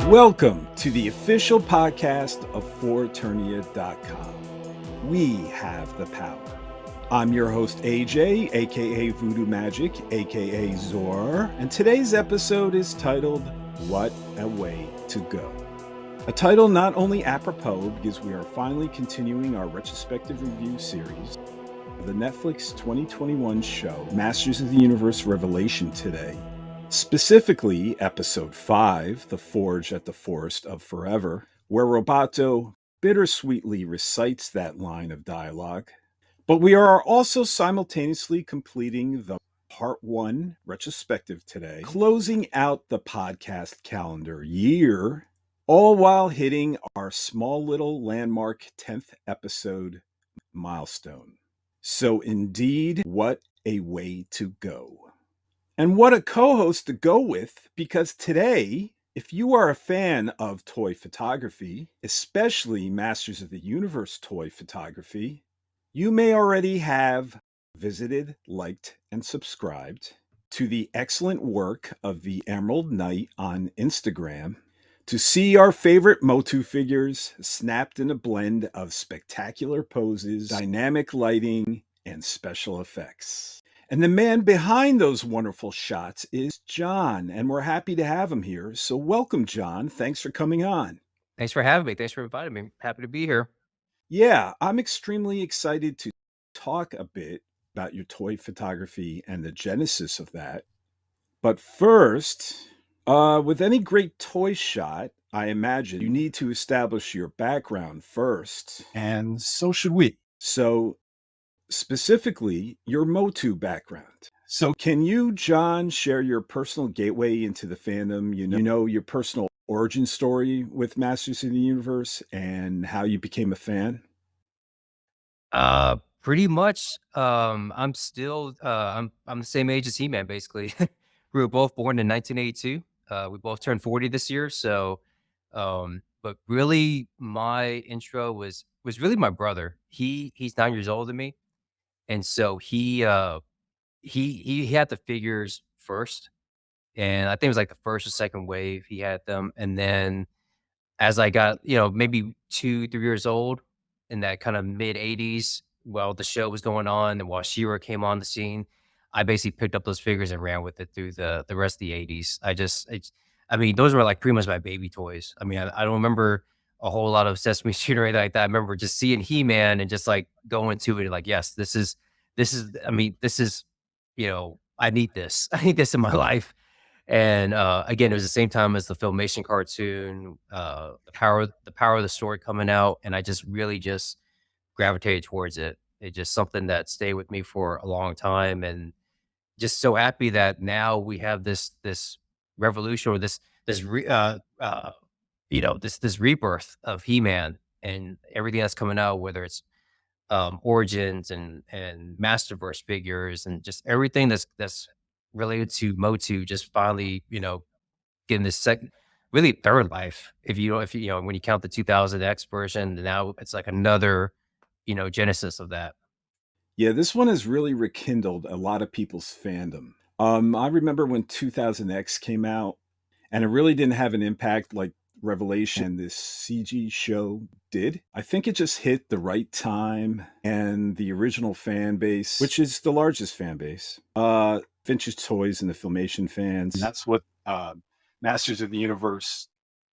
Welcome to the official podcast of FOR ETERNIA.com. We have the power. I'm your host, AJ, aka Voodoo Magic, aka Zor, and today's episode is titled, What a Way to Go. A title not only apropos because we are finally continuing our retrospective review series of the Netflix 2021 show, Masters of the Universe Revelation today. Specifically, Episode 5, The Forge at the Forest of Forever, where Roboto bittersweetly recites that line of dialogue. But we are also simultaneously completing the Part 1 retrospective today, closing out the podcast calendar year, all while hitting our small little landmark 10th episode milestone. So indeed, what a way to go. And what a co-host to go with, because today, if you are a fan of toy photography, especially Masters of the Universe toy photography, you may already have visited, liked, and subscribed to the excellent work of the Emerald Knight on Instagram to see our favorite Motu figures snapped in a blend of spectacular poses, dynamic lighting, and special effects. And the man behind those wonderful shots is John, and we're happy to have him here. So welcome, John. Thanks for coming on. Thanks for having me. Thanks for inviting me. Happy to be here. Yeah, I'm extremely excited to talk a bit about your toy photography and the genesis of that. But first, with any great toy shot, I imagine you need to establish your background first. And so should we. So, specifically, your Motu background. So can you, John, share your personal gateway into the fandom, you know your personal origin story with Masters of the Universe and how you became a fan? Pretty much. I'm still I'm the same age as He-Man, basically. We were both born in 1982. We both turned 40 this year. So but really my intro was really my brother. He's 9 years older than me. And so he had the figures first. And I think it was like the first or second wave he had them. And then as I got, maybe 2, 3 years old in that kind of mid 80s, while the show was going on and while She-Ra came on the scene, I basically picked up those figures and ran with it through the rest of the 80s. I mean, those were like pretty much my baby toys. I mean, I don't remember a whole lot of Sesame Street or anything like that. I remember just seeing He-Man and just like going to it like, yes, I mean, this is, I need this. I need this in my life. And again, it was the same time as the Filmation cartoon, the power of the story coming out, and I just really just gravitated towards it. It's just something that stayed with me for a long time, and just so happy that now we have this revolution or this this rebirth of He-Man and everything that's coming out, whether it's Origins and Masterverse figures and just everything that's related to Motu, just finally, getting this second, really third life. If you when you count the 2000X version, now it's like another, genesis of that. Yeah, this one has really rekindled a lot of people's fandom. I remember when 2000X came out, and it really didn't have an impact like Revelation, this CG show did. I think it just hit the right time, and the original fan base, which is the largest fan base, vintage toys and the Filmation fans. And that's what Masters of the Universe.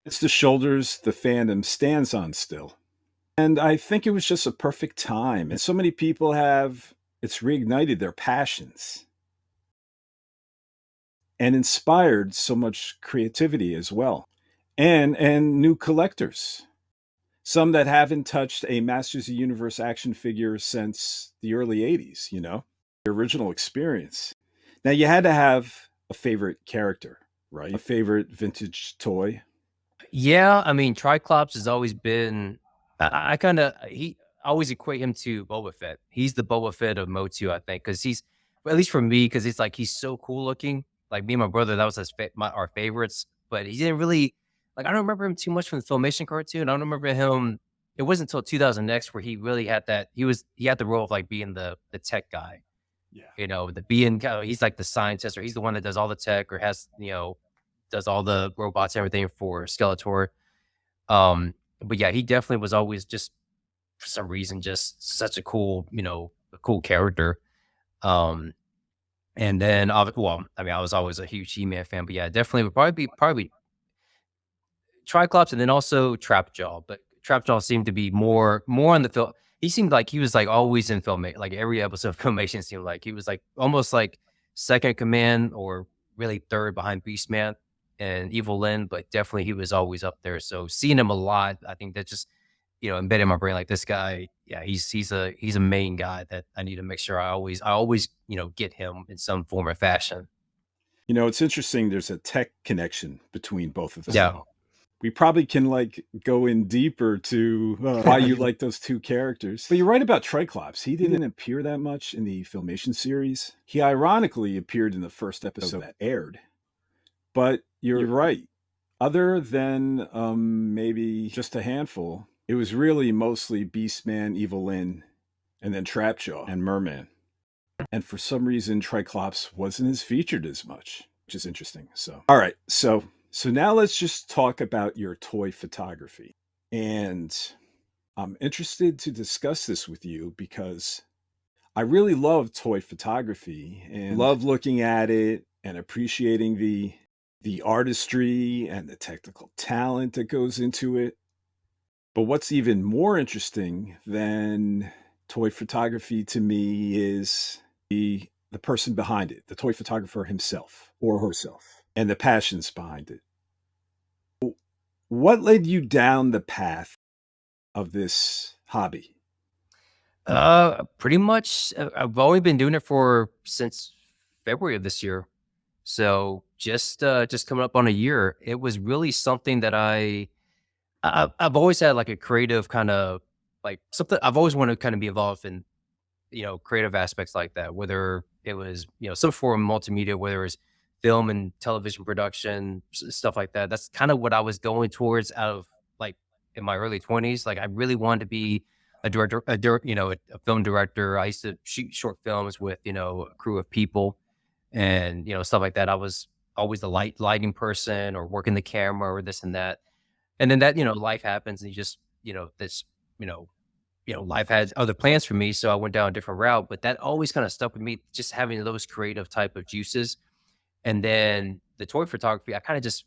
It's the shoulders the fandom stands on still. And I think it was just a perfect time. And so many people it's reignited their passions and inspired so much creativity as well. And new collectors. Some that haven't touched a Masters of the Universe action figure since the early 80s, the original experience. Now, you had to have a favorite character, right? A favorite vintage toy. Yeah, I mean, Triclops has always been. I always equate him to Boba Fett. He's the Boba Fett of Motu, I think, because at least for me, because it's like he's so cool looking. Like me and my brother, that was our favorites. But he didn't really I don't remember him too much from the Filmation cartoon. I don't remember him. It wasn't until 2000X where he really had that. He had the role of like being the tech guy. Yeah. The being he's like the scientist, or he's the one that does all the tech, or has does all the robots and everything for Skeletor. But yeah, he definitely was always just for some reason just such a cool, a cool character. Um, and then, well, I mean, I was always a huge He-Man fan, but yeah, definitely would probably Triclops and then also Trapjaw, but Trapjaw seemed to be more on the film. He seemed like he was like always in Filmation, like every episode of Filmation seemed like he was like almost like second command or really third behind Beastman and Evil Lyn, but definitely he was always up there. So seeing him a lot, I think that just embedded in my brain like this guy. Yeah, he's a main guy that I need to make sure I always get him in some form or fashion. It's interesting. There's a tech connection between both of them. Yeah. We probably can go in deeper to why you like those two characters. But you're right about Triclops. He didn't appear that much in the Filmation series. He ironically appeared in the first episode that aired. But you're right. Other than maybe just a handful, it was really mostly Beastman, Evil Lyn, and then Trapjaw and Merman. And for some reason, Triclops wasn't as featured as much, which is interesting. So, all right. So now let's just talk about your toy photography. And I'm interested to discuss this with you because I really love toy photography and love looking at it and appreciating the artistry and the technical talent that goes into it. But what's even more interesting than toy photography to me is the person behind it, the toy photographer himself or herself, and the passions behind it. What led you down the path of this hobby? Pretty much, I've only been doing it since February of this year. So just coming up on a year. It was really something that I've always had like a creative kind of like something I've always wanted to kind of be involved in, creative aspects like that, whether it was, some form of multimedia, whether it was film and television production, stuff like that. That's kind of what I was going towards out of like in my early 20s. Like I really wanted to be a director, a film director. I used to shoot short films with, a crew of people and, stuff like that. I was always the lighting person or working the camera or this and that. And then that, life happens and you just, this, life had other plans for me. So I went down a different route, but that always kind of stuck with me, just having those creative type of juices. And then the toy photography, I kind of just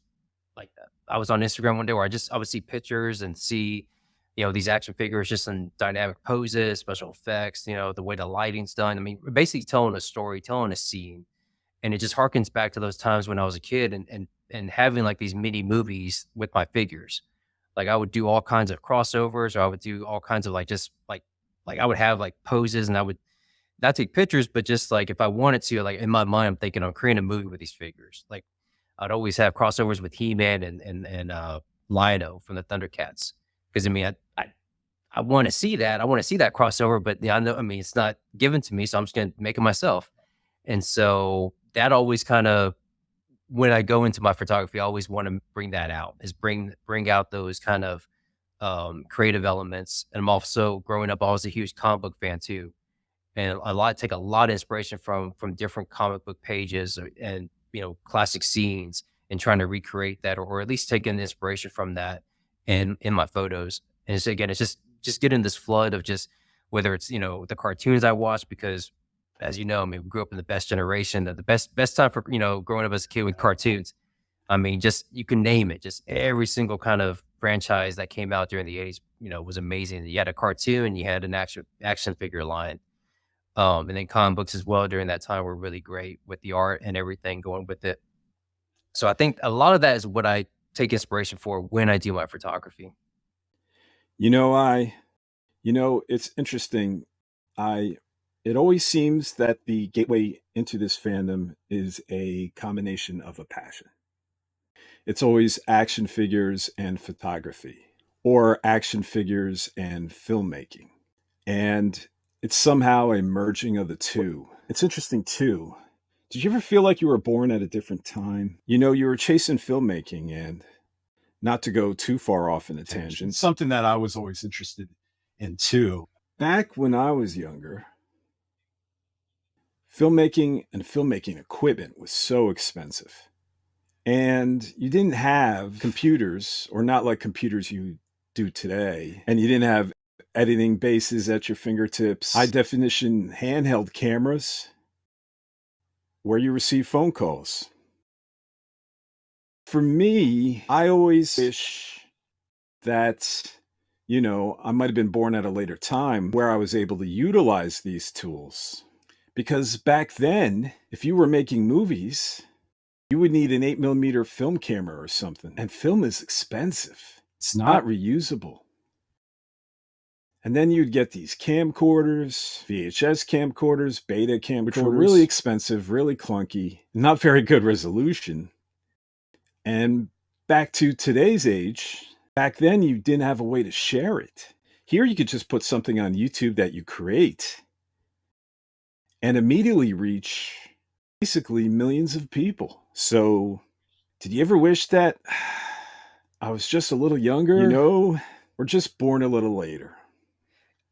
like that. I was on Instagram one day where I would see pictures and see, these action figures just in dynamic poses, special effects, the way the lighting's done. I mean, basically telling a story, telling a scene. And it just harkens back to those times when I was a kid and having like these mini movies with my figures. Like I would do all kinds of crossovers or I would do all kinds of like just like I would have like poses and I would not take pictures, but just like if I wanted to, like in my mind, I'm thinking I'm creating a movie with these figures. Like I'd always have crossovers with He-Man and Lion-O from the Thundercats. Because I mean, I want to see that. I want to see that crossover, but yeah, I mean, it's not given to me, so I'm just gonna make it myself. And so that always kind of when I go into my photography, I always want to bring that out, is bring out those kind of creative elements. And I'm also growing up, I was a huge comic book fan too, and take a lot of inspiration from different comic book pages and classic scenes, and trying to recreate that or at least taking inspiration from that in my photos. And so again, it's just getting this flood of just whether it's the cartoons I watch because as you know, I mean, we grew up in the best generation, the best time for growing up as a kid with cartoons. I mean, just you can name it, just every single kind of franchise that came out during the 80s, was amazing. You had a cartoon, you had an action figure line. And then comic books as well during that time were really great with the art and everything going with it. So I think a lot of that is what I take inspiration for when I do my photography. It's interesting. It always seems that the gateway into this fandom is a combination of a passion. It's always action figures and photography, or action figures and filmmaking. And it's somehow a merging of the two. It's interesting too. Did you ever feel like you were born at a different time? You were chasing filmmaking, and not to go too far off in a tangent. Something that I was always interested in too. Back when I was younger, filmmaking and filmmaking equipment was so expensive. And you didn't have computers, or not like computers you do today. And you didn't have editing bases at your fingertips, high definition handheld cameras where you receive phone calls. For me, I always wish that, I might have been born at a later time where I was able to utilize these tools. Because back then, if you were making movies, you would need an 8mm film camera or something. And film is expensive. It's not reusable. And then you'd get these camcorders, VHS camcorders, beta camcorders, which were really expensive, really clunky, not very good resolution. And back to today's age, back then you didn't have a way to share it. Here you could just put something on YouTube that you create and immediately reach basically millions of people. So, did you ever wish that I was just a little younger? Or just born a little later?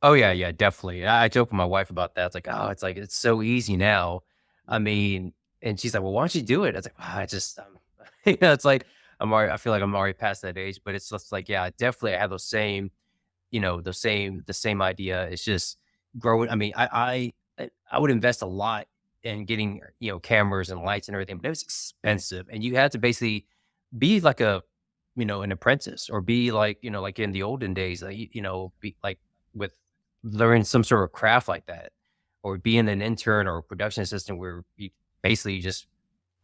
Oh yeah, definitely. I joke with my wife about that. It's like it's so easy now. I mean, and she's like, "Well, why don't you do it?" I was like, I just, it's like I feel like I'm already past that age. But it's just like, yeah, definitely, I have those same, the same idea. It's just growing. I mean, I would invest a lot in getting cameras and lights and everything, but it was expensive, and you had to basically be like an apprentice, or be like like in the olden days, like be like with learn some sort of craft like that, or being an intern or a production assistant where you basically just,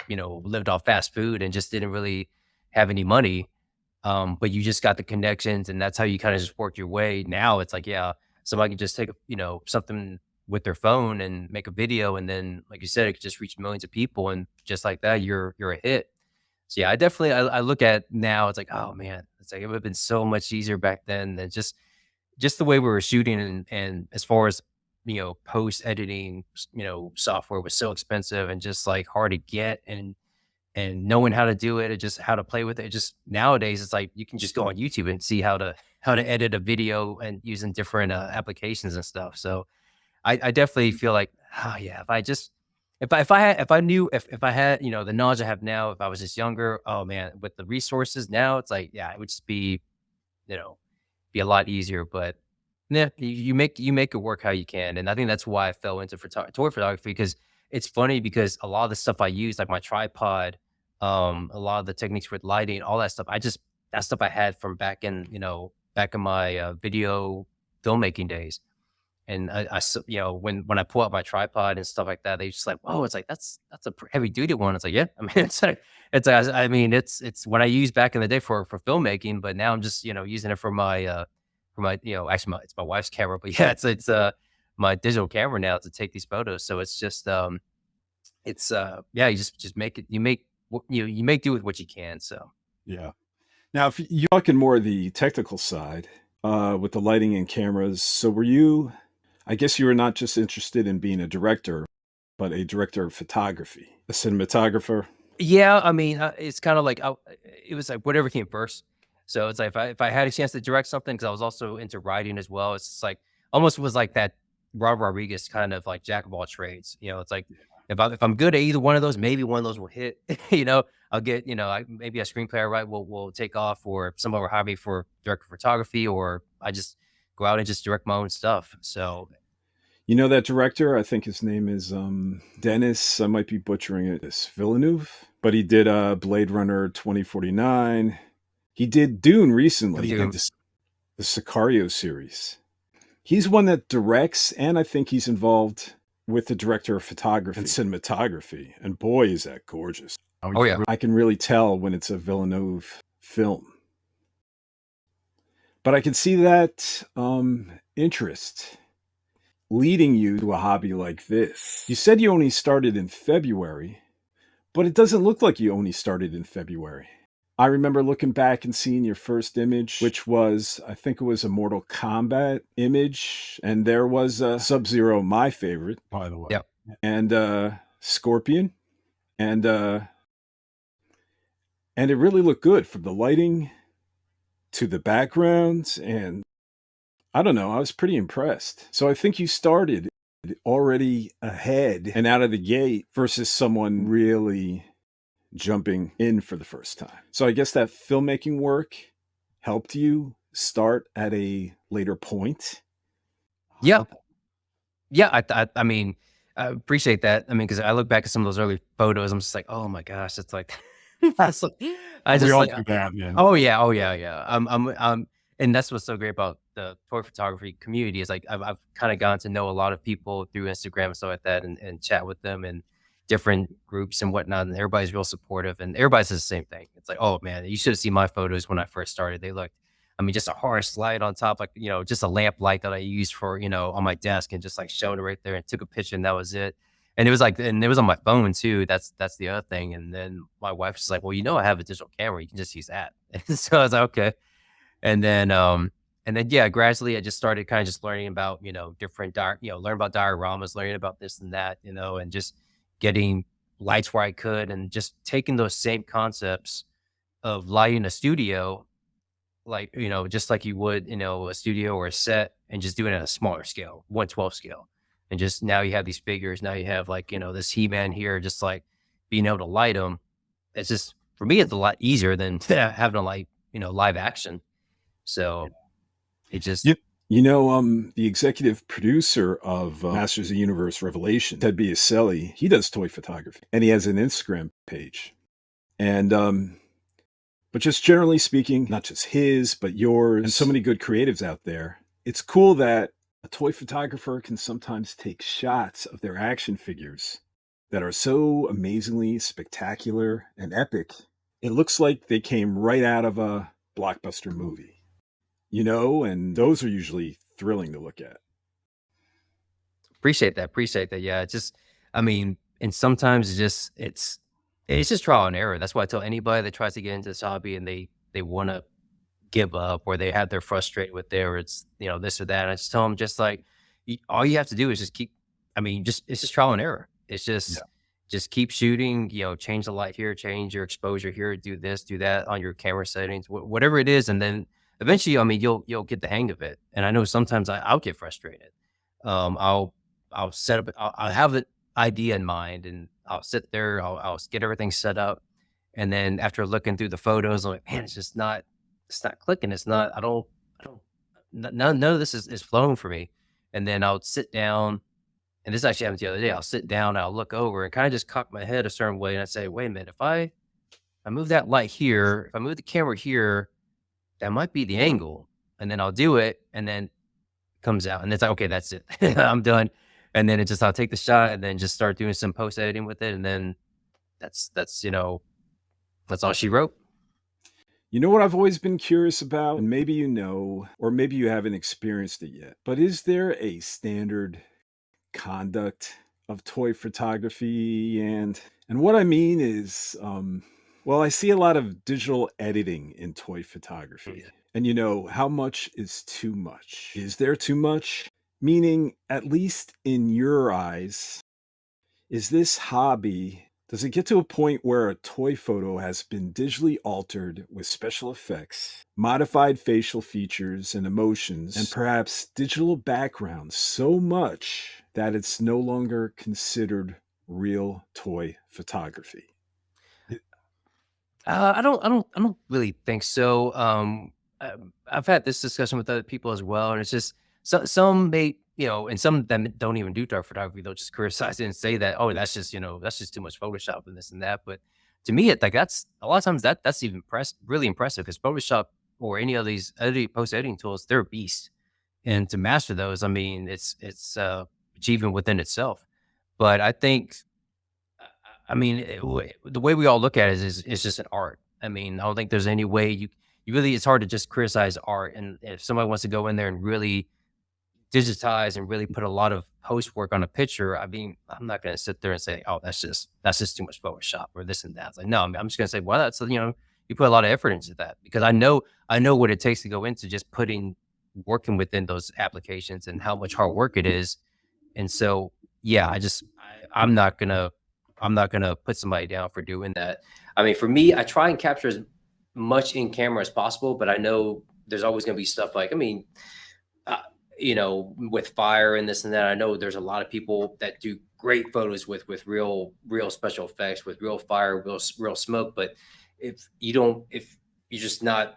lived off fast food and just didn't really have any money. But you just got the connections, and that's how you kind of just worked your way. Now it's like, yeah, somebody can just take, something with their phone and make a video. And then, like you said, it could just reach millions of people. And just like that, you're a hit. So yeah, I look at now, it's like, oh man, it's like it would have been so much easier back then than just the way we were shooting. And as far as post editing, software was so expensive and just like hard to get, and knowing how to do it, and just how to play with it. Just nowadays, it's like you can just go on YouTube and see how to edit a video and using different applications and stuff. So I definitely feel like, oh yeah, if I knew, if I had the knowledge I have now, if I was just younger, oh man, with the resources now, it's like, yeah, it would just be you know be a lot easier. But yeah, you make it work how you can. And I think that's why I fell into toy photography, because it's funny, because a lot of the stuff I use, like my tripod, a lot of the techniques with lighting, all that stuff, that stuff I had from back in my video filmmaking days. And when I pull out my tripod and stuff like that, they just like, whoa, it's like, that's a heavy duty one. It's like, yeah, I mean, I mean, it's what I used back in the day for filmmaking, but now I'm just, using it for my, actually it's my wife's camera, but yeah, it's my digital camera now to take these photos. So it's just, yeah, you just make it, you make do with what you can. So yeah. Now, if you're talking more the technical side, with the lighting and cameras, so I guess you were not just interested in being a director, but a director of photography, a cinematographer. yeah, I mean, it's kind of like, it was like whatever came first. So it's like, if I had a chance to direct something, because I was also into writing as well, it's just like almost was like that Rob Rodriguez kind of like jack of all trades. It's like, if I'm good at either one of those, maybe one of those will hit. I'll get, maybe a screenplay I write will take off, or someone will hire me for director of photography, or I just go out and just direct my own stuff. So that director, I think his name is Dennis, I might be butchering it, this Villeneuve, but he did Blade Runner 2049. He did Dune recently. He did the Sicario series. He's one that directs, and I think he's involved with the director of photography and cinematography. And boy, is that gorgeous. Oh yeah. I can really tell when it's a Villeneuve film. But I can see that interest leading you to a hobby like this. You said you only started in February, but it doesn't look like you only started in February. I remember looking back and seeing your first image, which was, I think it was a Mortal Kombat image, and there was Sub-Zero, my favorite, by the way. Yep. And Scorpion, and it really looked good, from the lighting to the backgrounds, and I don't know, I was pretty impressed. So I think you started already ahead and out of the gate versus someone really jumping in for the first time. So I guess that filmmaking work helped you start at a later point. Yeah. Yeah. I mean, I appreciate that. I mean, because I look back at some of those early photos, I'm just like, oh my gosh, it's like, that's like I We just all like, do that, man. oh yeah. And that's what's so great about the toy photography community is like I've kind of gotten to know a lot of people through Instagram and stuff like that, and chat with them and different groups and whatnot, and everybody's real supportive, and everybody says the same thing. It's like, oh man, you should have seen my photos when I first started. They looked, I mean, just a harsh light on top, like, just a lamp light that I used for, on my desk, and just like showed it right there and took a picture, and that was it. And it was like, and it was on my phone too. That's the other thing. And then my wife's just like, well, I have a digital camera. You can just use that. And so I was like, okay. And then yeah, gradually I just started kind of just learning about, different learn about dioramas, learning about this and that, and just getting lights where I could, and just taking those same concepts of lighting a studio, like, just like you would, a studio or a set, and just doing it at a smaller scale, 1/12 scale. And just now you have these figures. Now you have like, this He-Man here, just like being able to light them. It's just, for me, it's a lot easier than having to light, live action. So it just, the executive producer of Masters of the Universe Revelation, Ted Biaselli, he does toy photography, and he has an Instagram page. And but just generally speaking, not just his, but yours, and so many good creatives out there, it's cool that a toy photographer can sometimes take shots of their action figures that are so amazingly spectacular and epic. It looks like they came right out of a blockbuster movie. And those are usually thrilling to look at. appreciate that. Yeah. It's just, I mean, and sometimes it's just trial and error. That's why I tell anybody that tries to get into this hobby and they want to give up, or they're frustrated with it's, this or that. And I just tell them, just like, all you have to do is just keep, it's just trial and error. It's just, just keep shooting, change the light here, change your exposure here, do this, do that on your camera settings, whatever it is. And then eventually, you'll get the hang of it. And I know sometimes I'll get frustrated. I'll set up, I'll have an idea in mind, and I'll sit there, I'll get everything set up. And then after looking through the photos, I'm like, man, it's not clicking. It's not, none of this is flowing for me. And then I'll sit down, and this actually happened the other day. I'll sit down, I'll look over and kind of just cock my head a certain way. And I say, wait a minute, if I move that light here, if I move the camera here, that might be the angle. And then I'll do it, and then it comes out, and it's like, okay, that's it. I'm done. And then I'll take the shot and then just start doing some post editing with it. And then that's all she wrote. What I've always been curious about, and maybe or maybe you haven't experienced it yet, but is there a standard conduct of toy photography? And what I mean is, I see a lot of digital editing in toy photography. And how much is too much? Is there too much? Meaning, at least in your eyes, is this hobby, does it get to a point where a toy photo has been digitally altered with special effects, modified facial features and emotions, and perhaps digital backgrounds so much that it's no longer considered real toy photography? I don't really think so. I've had this discussion with other people as well, and it's just, some may, and some of them don't even do dark photography. They'll just criticize it and say that, oh, that's just too much Photoshop and this and that. But to me, that's a lot of times that's even really impressive, because Photoshop or any of these post editing tools, they're a beast. And to master those, it's achievement within itself. But I think, the way we all look at it is just an art. I don't think there's any way you really, it's hard to just criticize art. And if somebody wants to go in there and really digitize and really put a lot of post work on a picture, I'm not going to sit there and say, oh, that's just too much Photoshop or this and that. It's like, no, I'm just going to say, well, that's, you put a lot of effort into that, because I know what it takes to go into just working within those applications and how much hard work it is. And so, yeah, I'm not going to put somebody down for doing that. For me, I try and capture as much in camera as possible, but I know there's always going to be stuff like, with fire and this and that. I know there's a lot of people that do great photos with real special effects, with real fire, real smoke. But if you just not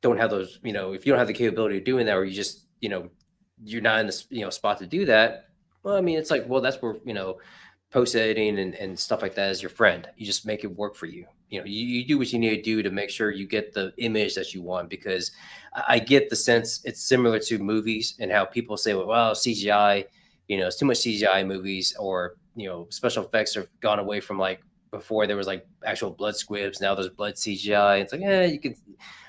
don't have those, if you don't have the capability of doing that, or you just, you're not in the spot to do that. Well, I mean, it's like, well, that's where, post editing and stuff like that is your friend. You just make it work for you. You do what you need to do to make sure you get the image that you want, because I get the sense it's similar to movies and how people say, well, CGI, it's too much CGI in movies, or, special effects have gone away from, like, before there was like actual blood squibs. Now there's blood CGI. It's like,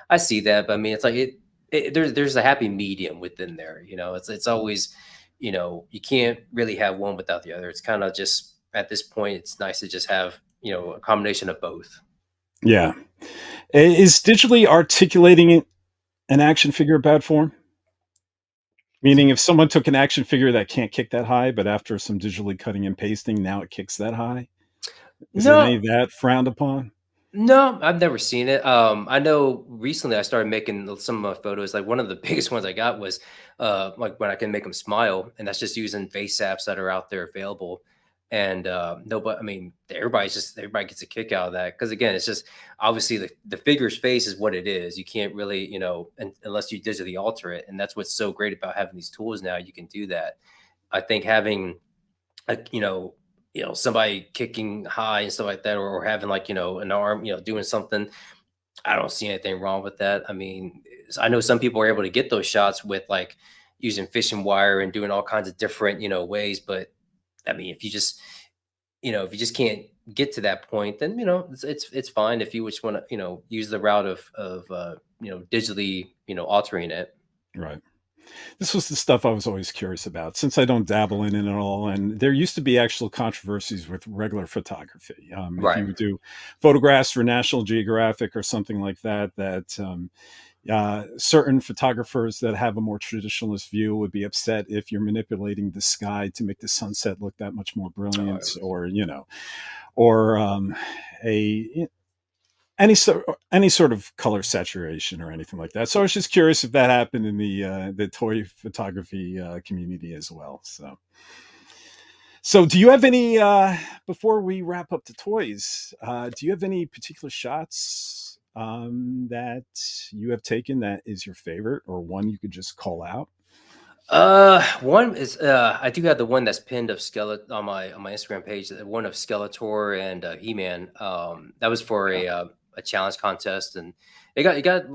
I see that. But I mean, it's like there's a happy medium within there. It's always, you can't really have one without the other. It's kind of just, at this point, it's nice to just have, a combination of both. Yeah. Is digitally articulating an action figure a bad form? Meaning, if someone took an action figure that can't kick that high, but after some digitally cutting and pasting, now it kicks that high? Is any of that frowned upon? No, I've never seen it. I know recently I started making some of my photos. Like, one of the biggest ones I got was like when I can make them smile, and that's just using face apps that are out there available. And no, but I mean, everybody gets a kick out of that, because again, it's just obviously the figure's face is what it is. You can't really, unless you digitally alter it, and that's what's so great about having these tools now. You can do that. I think having a, somebody kicking high and stuff like that, or having, like, an arm, doing something. I don't see anything wrong with that. I mean, I know some people are able to get those shots with, like, using fishing wire and doing all kinds of different, ways. But I mean, if you just, can't get to that point, then, it's fine if you just want to, use the route of digitally, altering it. Right. This was the stuff I was always curious about, since I don't dabble in it at all. And there used to be actual controversies with regular photography. If Right. you would do photographs for National Geographic or something like that, certain photographers that have a more traditionalist view would be upset if you're manipulating the sky to make the sunset look that much more brilliant, or any sort of color saturation or anything like that. So I was just curious if that happened in the toy photography community as well. So do you have any, before we wrap up the toys, do you have any particular shots that you have taken that is your favorite, or one you could just call out? One is, I do have the one that's pinned of Skeletor on my Instagram page. The one of Skeletor and He-Man. That was for a challenge contest, and it got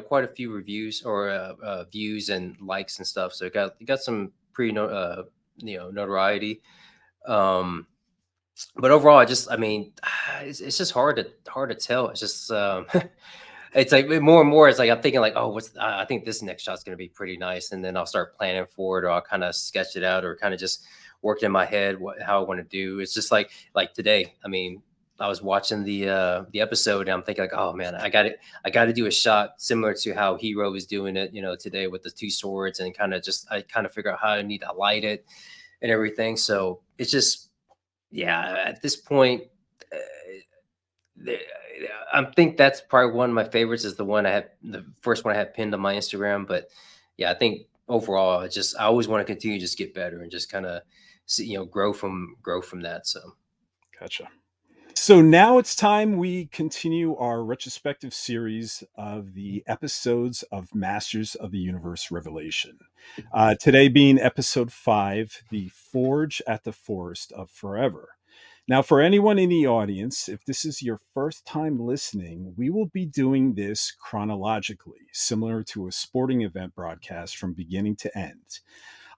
quite a few reviews, or views and likes and stuff. So it got some pretty notoriety. But overall, I mean, it's just hard to tell. It's just it's like more and more. It's like I'm thinking, like, oh, I think this next shot's going to be pretty nice, and then I'll start planning for it, or I'll kind of sketch it out, or kind of just work in my head how I want to do. It's just like today. I mean, I was watching the episode, and I'm thinking, like, oh man, I got to do a shot similar to how Hero was doing it, today with the two swords, and I kind of figure out how I need to light it and everything. So it's just, yeah, at this point, I think that's probably one of my favorites, is the first one I had pinned on my Instagram. But yeah, I think overall, I always want to continue to just get better and just kind of grow from that. So Gotcha. So now it's time we continue our retrospective series of the episodes of Masters of the Universe Revelation. Today being episode 5, The Forge at the Forest of Forever. Now, for anyone in the audience, if this is your first time listening, we will be doing this chronologically, similar to a sporting event broadcast from beginning to end.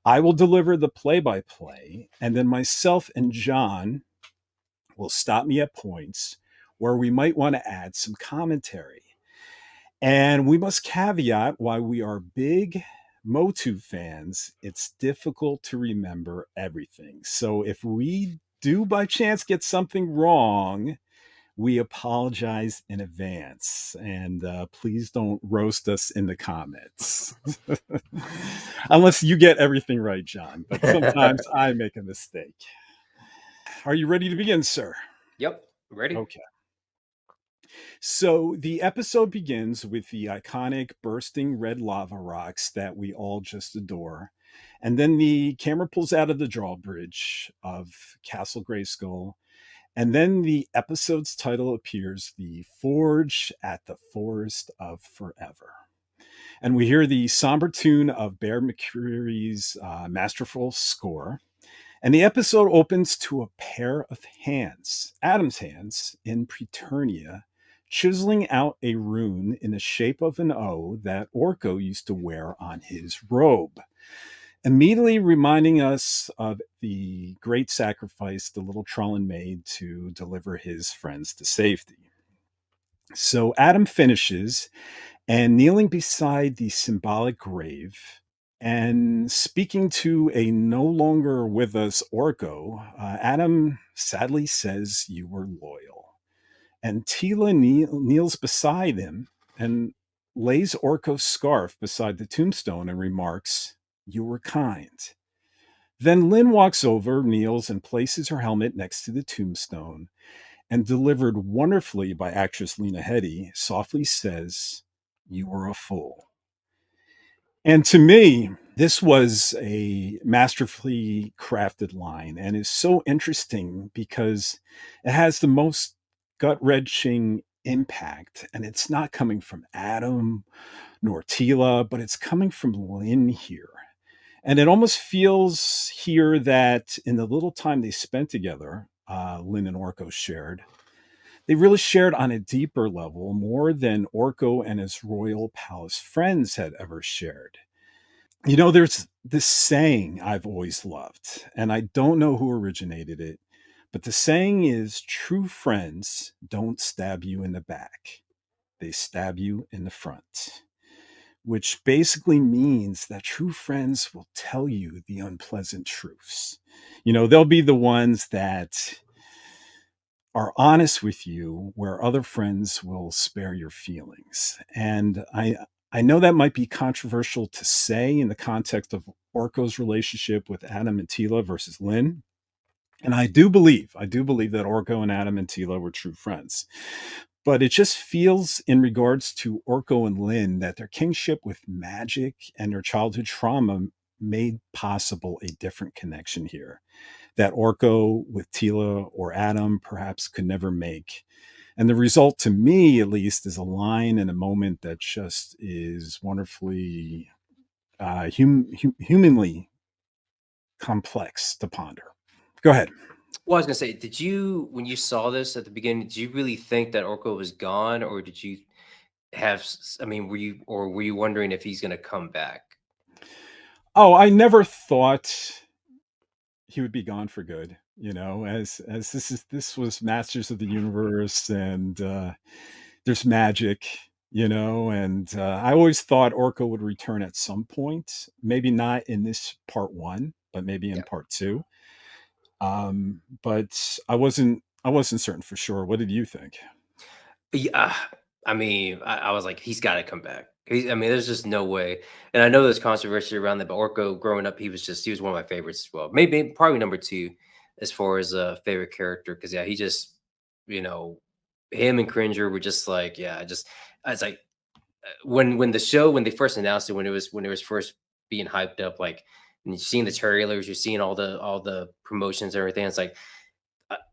I will deliver the play-by-play, and then myself and John will stop me at points where we might want to add some commentary. And we must caveat, why we are big Motu fans, it's difficult to remember everything. So if we do by chance get something wrong, we apologize in advance. And please don't roast us in the comments. Unless you get everything right, John. But sometimes I make a mistake. Are you ready to begin, sir? Yep, ready. Okay. So the episode begins with the iconic bursting red lava rocks that we all just adore. And then the camera pulls out of the drawbridge of Castle Grayskull. And then the episode's title appears, The Forge at the Forest of Forever. And we hear the somber tune of Bear McCreary's masterful score. And the episode opens to a pair of hands, Adam's hands, in Preternia, chiseling out a rune in the shape of an O that Orko used to wear on his robe, immediately reminding us of the great sacrifice the little Trollan made to deliver his friends to safety. So Adam finishes, and kneeling beside the symbolic grave and speaking to a no longer with us Orko, Adam sadly says, "You were loyal." And Tila kneels beside him and lays Orko's scarf beside the tombstone and remarks, "You were kind." Then Lynn walks over, kneels, and places her helmet next to the tombstone, and delivered wonderfully by actress Lena Headey, softly says, "You were a fool." And to me, this was a masterfully crafted line and is so interesting because it has the most gut-wrenching impact. And it's not coming from Adam nor Tila, but it's coming from Lynn here. And it almost feels here that in the little time they spent together, Lynn and Orko shared, they really shared on a deeper level, more than Orko and his royal palace friends had ever shared. You know, there's this saying I've always loved, and I don't know who originated it, but the saying is, true friends don't stab you in the back, they stab you in the front, which basically means that true friends will tell you the unpleasant truths. You know, they'll be the ones that are honest with you where other friends will spare your feelings. And I know that might be controversial to say in the context of Orko's relationship with Adam and Tila versus Lynn. And I do believe that Orko and Adam and Tila were true friends. But it just feels in regards to Orko and Lynn that their kinship with magic and their childhood trauma made possible a different connection here that Orko with Tila or Adam perhaps could never make. And the result, to me at least, is a line and a moment that just is wonderfully humanly complex to ponder. Go ahead. Well, I was gonna say, did you, when you saw this at the beginning, did you really think that Orko was gone, or did you have? I mean, were you wondering if he's gonna come back? Oh, I never thought he would be gone for good. You know, as this was Masters of the Universe, and there's magic. You know, and I always thought Orko would return at some point. Maybe not in this part one, but maybe in Yeah. part two. But I wasn't certain for sure. What did you think? Yeah, I mean, I was like, he's got to come back. I mean, there's just no way. And I know there's controversy around that, but Orko, growing up, he was one of my favorites as well. Maybe probably number two as far as a favorite character, because yeah, he just, you know, him and Cringer were just like, yeah, just I was like, when the show, when they first announced it, when it was first being hyped up, like, and you're seeing the trailers, you're seeing all the promotions and everything. It's like,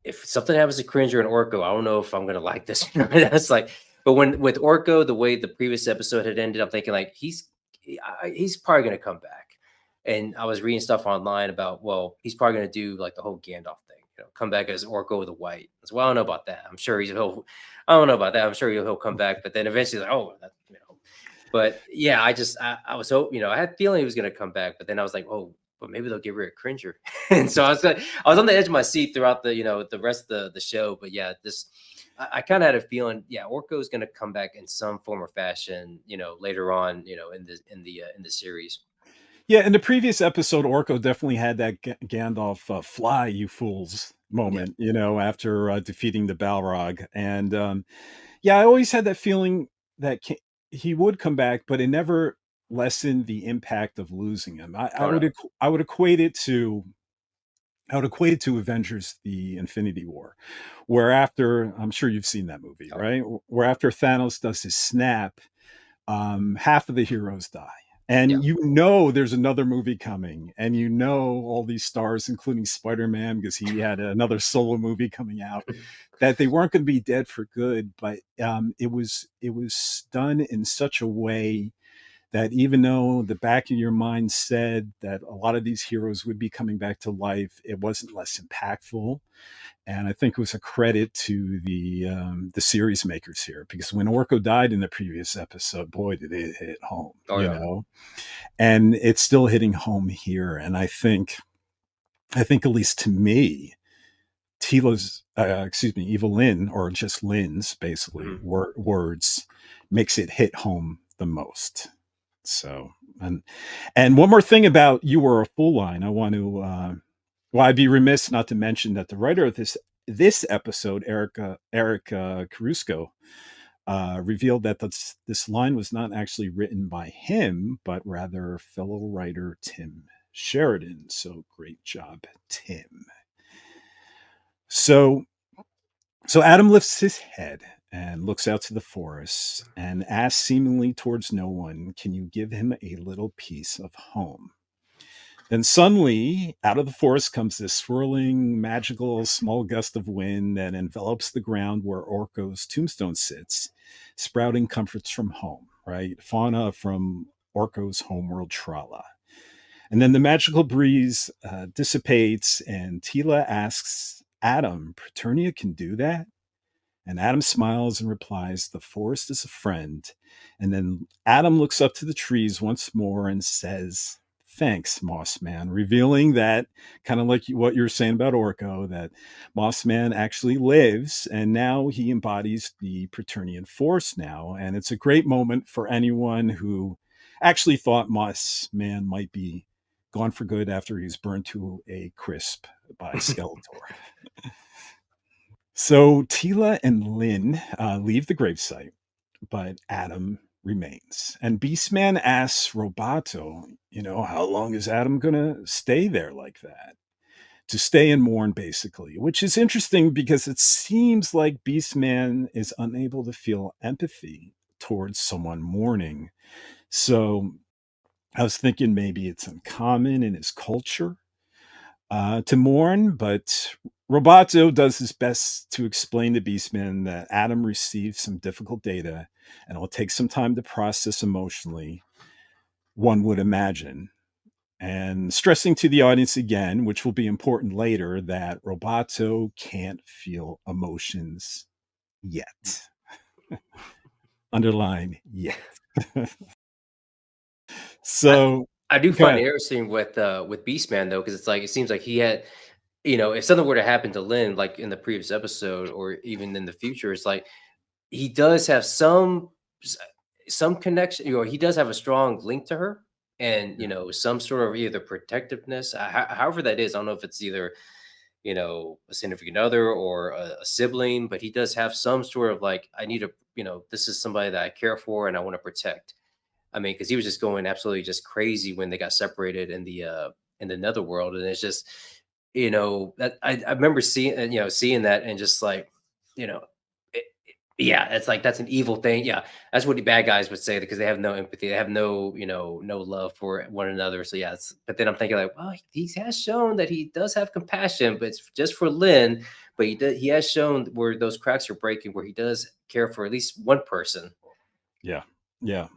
if something happens to Cringer and Orko, I don't know if I'm gonna like this. That's like, but when with Orko, the way the previous episode had ended, I'm thinking like he's probably gonna come back. And I was reading stuff online about, well, he's probably gonna do like the whole Gandalf thing, come back as Orko the White. So, well, I don't know about that. I'm sure I don't know about that. I'm sure he'll come back, but then eventually, like, oh, But yeah, I was hoping, I had a feeling he was gonna come back, but then I was like, oh, but maybe they'll get rid of Cringer. And so I was on the edge of my seat throughout the rest of the show. But yeah, I kind of had a feeling, yeah, Orko is gonna come back in some form or fashion, later on, in the series. Yeah, in the previous episode, Orko definitely had that Gandalf "fly, you fools" Yeah. moment, after defeating the Balrog. And yeah, I always had that feeling that he would come back, but it never lessened the impact of losing him. Oh no. I would equate it to Avengers: The Infinity War, where after, I'm sure you've seen that movie, Oh, right? Where after Thanos does his snap, half of the heroes die. And Yeah. there's another movie coming, and all these stars, including Spider-Man, because he had another solo movie coming out, that they weren't going to be dead for good. But it was done in such a way that even though the back of your mind said that a lot of these heroes would be coming back to life, it wasn't less impactful. And I think it was a credit to the series makers here, because when Orko died in the previous episode, boy, did it hit home, Oh yeah. and it's still hitting home here. And I think at least to me, Tila's, Evelyn, or just Lynn's, basically, words makes it hit home the most. So, and one more thing about "You Were a Fool" line, I want to. Well, I'd be remiss not to mention that the writer of this episode, Erica Carusco, revealed that this line was not actually written by him, but rather fellow writer Tim Sheridan. So great job, Tim. So Adam lifts his head and looks out to the forest and asks seemingly towards no one, "Can you give him a little piece of home?" Then suddenly, out of the forest comes this swirling, magical, small gust of wind that envelops the ground where Orko's tombstone sits, sprouting comforts from home, right? Fauna from Orko's homeworld Trala. And then the magical breeze dissipates, and Tila asks Adam, "Preternia can do that?" And Adam smiles and replies, "The forest is a friend." And then Adam looks up to the trees once more and says, "Thanks, Moss Man," revealing that, kind of like what you're saying about Orko, that Moss Man actually lives, and now he embodies the Preternian force now. And it's a great moment for anyone who actually thought Moss Man might be gone for good after he's burned to a crisp by Skeletor. So Tila and Lynn leave the gravesite, but Adam remains. And Beastman asks Roboto, how long is Adam going to stay there like that? To stay and mourn, basically, which is interesting because it seems like Beastman is unable to feel empathy towards someone mourning. So I was thinking maybe it's uncommon in his culture to mourn, but Roboto does his best to explain to Beastman that Adam received some difficult data and it will take some time to process emotionally, one would imagine. And stressing to the audience again, which will be important later, that Roboto can't feel emotions yet. Underline yet. So I do go find ahead. it interesting with Beastman though, because it's like it seems like he had, if something were to happen to Lynn, like in the previous episode or even in the future, it's like he does have some connection, he does have a strong link to her, and some sort of either protectiveness, however that is. I don't know if it's either a significant other or a sibling, but he does have some sort of like, I need to, this is somebody that I care for and I want to protect. I mean, because he was just going absolutely just crazy when they got separated in the netherworld, and it's just, that I remember seeing that and just like, you know, yeah, it's like that's an evil thing. Yeah, that's what the bad guys would say because they have no empathy, they have no, no love for one another. So yeah, but then I'm thinking like, well, he has shown that he does have compassion, but it's just for Lynn. But he has shown where those cracks are breaking, where he does care for at least one person. Yeah. Yeah.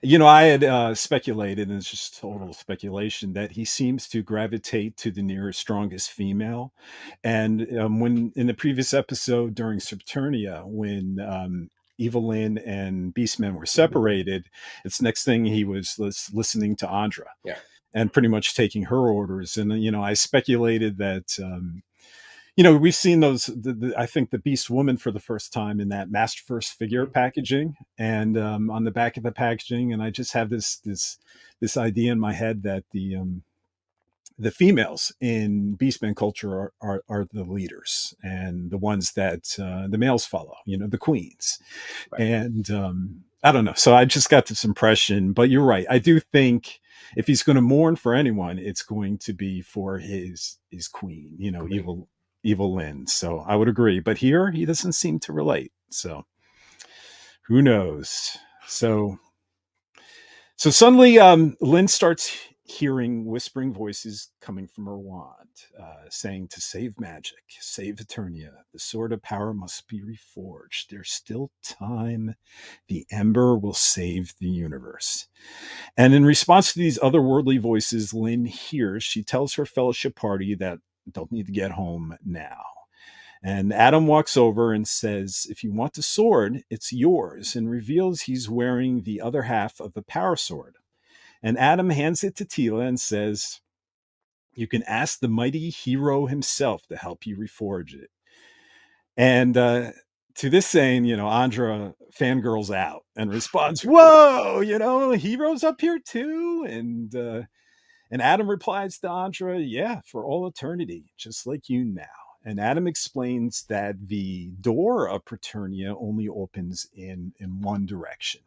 I had speculated, and it's just total speculation, that he seems to gravitate to the nearest, strongest female. And when in the previous episode during Saturnia, when Evelyn and Beastman were separated, it's next thing he was listening to Andra. Yeah. And pretty much taking her orders. And, I speculated that we've seen those. I think the Beast Woman for the first time in that Master First figure packaging, and on the back of the packaging, and I just have this idea in my head that the females in Beastman culture are the leaders and the ones that the males follow. The queens, Right. and I don't know. So I just got this impression, but you're right. I do think if he's going to mourn for anyone, it's going to be for his queen. Evil Lynn. So I would agree. But here he doesn't seem to relate. So who knows? So So suddenly, Lynn starts hearing whispering voices coming from her wand, saying to save magic, save Eternia. The sword of power must be reforged. There's still time. The ember will save the universe. And in response to these otherworldly voices Lynn hears, she tells her fellowship party that they'll need to get home now. And Adam walks over and says, if you want the sword, it's yours, and reveals he's wearing the other half of the power sword. And Adam hands it to Tila and says, you can ask the mighty hero himself to help you reforge it. And to this saying, Andra fangirls out and responds, whoa, heroes up here too. And Adam replies to Andra, yeah, for all eternity, just like you now. And Adam explains that the door of Preternia only opens in one direction.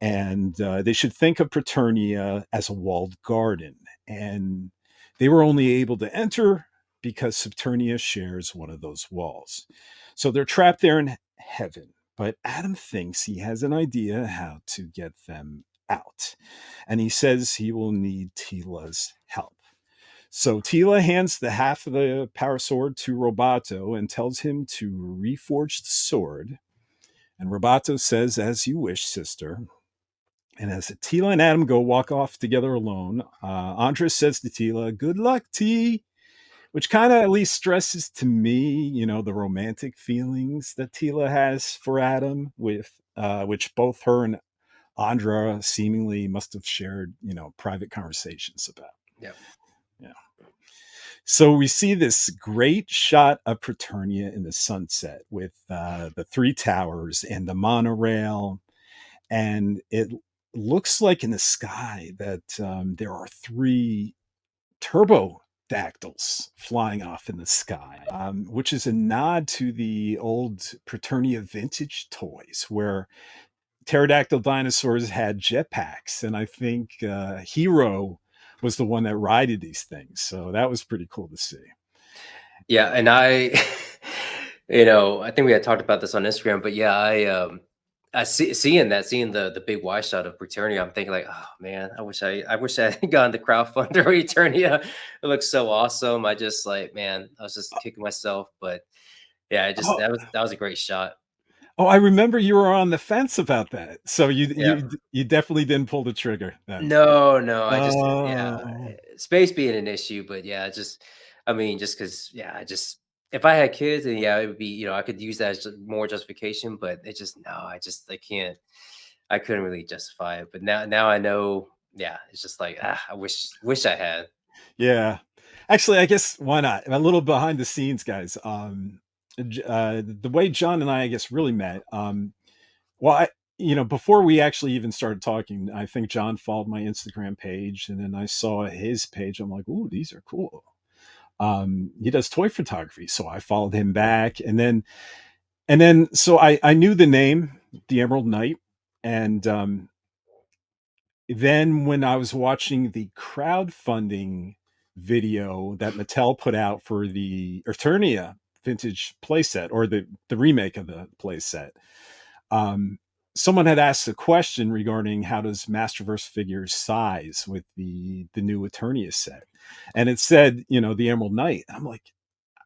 And they should think of Preternia as a walled garden. And they were only able to enter because Subternia shares one of those walls. So they're trapped there in heaven. But Adam thinks he has an idea how to get them out. And he says he will need Tila's help. So Tila hands the half of the power sword to Roboto and tells him to reforge the sword. And Roboto says, as you wish, sister. And as Tila and Adam go walk off together alone, Andres says to Tila, good luck, T, which kind of at least stresses to me, the romantic feelings that Tila has for Adam, with which both her and Andra seemingly must have shared, private conversations about. Yeah. Yeah. So we see this great shot of Preternia in the sunset with the three towers and the monorail. And it looks like in the sky that there are three turbodactyls flying off in the sky, which is a nod to the old Preternia vintage toys where pterodactyl dinosaurs had jetpacks. And I think Hero was the one that rides these things. So that was pretty cool to see. Yeah. And I, I think we had talked about this on Instagram, but yeah, I seeing the big wide shot of Preternia, I'm thinking like, oh man, I wish I had gotten the crowdfunder Eternia. It looks so awesome. I just like, man, I was just kicking myself, but yeah, that was a great shot. Oh, I remember you were on the fence about that. So you definitely didn't pull the trigger then. No, I just space being an issue, but yeah, just because if I had kids, and yeah, it would be I could use that as more justification, but it just I can't, I couldn't really justify it. But now I know, yeah, it's just like I wish I had. Yeah, actually, I guess why not? A little behind the scenes, guys. The way John and I guess really met. Well, before we actually even started talking, I think John followed my Instagram page, and then I saw his page. I'm like, ooh, these are cool. He does toy photography, so I followed him back, and then so I knew the name, the Emerald Knight, and then when I was watching the crowdfunding video that Mattel put out for the Eternia vintage playset, or the remake of the playset, someone had asked a question regarding how does Masterverse figures size with the new Eternia set, and it said the Emerald Knight. I'm like,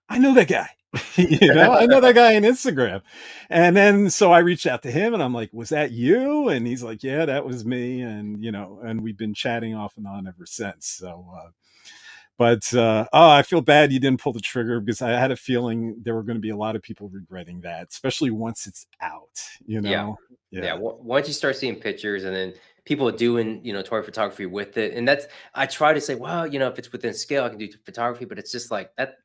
I know that guy. I know that guy on Instagram. And then so I reached out to him and I'm like, was that you? And he's like, yeah, that was me. And and we've been chatting off and on ever since. So I feel bad you didn't pull the trigger, because I had a feeling there were going to be a lot of people regretting that, especially once it's out, Yeah. Once you start seeing pictures, and then people doing, toy photography with it, and I try to say, well, if it's within scale, I can do photography, but it's just like that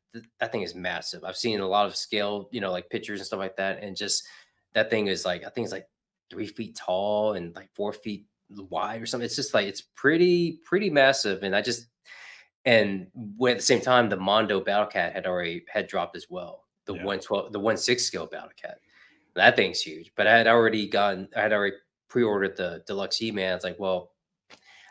thing is massive. I've seen a lot of scale, like pictures and stuff like that, and just that thing is like, I think it's like 3 feet tall and like 4 feet wide or something. It's just like, it's pretty massive, and and at the same time, the Mondo Battle Cat had dropped as well. The 112, the 1/6 scale Battle Cat. That thing's huge. But I had already pre-ordered the deluxe He-Man. It's like, well,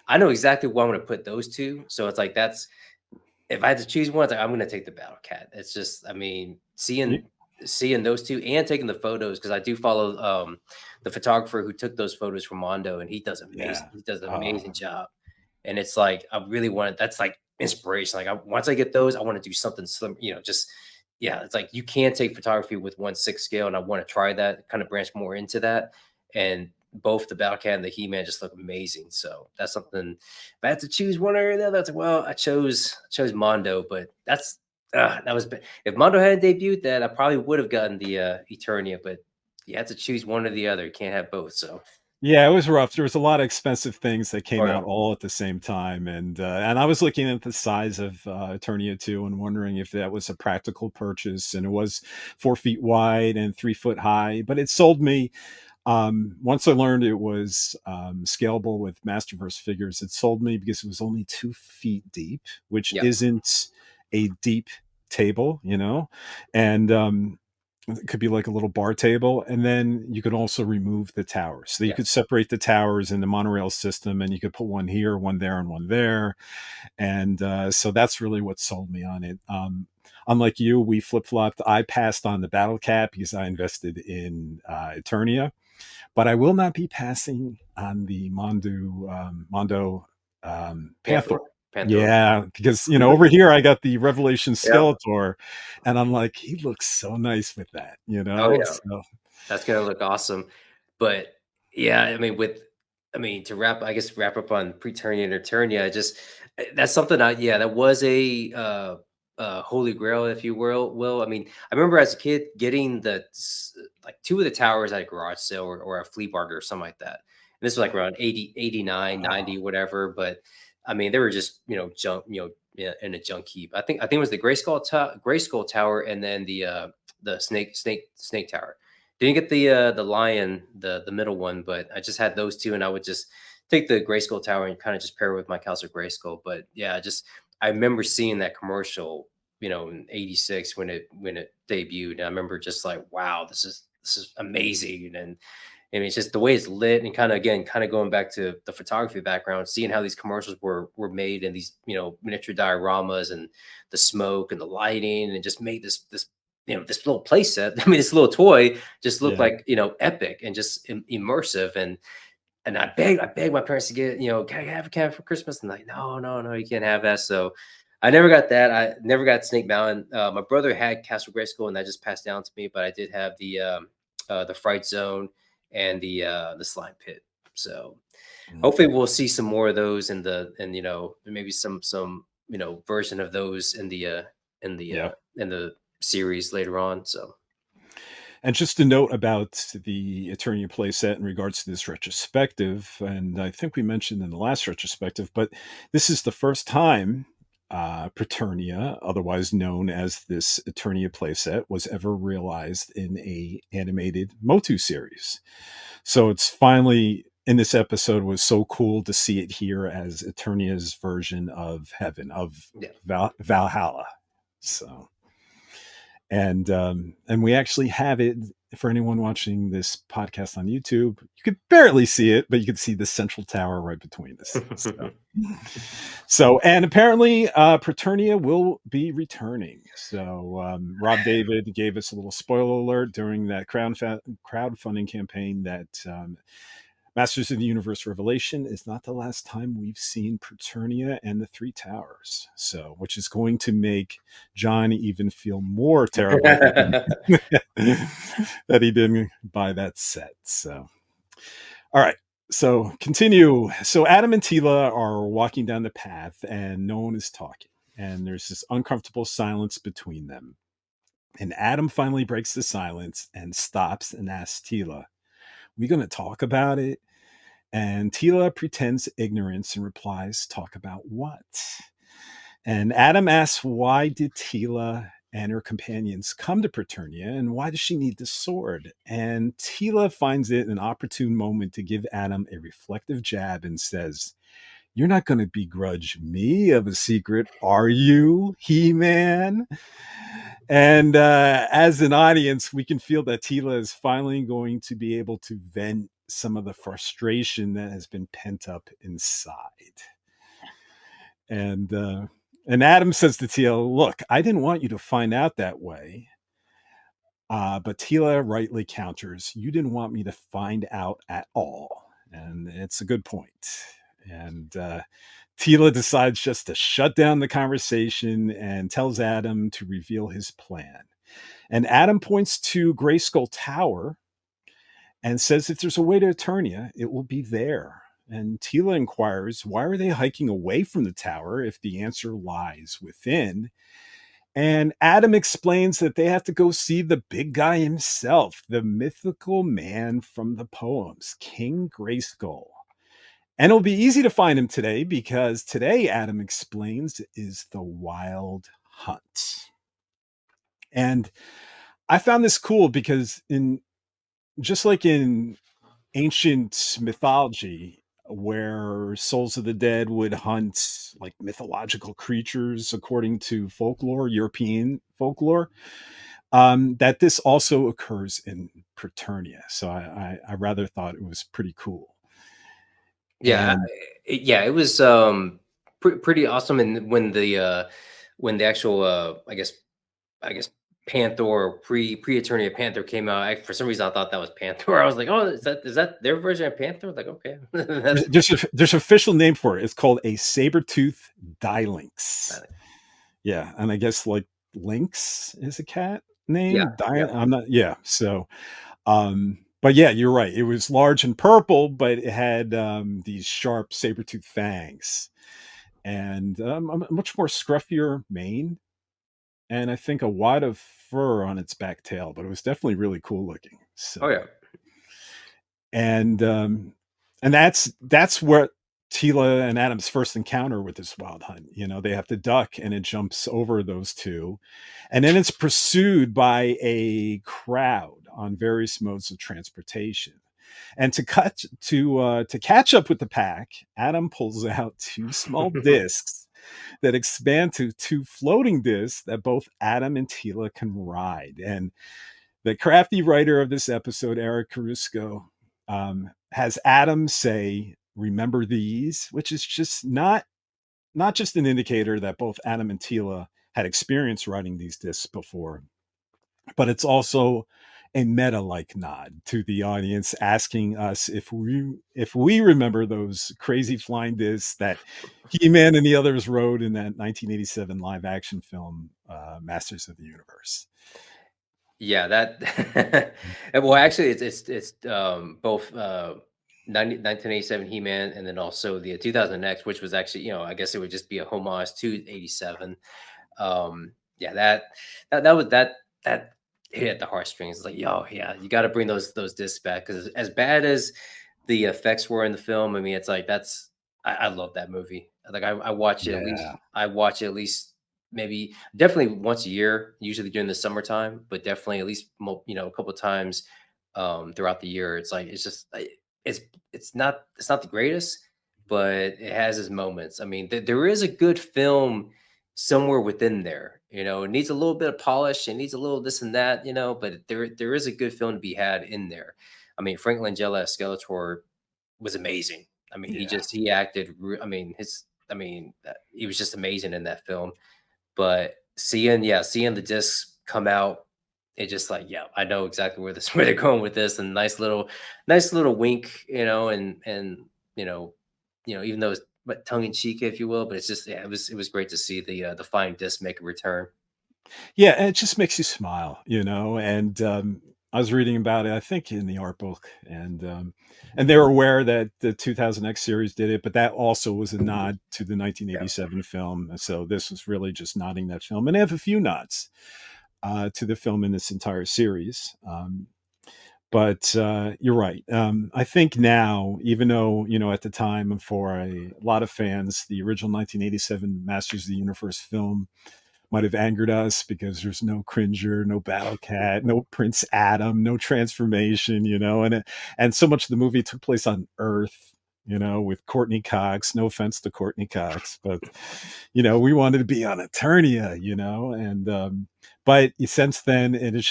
I know exactly where I'm going to put those two. So it's like, if I had to choose one, it's like, I'm going to take the Battle Cat. It's just, seeing seeing those two and taking the photos, because I do follow the photographer who took those photos for Mondo, and he does amazing. Yeah. He does an amazing job. And it's like I really wanted. That's like inspiration. Like once I get those, I want to do something slim. Just it's like you can take photography with 1/6 scale, and I want to try that. Kind of branch more into that. And both the Battle Cat and the He-Man just look amazing. So that's something. If I had to choose one or the other, it's like, well, I chose Mondo, but that was if Mondo hadn't debuted, that I probably would have gotten the Eternia, but you had to choose one or the other. You can't have both. So Yeah, it was rough. There was a lot of expensive things that came yeah. out all at the same time, and I was looking at the size of Eternia 2 and wondering if that was a practical purchase, and it was 4 feet wide and 3 foot high, but it sold me. Once I learned it was scalable with Masterverse figures, it sold me because it was only 2 feet deep, which isn't a deep table, and it could be like a little bar table. And then you could also remove the towers. So you could separate the towers in the monorail system, and you could put one here, one there, and one there. And so that's really what sold me on it. Unlike you, we flip-flopped. I passed on the Battle Cat because I invested in Eternia. But I will not be passing on the Mondo Panther. Yeah, because over here I got the Revelation Skeletor, and I'm like, he looks so nice with that, Oh yeah, So, that's gonna look awesome. But yeah, I mean, to wrap up on Preternia and Eternia, that's something that was a holy grail, if you will. I mean, I remember as a kid getting like 2 of the towers at a garage sale or a flea market or something like that. And this was like around 80, 89, 90, whatever. But I mean, they were just, junk, in a junk heap. I think it was the Grayskull Tower, and then the snake tower. Didn't get the lion, the middle one, but I just had those two, and I would just take the Grayskull Tower and kind of just pair it with my Castle Grayskull. But yeah, I remember seeing that commercial, in '86 when it debuted. And I remember just like, wow, this is amazing. And I mean, it's just the way it's lit, and kind of going back to the photography background, seeing how these commercials were made, and these miniature dioramas, and the smoke and the lighting, and just made this this little playset. I mean, this little toy just looked like epic and just immersive. And I begged my parents to get, can I have a cat for Christmas? And like, no, you can't have that. So I never got that. I never got Snake Mountain. My brother had Castle Grayskull, and that just passed down to me. But I did have the Fright Zone and the Slime Pit. So hopefully we'll see some more of those and maybe some version of those in the series later on. So. And just a note about the Eternia playset in regards to this retrospective, and I think we mentioned in the last retrospective, but this is the first time Preternia, otherwise known as this Eternia playset, was ever realized in a animated Motu series. So it's finally, in this episode, was so cool to see it here as Eternia's version of heaven, of Valhalla. So... And we actually have it for anyone watching this podcast on YouTube. You could barely see it, but you could see the central tower right between us. So and apparently Preternia will be returning. So Rob David gave us a little spoiler alert during that crowdfunding campaign that Masters of the Universe Revelation is not the last time we've seen Preternia and the Three Towers. So, which is going to make John even feel more terrible that he didn't buy that set. So, all right. So continue. So Adam and Tila are walking down the path, and no one is talking. And there's this uncomfortable silence between them. And Adam finally breaks the silence and stops and asks Tila, "We going to talk about it?" And Tila pretends ignorance and replies, "Talk about what?" And Adam asks, why did Tila and her companions come to Preternia, and why does she need the sword? And Tila finds it an opportune moment to give Adam a reflective jab and says, "You're not going to begrudge me of a secret, are you, He-Man?" And as an audience, we can feel that Tila is finally going to be able to vent some of the frustration that has been pent up inside. And Adam says to Tila, "Look, I didn't want you to find out that way. But Tila rightly counters, "You didn't want me to find out at all." And it's a good point. And Tila decides just to shut down the conversation and tells Adam to reveal his plan. And Adam points to Grayskull Tower and says if there's a way to Eternia, it will be there. And Tila inquires, why are they hiking away from the tower if the answer lies within? And Adam explains that they have to go see the big guy himself, the mythical man from the poems, King Grayskull. And it'll be easy to find him today because today, Adam explains, is the Wild Hunt. And I found this cool because just like in ancient mythology, where souls of the dead would hunt like mythological creatures according to folklore, European folklore, that this also occurs in Preternia. So I rather thought it was pretty cool. Yeah, And it was pretty awesome. And when the actual I guess Panther or pre Eternia Panther came out, for some reason I thought that was Panther. I was like, oh, is that their version of Panther? Like, okay, that's there's an official name for it. It's called a saber-tooth Lynx. Yeah, and I guess like Lynx is a cat name. Yeah. I'm not. Yeah, so. But yeah, you're right. It was large and purple, but it had these sharp saber-tooth fangs and a much more scruffier mane, and I think a wad of fur on its back tail. But it was definitely really cool looking. So, Oh yeah. and that's where Tila and Adam's first encounter with this wild hunt. You know, they have to duck, and it jumps over those two, and then it's pursued by a crowd on various modes of transportation. And to catch up with the pack, Adam pulls out two small discs that expand to two floating discs that both Adam and Tila can ride. And the crafty writer of this episode, Eric Carusco, has Adam say, "Remember these," which is just not just an indicator that both Adam and Tila had experience riding these discs before, but it's also a meta-like nod to the audience, asking us if we remember those crazy flying discs that He-Man and the others rode in that 1987 live-action film, Masters of the Universe. Yeah, that well, actually, it's both 1987 He-Man and then also the 2000 X, which was actually, I guess it would just be a homage to 87. Yeah, that hit at the heartstrings. It's like, yo, yeah, you got to bring those discs back, because as bad as the effects were in the film, I mean, it's like I love that movie. Like I watch it at least. Yeah. I watch it at least maybe definitely once a year, usually during the summertime, but definitely at least a couple of times throughout the year. It's like it's not the greatest, but it has its moments. I mean, there is a good film somewhere within there. It needs a little bit of polish. It needs a little this and that. But there is a good film to be had in there. I mean, Frank Langella as Skeletor was amazing. I mean, Yeah. he acted. I mean, he was just amazing in that film. But seeing the discs come out, it just like, yeah, I know exactly where they're going with this, and nice little wink, and even though it's tongue in cheek, if you will, but it's just, yeah, it was great to see the flying disc make a return. Yeah, and it just makes you smile, and I was reading about it, I think, in the art book, and they were aware that the 2000 X series did it, but that also was a nod to the 1987 film. So this was really just nodding that film, and they have a few nods to the film in this entire series. But you're right. I think now, even though, at the time, for a lot of fans, the original 1987 Masters of the Universe film might have angered us because there's no Cringer, no Battle Cat, no Prince Adam, no transformation, and so much of the movie took place on Earth, with Courtney Cox. No offense to Courtney Cox, but we wanted to be on Eternia, and but since then, it's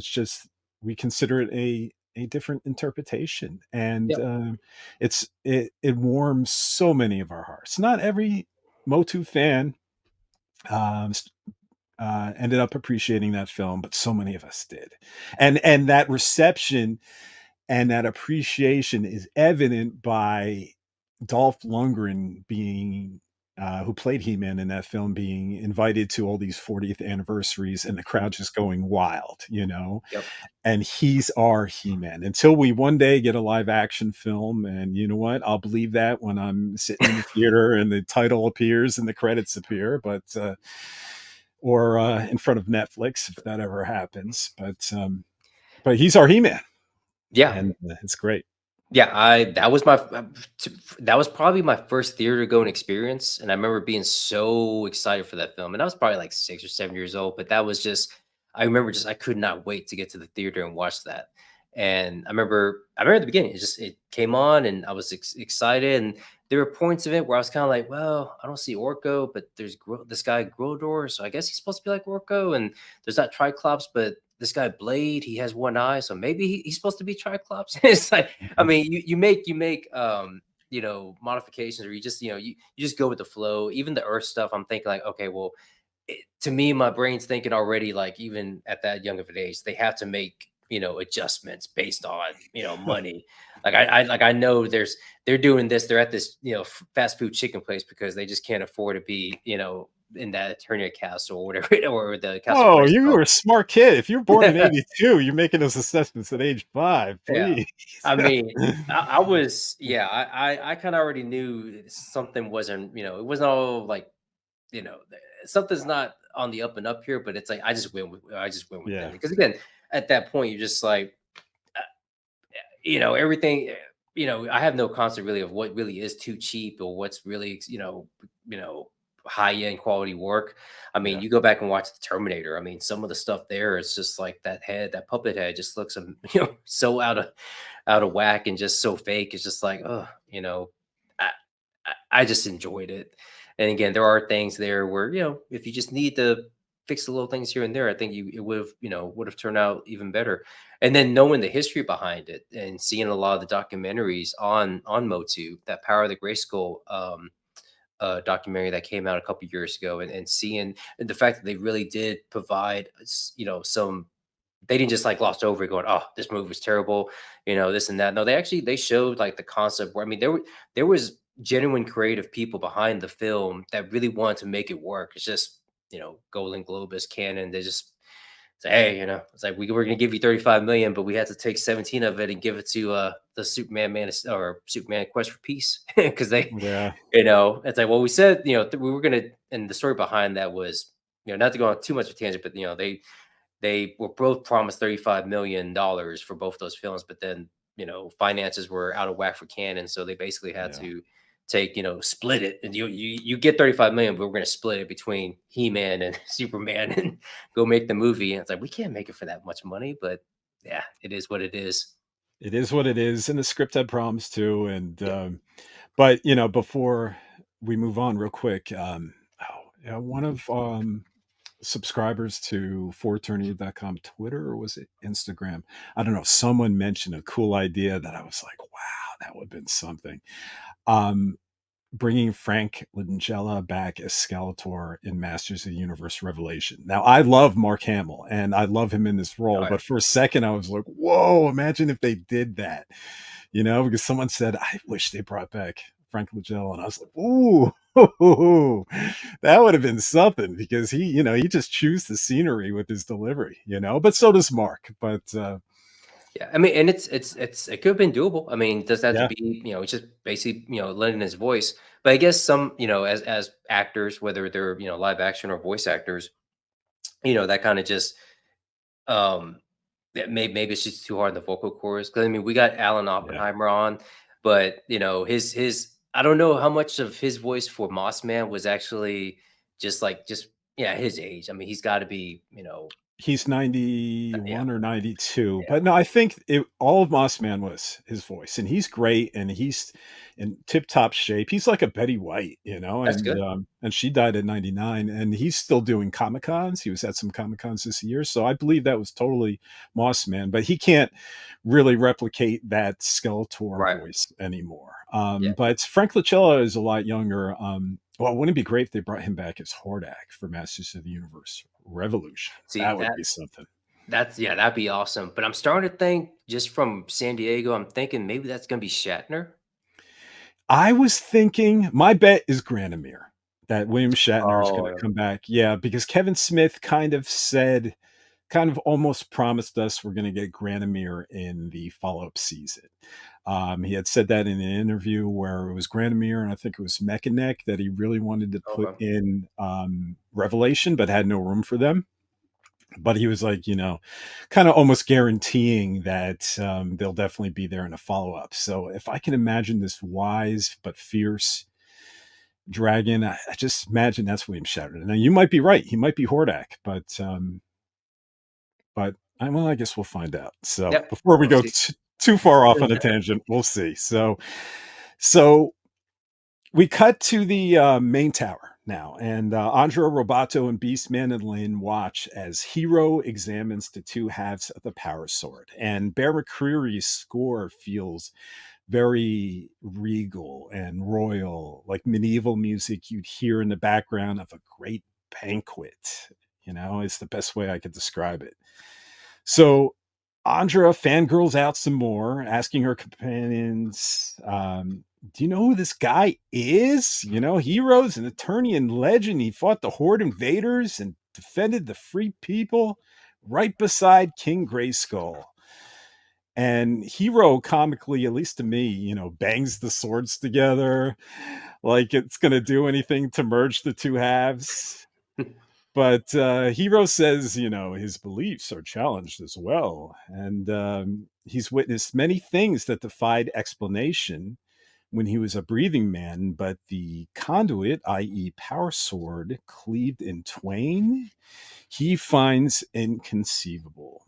just we consider it a different interpretation, and Yep. it warms so many of our hearts. Not every Motu fan ended up appreciating that film, but so many of us did. And that reception and that appreciation is evident by Dolph Lundgren being who played He-Man in that film, being invited to all these 40th anniversaries and the crowd just going wild, you know? Yep. And he's our He-Man until we one day get a live action film. And you know what? I'll believe that when I'm sitting in the theater and the title appears and the credits appear, but or in front of Netflix if that ever happens. But he's our He-Man. Yeah. And it's great. Yeah, that was probably my first theater going experience, and I remember being so excited for that film. And I was probably like 6 or 7 years old, but that was just I remember just I could not wait to get to the theater and watch that. And I remember at the beginning, it came on, and I was excited. And there were points of it where I was kind of like, well, I don't see Orko, but there's this guy Grodor, so I guess he's supposed to be like Orko. And there's not Triclops, but this guy Blade, he has one eye, so maybe he's supposed to be Triclops. It's like, I mean, you make you know, modifications, or you just, you know, you just go with the flow. Even the Earth stuff, I'm thinking like, okay, well, to me, my brain's thinking already, like, even at that young of an age, they have to make, you know, adjustments based on, you know, money. Like I know they're doing this, they're at this, you know, fast food chicken place because they just can't afford to be, you know, in that Eternia castle or whatever, or the castle. Oh, you were a smart kid. If you're born in 82, you're making those assessments at age 5. Please. Yeah. I mean, I was, yeah, I kind of already knew something wasn't, you know, it wasn't all like, you know, something's not on the up and up here, but it's like I just went with them. Because again, at that point, you're just like, you know, everything, you know, I have no concept really of what really is too cheap or what's really, you know, high-end quality work. I mean, you go back and watch the Terminator. I mean, some of the stuff there is just like that puppet head just looks, you know, so out of whack and just so fake. It's just like, oh, you know, I just enjoyed it. And again, there are things there where, you know, if you just need to fix the little things here and there, I think it would have turned out even better. And then knowing the history behind it and seeing a lot of the documentaries on Motu, that Power of the Grayskull documentary that came out a couple years ago, and seeing the fact that they really did provide, you know, they didn't just like gloss over it going, oh, this movie was terrible, you know, this and that. No, they showed like the concept where, I mean, there was genuine creative people behind the film that really wanted to make it work. It's just, you know, Golden Globus, Canon, they just say, hey, you know, it's like we were going to give you 35 million, but we had to take 17 of it and give it to the Superman Quest for Peace, because they, you know, it's like, well, we said, you know, we were going to, and the story behind that was, you know, not to go on too much of a tangent, but you know, they were both promised $35 million for both those films, but then, you know, finances were out of whack for Canon, so they basically had to take, you know, split it, and you get 35 million, but we're going to split it between He-Man and Superman and go make the movie. And it's like, we can't make it for that much money, but yeah, it is what it is. It is what it is, and the script had problems too. And but you know, before we move on, real quick, one of subscribers to foreternia.com Twitter, or was it Instagram? I don't know. Someone mentioned a cool idea that I was like, wow, that would have been something. Bringing Frank Langella back as Skeletor in Masters of the Universe Revelation. Now, I love Mark Hamill, and I love him in this role, but for a second, I was like, whoa, imagine if they did that, you know, because someone said, I wish they brought back Frank Langella, and I was like, ooh, that would have been something, because he, you know, he just chews the scenery with his delivery, you know, but so does Mark. But yeah, I mean, and it could have been doable. I mean, does that have to be, you know, it's just basically, you know, lending his voice. But I guess some, you know, as actors, whether they're, you know, live action or voice actors, you know, that kind of just maybe it's just too hard in the vocal cords. Because I mean, we got Alan Oppenheimer on, but you know, his I don't know how much of his voice for Mossman was actually just his age. I mean, he's got to be, you know. He's 91 or 92, but no, I think all of Mossman was his voice, and he's great, and he's in tip-top shape. He's like a Betty White, you know. That's good. And she died at 99, and he's still doing Comic-Cons. He was at some Comic-Cons this year, so I believe that was totally Mossman, but he can't really replicate that Skeletor voice anymore. But Frank Langella is a lot younger. Well, wouldn't it be great if they brought him back as Hordak for Masters of the Universe Revolution. See, That would be something. that'd be awesome. But I'm starting to think, just from San Diego, I'm thinking maybe that's gonna be Shatner. I was thinking, my bet is Granomir, that William Shatner is going to Oh, come back. Yeah, because Kevin Smith kind of said, kind of almost promised us we're going to get Granomir in the follow-up season. He had said that in an interview where it was Granomir and I think it was Mechaneck that he really wanted to put okay. in Revelation, but had no room for them. But he was like, kind of almost guaranteeing that they'll definitely be there in a follow-up. So if I can imagine this wise but fierce dragon, I just imagine that's William Shatner. Now you might be right; he might be Hordak, but well, I guess we'll find out. So Yep. before we We'll go see. too far off on a tangent, we'll see. So we cut to the main tower now, and Andra, Roboto, and Beastman and Lynn watch as Hero examines the two halves of the power sword. And Bear McCreary's score feels very regal and royal, like medieval music you'd hear in the background of a great banquet. Is the best way I could describe it. So Andra fangirls out some more, asking her companions, do you know who this guy is? Heroes, an Eternian legend. He fought the Horde invaders and defended the free people right beside King Grayskull. And Hero comically, at least to me, bangs the swords together like it's going to do anything to merge the two halves. But Hero says, his beliefs are challenged as well. And he's witnessed many things that defied explanation when he was a breathing man, but the conduit, i.e. power sword, cleaved in twain, he finds inconceivable.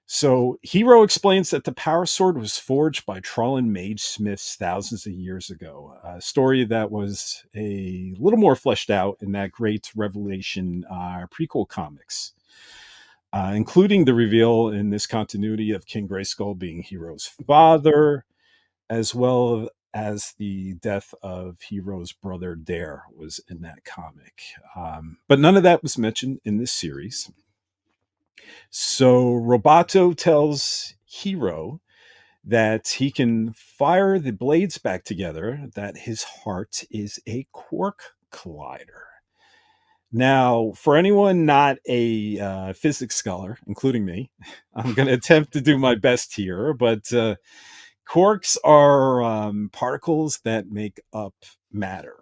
So Hero explains that the power sword was forged by Trollan mage smiths thousands of years ago, a story that was a little more fleshed out in that great Revelation prequel comics, including the reveal in this continuity of King Grayskull being Hero's father, as well as the death of Hero's brother Dare was in that comic. But none of that was mentioned in this series. So Roboto tells Hero that he can fire the blades back together, that his heart is a quark collider. Now, for anyone not a physics scholar, including me, I'm going to attempt to do my best here, but quarks are particles that make up matter,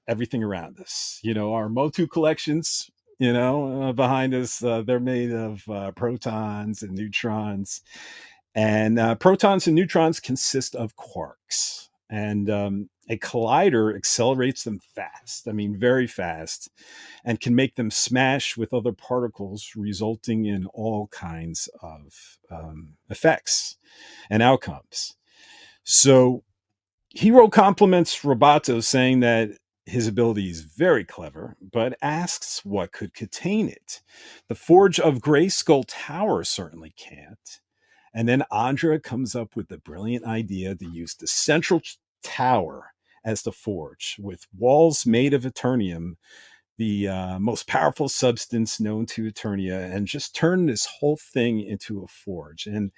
everything around us. Our Motu collections, behind us, they're made of protons and neutrons. And protons and neutrons consist of quarks. And a collider accelerates them fast, very fast, and can make them smash with other particles, resulting in all kinds of effects and outcomes. So Hero compliments Roboto, saying that his ability is very clever, but asks what could contain it. The forge of Grayskull Tower certainly can't. And then Andra comes up with the brilliant idea to use the central tower as the forge, with walls made of Eternium, the most powerful substance known to Eternia, and just turn this whole thing into a forge. And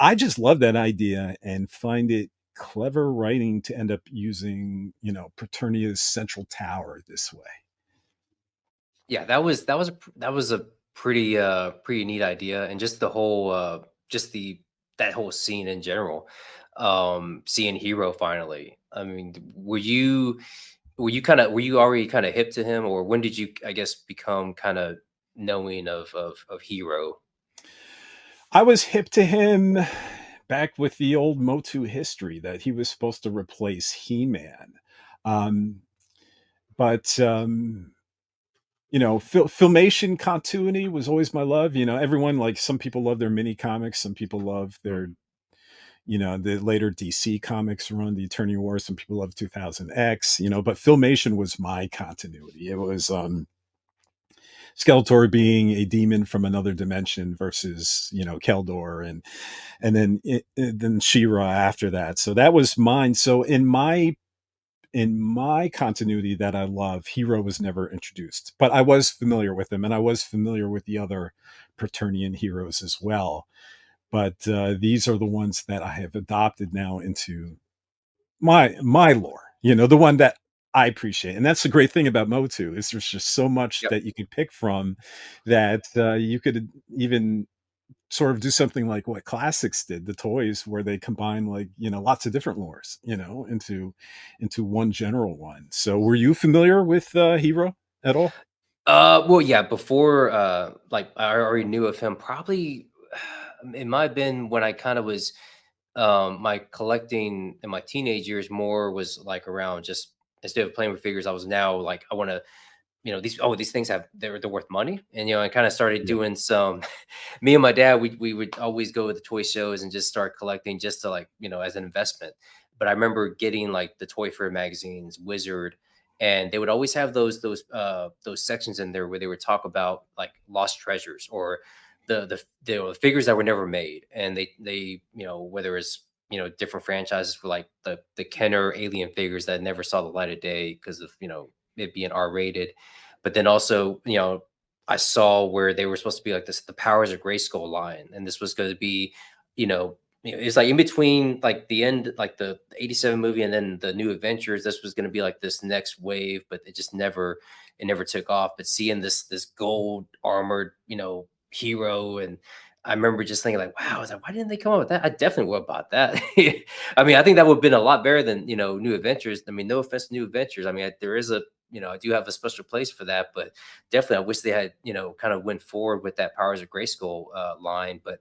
I just love that idea and find it clever writing to end up using, Preternia's central tower this way. Yeah, that was a pretty neat idea, and just the whole that whole scene in general. Seeing Hero finally. Were you already kind of hip to him, or when did you, I guess, become kind of knowing of Hero? I was hip to him back with the old Motu history that he was supposed to replace He-Man. But Filmation continuity was always my love. Everyone, like, some people love their mini comics, some people love their, the later DC comics run, the Eternia War. Some people love 2000X, but Filmation was my continuity. It was Skeletor being a demon from another dimension versus, Keldor, and then She-Ra after that. So that was mine. So in my in my continuity that I love, Hero was never introduced, but I was familiar with him, and I was familiar with the other Preternian heroes as well. But these are the ones that I have adopted now into my lore. You know, the one that I appreciate, and that's the great thing about Motu is there's just so much Yep. that you can pick from that you could even sort of do something like what classics did, the toys, where they combine, like, you know, lots of different lores, you know, into one general one. So were you familiar with Hero at all? Well, yeah, before like I already knew of him. Probably it might have been when I kind of was my collecting in my teenage years more was like around just instead of playing with figures, I was now like I want to, you know, these things have they're worth money. And you know, I kind of started Yeah. doing some me and my dad, we would always go to the toy shows and just start collecting just to like, you know, as an investment. But I remember getting like the Toy Fair magazines, Wizard, and they would always have those sections in there where they would talk about like lost treasures or the figures that were never made. And they you know, whether it's, you know, different franchises for like the Kenner alien figures that never saw the light of day because of, you know, it being R-rated. But then also, you know, I saw where they were supposed to be like this, the Powers of Grayskull line, and this was going to be, you know, it's like in between like the end, like the '87 movie, and then the New Adventures. This was going to be like this next wave, but it never took off. But seeing this gold armored, you know, hero, and I remember just thinking like, wow, I was like, why didn't they come up with that? I definitely would have bought that. I mean, I think that would have been a lot better than, you know, New Adventures. I mean, no offense to New Adventures. I mean, there is a, you know, I do have a special place for that, but definitely I wish they had, you know, kind of went forward with that Powers of Grayskull line. But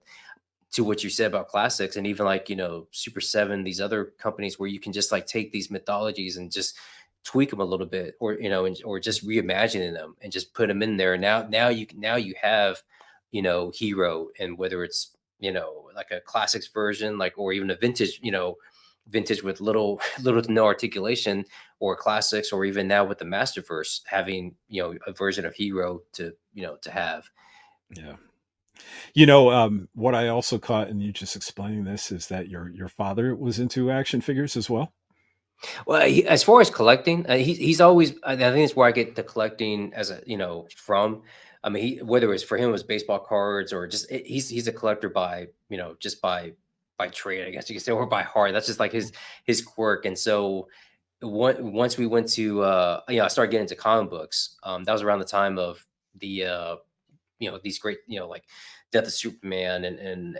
to what you said about classics and even like, you know, Super 7, these other companies where you can just like take these mythologies and just tweak them a little bit, or, you know, or just reimagining them and just put them in there. Now you have, you know, Hero, and whether it's, you know, like a classics version, like, or even a vintage, you know, vintage with little to no articulation, or classics, or even now with the Masterverse having, you know, a version of Hero to, you know, to have. Yeah. You know, what I also caught in you just explaining this is that your father was into action figures as well. Well, as far as collecting, he's always. I think it's where I get the collecting as a, you know, from. I mean, whether it's for him it was baseball cards or just he's a collector by, you know, just by trade, I guess you could say, or by heart. That's just like his quirk. And so once we went to you know, I started getting into comic books. That was around the time of the you know, these great, you know, like Death of Superman and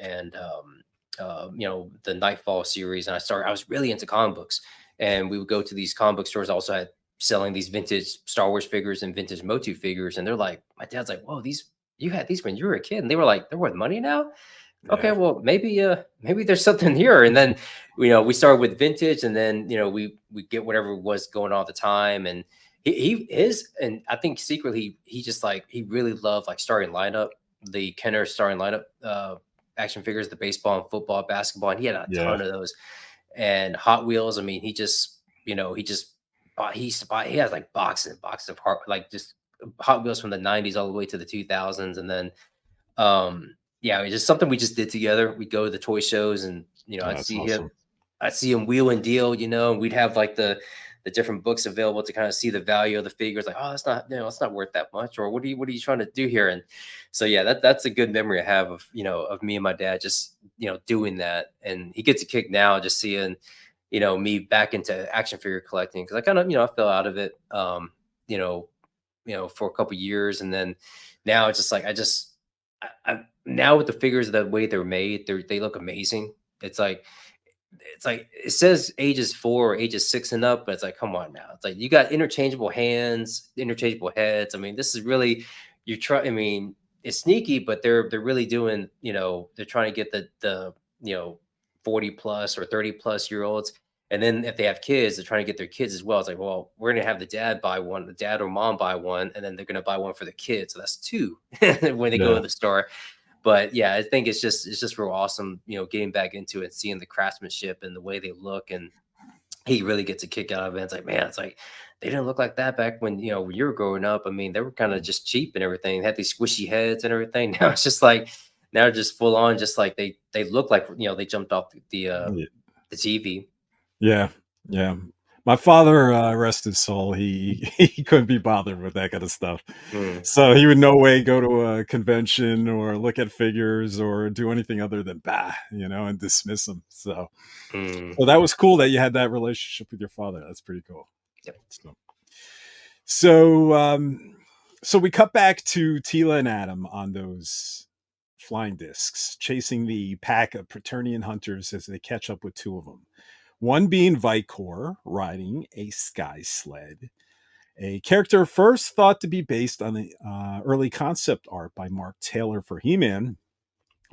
you know, the Nightfall series. And I was really into comic books, and we would go to these comic book stores. Also had selling these vintage Star Wars figures and vintage Motu figures. And they're like, my dad's like, whoa, these, you had these when you were a kid. And they were like, they're worth money now. Okay, Yeah. well, maybe there's something here. And then, you know, we started with vintage, and then, you know, we get whatever was going on at the time. And and I think secretly he just like, he really loved like starting lineup, the Kenner starting lineup action figures, the baseball and football, basketball, and he had a Yeah. ton of those. And Hot Wheels, I mean, he just, you know, he just bought, he used to buy, he has like boxes and boxes of like just Hot Wheels from the 90s all the way to the 2000s. And then yeah, it's just something we just did together. We'd go to the toy shows, and, you know, Oh, that's awesome. I'd see him wheel and deal, you know, and we'd have like the different books available to kind of see the value of the figures. Like, oh, that's not, you know, it's not worth that much, or what are you trying to do here? And so yeah, that's a good memory I have of, you know, of me and my dad just, you know, doing that. And he gets a kick now just seeing, you know, me back into action figure collecting, because I kind of, you know, I fell out of it, you know, for a couple years. And then now it's just like I now with the figures, the way they're made, they look amazing. It's like it says ages 4 or ages 6 and up, but it's like, come on now. It's like you got interchangeable hands, interchangeable heads. I mean, this is really, you try. I mean, it's sneaky, but they're really doing. You know, they're trying to get the you know, 40 plus or 30 plus year olds. And then if they have kids, they're trying to get their kids as well. It's like, well, we're gonna have the dad buy one, the dad or mom buy one, and then they're gonna buy one for the kids. So that's two when they go to Yeah. the store. But yeah, I think it's just real awesome, you know, getting back into it, seeing the craftsmanship and the way they look, and he really gets a kick out of it. It's like, man, it's like they didn't look like that back when, you know, when you were growing up. I mean, they were kind of just cheap and everything. They had these squishy heads and everything. Now it's just like, now they're just full on, just like they look like, you know, they jumped off the Yeah. TV. Yeah. Yeah. My father, rest his soul, he couldn't be bothered with that kind of stuff. Mm. So he would no way go to a convention or look at figures or do anything other than and dismiss them. So Mm. that was cool that you had that relationship with your father. That's pretty cool. Yep. So we cut back to Tila and Adam on those flying discs, chasing the pack of Praetorian hunters as they catch up with two of them. One being Vicor riding a sky sled, a character first thought to be based on the early concept art by Mark Taylor for He-Man,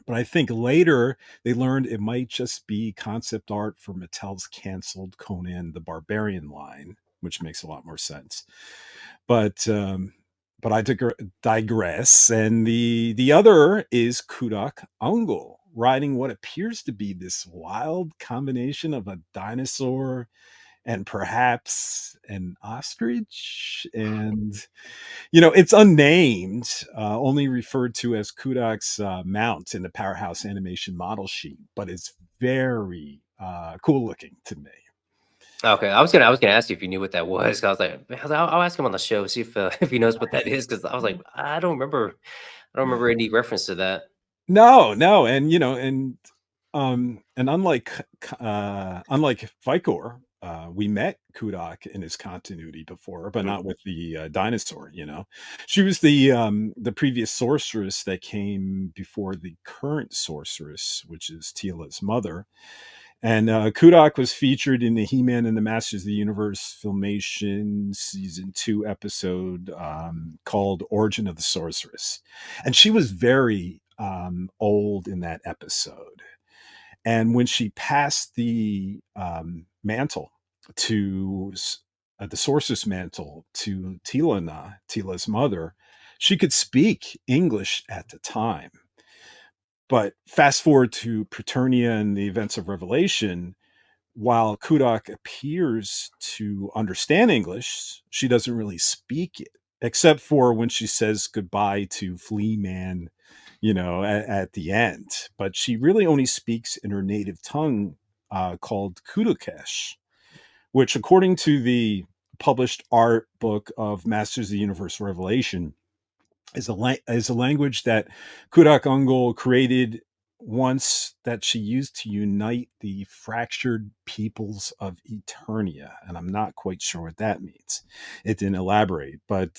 but I think later they learned it might just be concept art for Mattel's canceled Conan the Barbarian line, which makes a lot more sense. But I digress. And the other is Kudak Ungol, riding what appears to be this wild combination of a dinosaur and perhaps an ostrich. And, it's unnamed, only referred to as Kudak's mount in the Powerhouse animation model sheet, but it's very cool looking to me. Okay, I was gonna ask you if you knew what that was. 'Cause I was like, I'll ask him on the show, see if if he knows what that is. Because I was like, I don't remember any reference to that. No, and unlike Vicor, we met Kudak in his continuity before, but not with the dinosaur. She was the previous sorceress that came before the current sorceress, which is Tila's mother. And Kudak was featured in the He-Man and the Masters of the Universe Filmation Season 2 episode called Origin of the Sorceress. And she was very old in that episode. And when she passed the mantle to the sorceress mantle to Tila's mother, she could speak English at the time. But fast forward to Preternia and the events of Revelation, while Kudak appears to understand English, she doesn't really speak it, except for when she says goodbye to Flea Man, at the end. But she really only speaks in her native tongue called Kudukesh, which, according to the published art book of Masters of the Universe Revelation, is a language that Kudak Ungol created once that she used to unite the fractured peoples of Eternia. And I'm not quite sure what that means. It didn't elaborate. But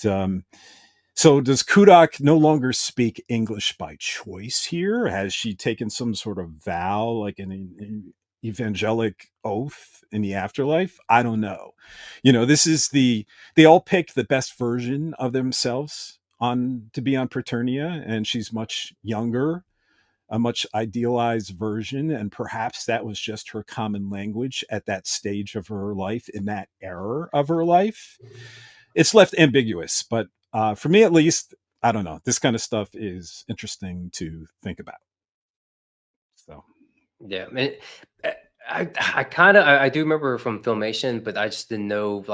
so does Kudak no longer speak English by choice here? Has she taken some sort of vow, like an evangelic oath in the afterlife? I don't know. They all pick the best version of themselves to be on Preternia, and she's much younger, a much idealized version, and perhaps that was just her common language at that stage of her life, in that era of her life. It's left ambiguous, but for me at least, I don't know. This kind of stuff is interesting to think about. So Yeah, man. I do remember from Filmation, but I just didn't know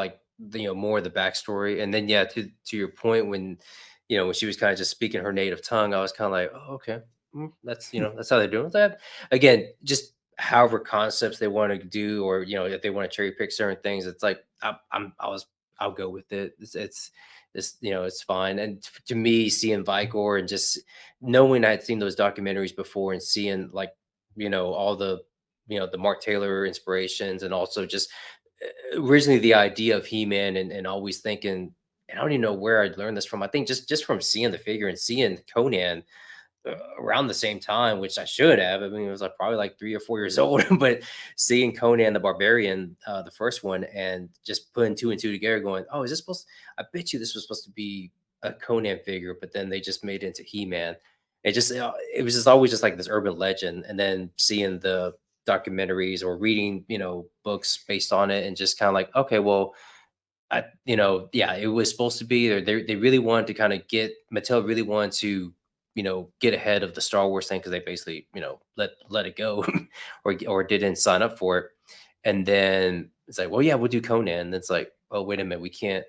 more of the backstory. And then to your point, when when she was kind of just speaking her native tongue, I was kind of like, oh, okay, that's that's how they're doing that. Again, just however concepts they want to do, or if they want to cherry pick certain things, it's like I'll go with it. It's fine. And to me, seeing Vicor and just knowing I had seen those documentaries before and seeing all the the Mark Taylor inspirations, and also just originally the idea of He-Man, and always thinking, and I don't even know where I learned this from. I think just from seeing the figure and seeing Conan around the same time, which I should have. I mean, it was probably like 3 or 4 years old, but seeing Conan the Barbarian, the first one, and just putting 2 and 2 together, going, "Oh, is this supposed? I bet you this was supposed to be a Conan figure," but then they just made it into He-Man. It was just always just like this urban legend, and then seeing the documentaries or reading books based on it, and just kind of like, okay, well, it was supposed to be, or they really wanted to kind of Mattel really wanted to get ahead of the Star Wars thing, because they basically let it go or didn't sign up for it. And then it's like, well, yeah, we'll do Conan. And it's like, oh, wait a minute, we can't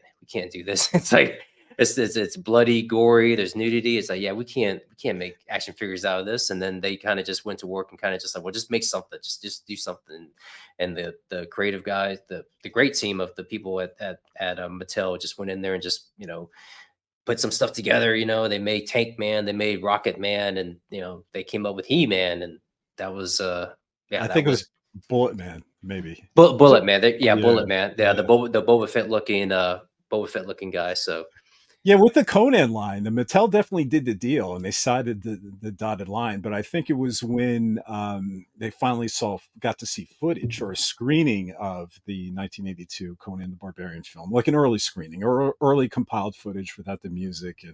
do this. It's like, it's bloody, gory. There's nudity. It's like, yeah, we can't make action figures out of this. And then they kind of just went to work and kind of just like, well, just make something, just do something. And the creative guys, the great team of the people at Mattel just went in there and just put some stuff together. They made Tank Man, they made Rocket Man, and they came up with He-Man, and that was I think it was Bullet Man, maybe. Bullet Man. Yeah, Bullet Man. Yeah, yeah. the Boba Fett looking guy. So Yeah, with the Conan line, the Mattel definitely did the deal, and they sided the dotted line. But I think it was when they finally got to see footage or a screening of the 1982 Conan the Barbarian film, like an early screening or early compiled footage without the music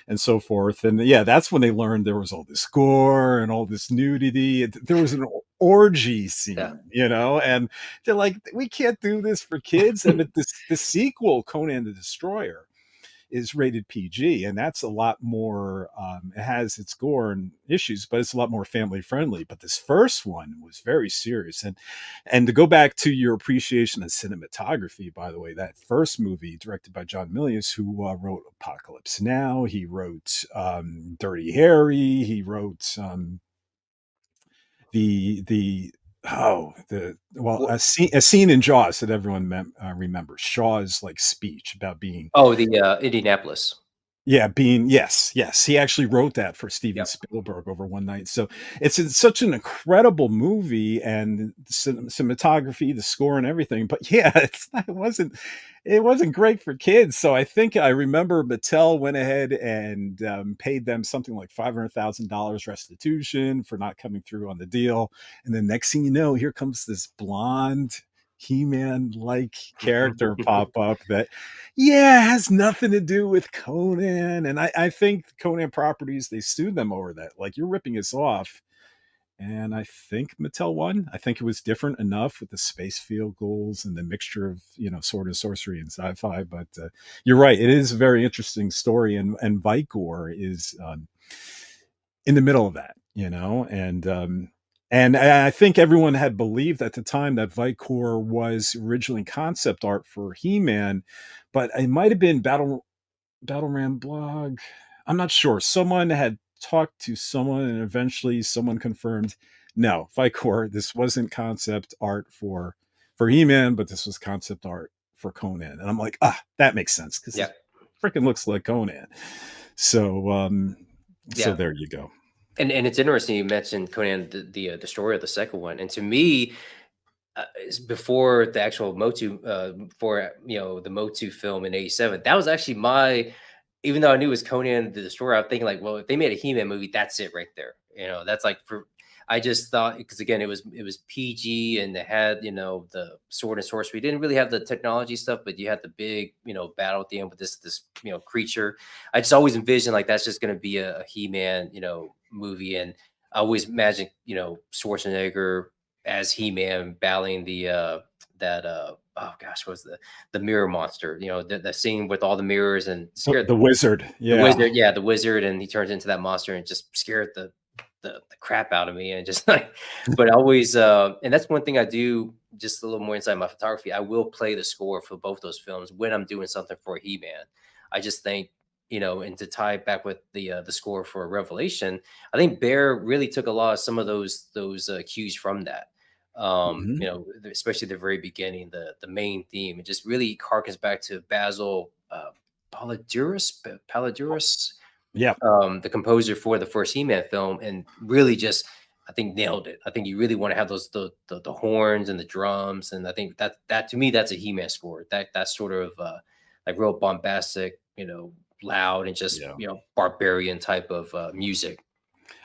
and so forth. And yeah, that's when they learned there was all this gore and all this nudity. There was an orgy scene, and they're like, we can't do this for kids. And the sequel, Conan the Destroyer, is rated PG, and that's a lot more it has its gore and issues, but it's a lot more family friendly. But this first one was very serious. And to go back to your appreciation of cinematography, by the way, that first movie directed by John Milius, who wrote Apocalypse Now, he wrote Dirty Harry, he wrote a scene in Jaws that everyone remembers. Shaw's like speech about being the Indianapolis. Yeah, yes. He actually wrote that for Steven Spielberg over one night. So it's such an incredible movie, and the cinematography, the score, and everything. But yeah, it wasn't great for kids. So I think I remember Mattel went ahead and paid them something like $500,000 restitution for not coming through on the deal. And then next thing you know, here comes this blonde He-Man like character pop up that has nothing to do with Conan. And I think Conan Properties, they sued them over that, like, you're ripping us off. And I think Mattel won. I think it was different enough with the space field goals and the mixture of sword and sorcery and sci-fi. But you're right, it is a very interesting story, and Vicor is in the middle of that, and I think everyone had believed at the time that Vicor was originally concept art for He-Man, but it might have been Battle Ram Blog. I'm not sure. Someone had talked to someone, and eventually someone confirmed, no, Vicor, this wasn't concept art for He-Man, but this was concept art for Conan. And I'm like, that makes sense, because it freaking looks like Conan. So, so there you go. And it's interesting you mentioned Conan the Destroyer, the second one, and to me, before the actual Motu, for the Motu film in '87, that was actually even though I knew it was Conan the Destroyer, I'm thinking like, well, if they made a He-Man movie, that's it right there. That's like I just thought, because again, it was PG, and it had the sword and sorcery. We didn't really have the technology stuff, but you had the big battle at the end with this creature. I just always envisioned like that's just going to be a He-Man movie, and I always imagined Schwarzenegger as He-Man battling the what was the mirror monster? The scene with all the mirrors and scared the wizard. Yeah, the wizard, and he turns into that monster and just scared the crap out of me, and just like, but always, and that's one thing I do. Just a little more inside my photography, I will play the score for both those films when I'm doing something for He-Man. I just think, and to tie it back with the score for Revelation, I think Bear really took a lot of some of those cues from that. Especially the very beginning, the main theme, it just really harkens back to Basil Palladouris, the composer for the first He-Man film, and really just, I think, nailed it. I think you really want to have those the horns and the drums, and I think that to me, that's a He-Man score. That's sort of like real bombastic, loud, and just barbarian type of music.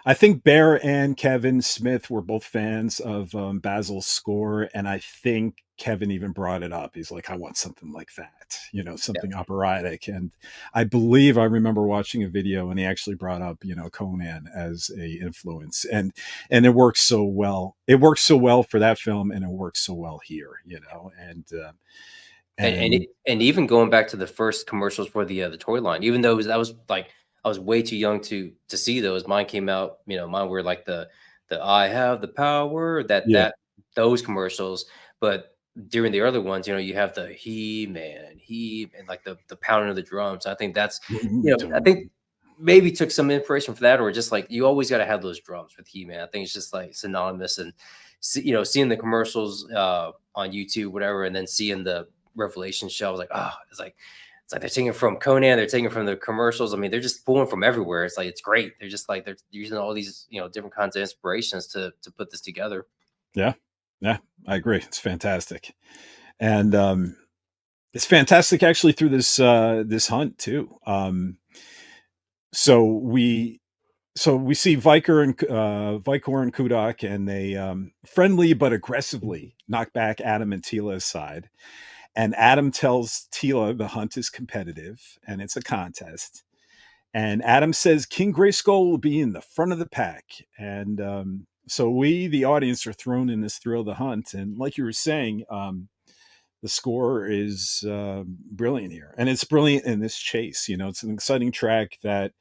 I think Bear and Kevin Smith were both fans of Basil's score, and I think Kevin even brought it up. He's like, I want something like that, something operatic. And I believe I remember watching a video, and he actually brought up, Conan as a influence, and it works so well. It works so well for that film, and it works so well here, and even going back to the first commercials for the toy line, even though that was like, I was way too young to see those. Mine came out, mine were like the I have the power, that those commercials. But during the early ones, you have the and like the pounding of the drums. I think that's, I think maybe took some inspiration for that, or just like you always got to have those drums with He-Man. I think it's just like synonymous, and seeing the commercials on YouTube, whatever, and then seeing the Revelation show, I was like, oh, it's like they're taking from Conan, they're taking from the commercials. I mean, they're just pulling from everywhere. It's like it's great. They're just like they're using all these different kinds of inspirations to put this together. Yeah, I agree. It's fantastic, and it's fantastic actually through this hunt too. So we see Viker and Kudak, and they friendly but aggressively knock back Adam and Teela's side. And Adam tells Teela the hunt is competitive and it's a contest. And Adam says King Grayskull will be in the front of the pack. And so we, the audience, are thrown in this thrill of the hunt. And like you were saying, the score is brilliant here. And it's brilliant in this chase. It's an exciting track that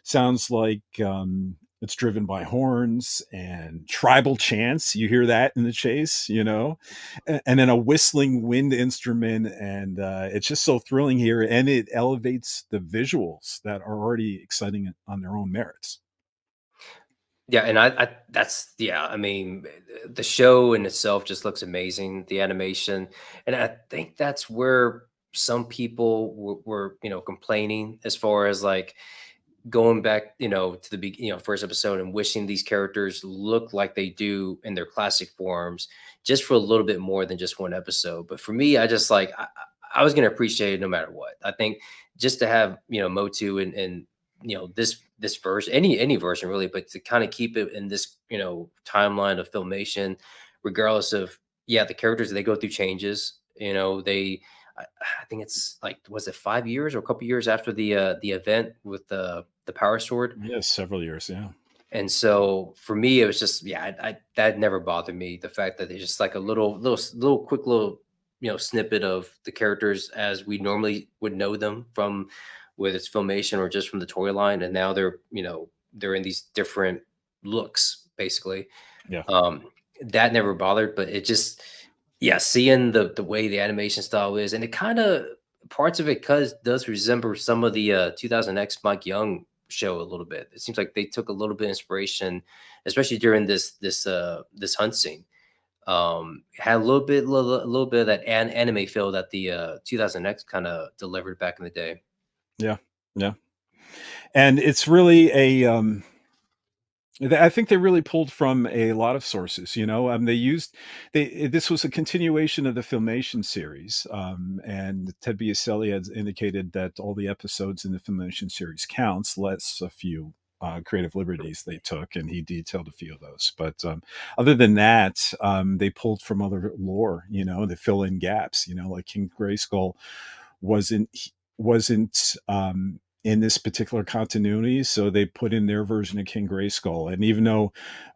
sounds like it's driven by horns and tribal chants. You hear that in the chase, and then a whistling wind instrument. And it's just so thrilling here. And it elevates the visuals that are already exciting on their own merits. Yeah, and I mean, the show in itself just looks amazing, the animation, and I think that's where some people were complaining as far as like going back, to the first episode and wishing these characters look like they do in their classic forms, just for a little bit more than just one episode. But for me, I just like I was gonna appreciate it no matter what. I think just to have Motu and this version, any version really, but to kind of keep it in this timeline of filmation, regardless of the characters, they go through changes. I think it's like, was it 5 years or a couple years after the event with the Power Sword? Yeah, several years, yeah. And so for me, it was just that never bothered me. The fact that it's just like a little quick little snippet of the characters as we normally would know them from, whether it's filmation or just from the toy line, and now they're in these different looks basically. Yeah. That never bothered, but it just seeing the way the animation style is, and it kind of parts of it does resemble some of the 2000X Mike Young show a little bit. It seems like they took a little bit of inspiration, especially during this hunt scene. Had a little bit of that anime feel that the 2000X kind of delivered back in the day. Yeah. And it's really I think they really pulled from a lot of sources. This was a continuation of the Filmation series, and Ted Biaselli has indicated that all the episodes in the Filmation series counts, less a few creative liberties they took, and he detailed a few of those. But other than that, they pulled from other lore, to fill in gaps. Like King Grayskull wasn't in this particular continuity, so they put in their version of King Grayskull. And even though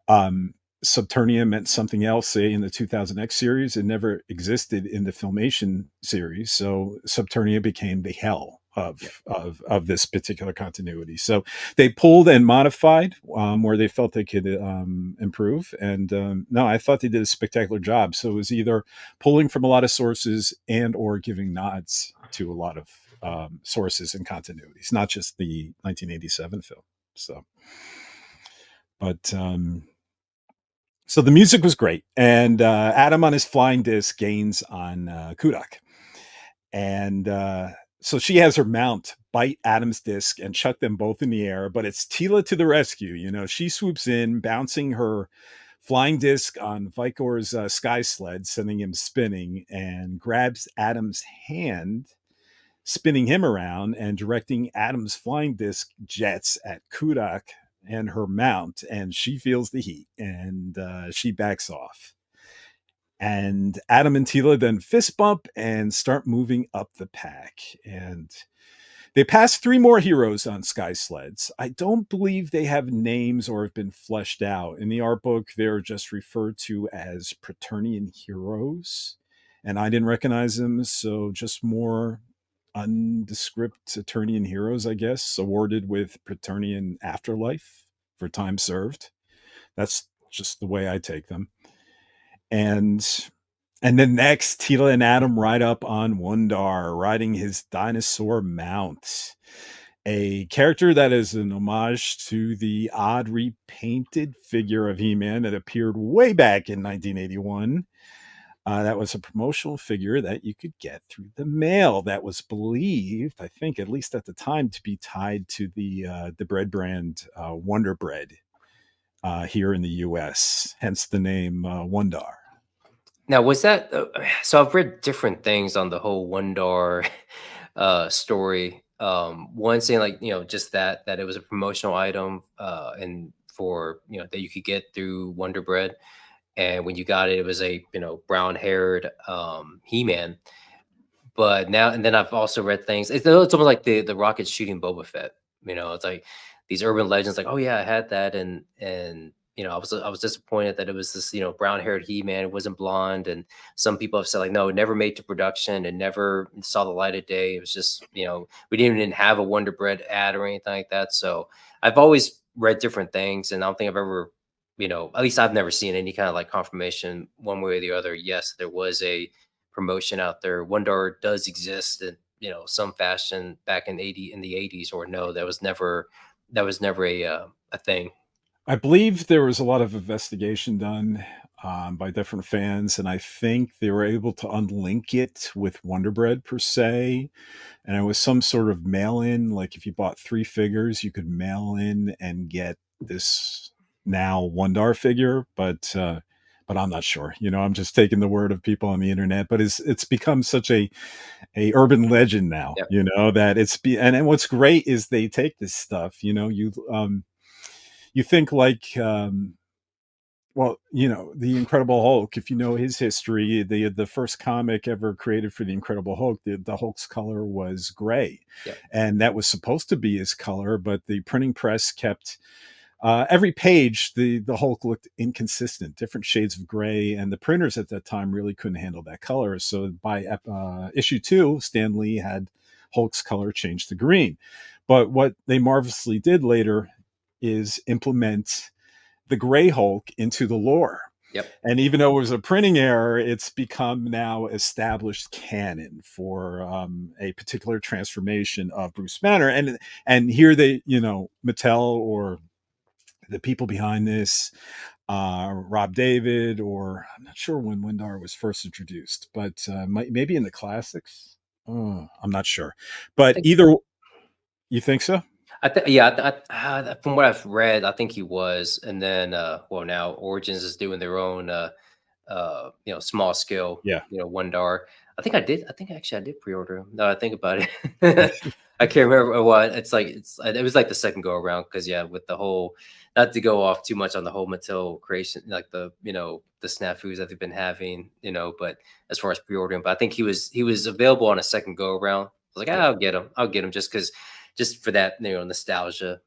Subternia meant something else, say in the 2000X series, it never existed in the Filmation series. So Subternia became the hell of this particular continuity. So they pulled and modified where they felt they could improve. And no, I thought they did a spectacular job. So it was either pulling from a lot of sources and or giving nods to a lot of sources and continuities, not just the 1987 film. So the music was great, and Adam on his flying disc gains on Kudak, and so she has her mount bite Adam's disc and chuck them both in the air. But it's Teela to the rescue. She swoops in, bouncing her flying disc on Vikor's sky sled, sending him spinning, and grabs Adam's hand, spinning him around and directing Adam's flying disc jets at Kudak and her mount, and she feels the heat, and she backs off. And Adam and Teela then fist bump and start moving up the pack. And they pass 3 more heroes on sky sleds. I don't believe they have names or have been fleshed out. In the art book, they're just referred to as Preternian heroes, and I didn't recognize them, so just more undescript Eternian heroes, I guess, awarded with Preternian afterlife for time served. That's just the way I take them. And And then next, Tila and Adam ride up on Wundar, riding his dinosaur mount. A character that is an homage to the odd repainted figure of He-Man that appeared way back in 1981. That was a promotional figure that you could get through the mail that was believed, I think, at least at the time, to be tied to the bread brand Wonder Bread here in the U.S., hence the name Wundar. Now, was that so? I've read different things on the whole Wundar story. One saying like just that it was a promotional item, and for that you could get through Wonder Bread, and when you got it, it was a brown haired He-Man. But now and then I've also read things. It's almost like the rocket shooting Boba Fett. It's like these urban legends, like, oh yeah, I had that, and I was disappointed that it was this brown haired He-Man. It wasn't blonde, and some people have said like, no, it never made to production, and never saw the light of day. It was just we didn't even have a Wonder Bread ad or anything like that. So I've always read different things, and I don't think I've ever at least I've never seen any kind of like confirmation one way or the other. Yes, there was a promotion out there. Wonder does exist in some fashion back in the 80s, or no, that was never a thing. I believe there was a lot of investigation done by different fans, and I think they were able to unlink it with Wonder Bread per se. And it was some sort of mail-in, like if you bought 3 figures, you could mail in and get this now Wundar figure, but I'm not sure. I'm just taking the word of people on the internet. But it's become such a urban legend now. Yep. That and what's great is they take this stuff. You think like the Incredible Hulk. If you know his history, the first comic ever created for the Incredible Hulk, the Hulk's color was gray, and that was supposed to be his color, but the printing press kept. Every page, the Hulk looked inconsistent, different shades of gray, and the printers at that time really couldn't handle that color. So by issue 2, Stan Lee had Hulk's color changed to green. But what they marvelously did later is implement the gray Hulk into the lore. Yep. And even though it was a printing error, it's become now established canon for a particular transformation of Bruce Banner. And here they, Mattel or the people behind this, Rob David, or I'm not sure when Wundar was first introduced, but maybe in the classics. I'm not sure, but either. You think so? From what I've read, I think he was, and then now Origins is doing their own small scale Wundar. I think actually I did pre-order him. Now I think about it. I can't remember what it was like the second go around, because with the whole, not to go off too much on the whole Mattel creation, like the snafus that they've been having, but as far as pre-ordering, but I think he was available on a second go around. I was like, I'll get him just for that nostalgia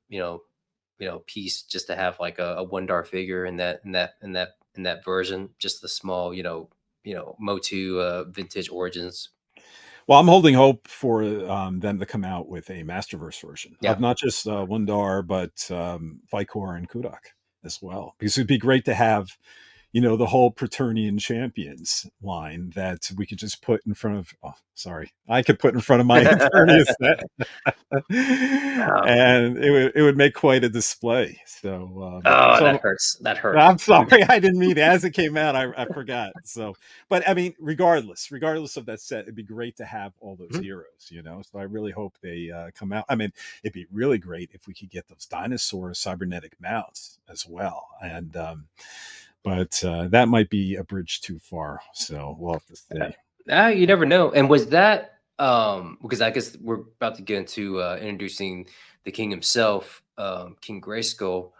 piece, just to have like a Wundar figure in that version, just the small Motu vintage Origins. Well, I'm holding hope for them to come out with a Masterverse version of not just Wundar, but Vicor and Kudak as well, because it'd be great to have the whole Preternian Champions line that we could just put in front of. I could put in front of my Eternia set, and it would make quite a display. So, that hurts. I'm sorry, I didn't mean it. As it came out, I forgot. So, but I mean, regardless of that set, it'd be great to have all those heroes. So I really hope they come out. I mean, it'd be really great if we could get those dinosaur cybernetic mounts as well, and. But that might be a bridge too far. So we'll have to see. You never know. And was that because I guess we're about to get into introducing the king himself, King Grayskull.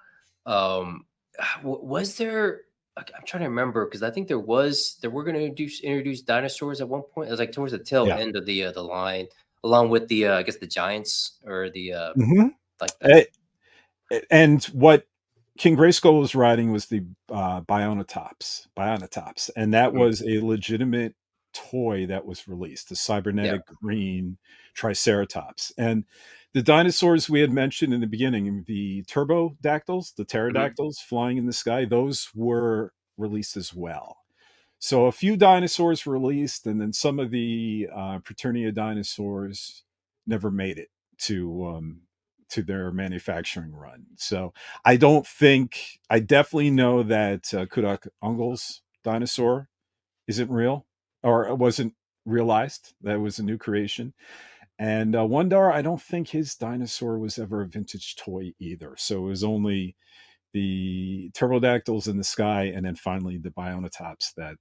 Was there? I'm trying to remember, because I think they were going to introduce dinosaurs at one point. It was like towards the tail end of the line, along with the I guess the giants or the like that. And what King Grayskull was riding was the Bionatops, and that was a legitimate toy that was released, the cybernetic green Triceratops. And the dinosaurs we had mentioned in the beginning, the turbodactyls, the pterodactyls flying in the sky, those were released as well. So a few dinosaurs were released, and then some of the Preternia dinosaurs never made it to their manufacturing run. So I definitely know that Kudak Ungol's dinosaur isn't real, or it wasn't realized. That was a new creation. And Wondar, I don't think his dinosaur was ever a vintage toy either. So it was only the pterodactyls in the sky, and then finally the Bionatops that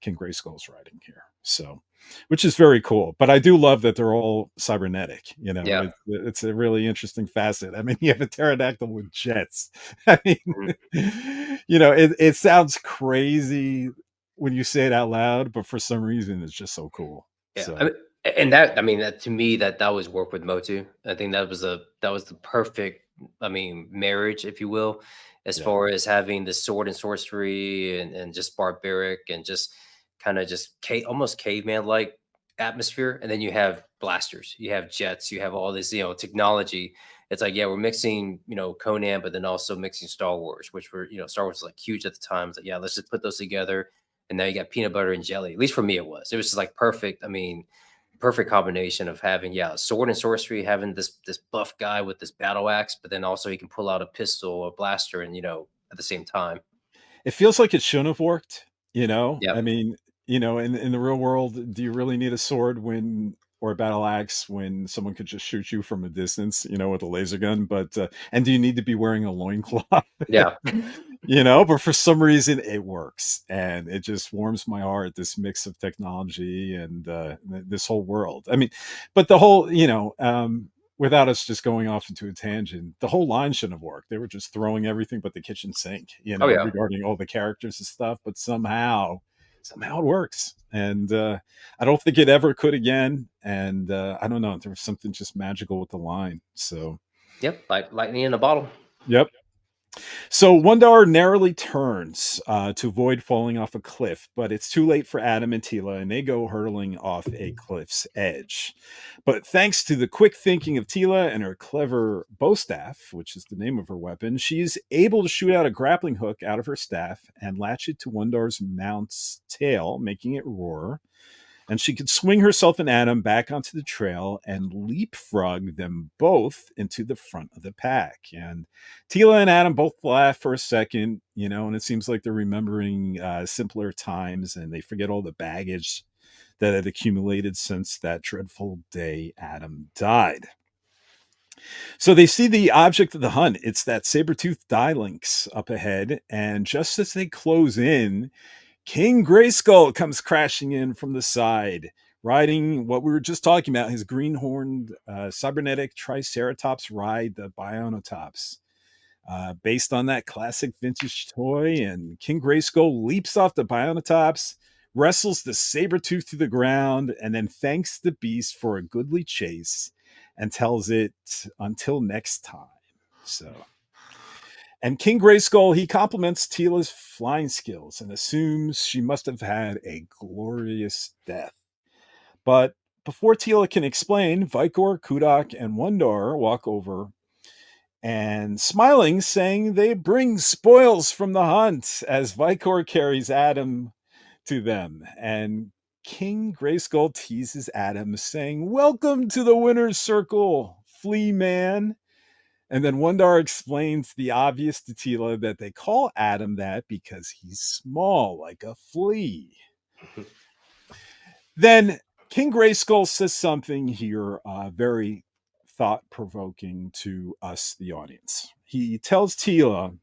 King Grayskull's riding here. So, which is very cool. But I do love that they're all cybernetic. Yeah. It's a really interesting facet. I mean, you have a pterodactyl with jets. I mean, it sounds crazy when you say it out loud, but for some reason, it's just so cool. Yeah. So. That to me, that was work with Motu. I think that was the perfect, marriage, if you will, as far as having the sword and sorcery and just barbaric and just kind of just almost caveman like atmosphere. And then you have blasters, you have jets, you have all this, technology. It's like, yeah, we're mixing, Conan, but then also mixing Star Wars, which Star Wars was like huge at the time. It's like, yeah, let's just put those together. And now you got peanut butter and jelly. At least for me, it was just like perfect. Perfect combination of having sword and sorcery, having this buff guy with this battle axe, but then also he can pull out a pistol or blaster and at the same time. It feels like it shouldn't have worked, Yep. I mean, in the real world, do you really need a sword or a battle axe when someone could just shoot you from a distance, with a laser gun? But and do you need to be wearing a loincloth? Yeah. But for some reason it works, and it just warms my heart, this mix of technology and this whole world. I mean, but the whole, without us just going off into a tangent, the whole line shouldn't have worked. They were just throwing everything but the kitchen sink, Oh, yeah. regarding all the characters and stuff, but somehow it works. And I don't think it ever could again. And I don't know, there was something just magical with the line. So Yep. Like lightning in a bottle. yep. So Wondar narrowly turns to avoid falling off a cliff, but it's too late for Adam and Tila, and they go hurtling off a cliff's edge. But thanks to the quick thinking of Tila and her clever bow staff, which is the name of her weapon, she's able to shoot out a grappling hook out of her staff and latch it to Wondar's mount's tail, making it roar. And she could swing herself and Adam back onto the trail and leapfrog them both into the front of the pack. And Tila and Adam both laugh for a second, and it seems like they're remembering simpler times, and they forget all the baggage that had accumulated since that dreadful day Adam died. So they see the object of the hunt. It's that saber-toothed Dylynx up ahead, and just as they close in, King Grayskull comes crashing in from the side, riding what we were just talking about, his green-horned cybernetic Triceratops ride, the Bionatops. Based on that classic vintage toy, and King Grayskull leaps off the Bionatops, wrestles the saber-tooth to the ground, and then thanks the beast for a goodly chase and tells it until next time. So... And King Grayskull, he compliments Tila's flying skills and assumes she must have had a glorious death. But before Tila can explain, Vikor, Kudak, and Wondar walk over and smiling, saying they bring spoils from the hunt, as Vikor carries Adam to them. And King Grayskull teases Adam, saying, "Welcome to the winner's circle, flea man." And then Wondar explains the obvious to Tila, that they call Adam that because he's small, like a flea. Then King Grayskull says something here very thought-provoking to us, the audience. He tells Tila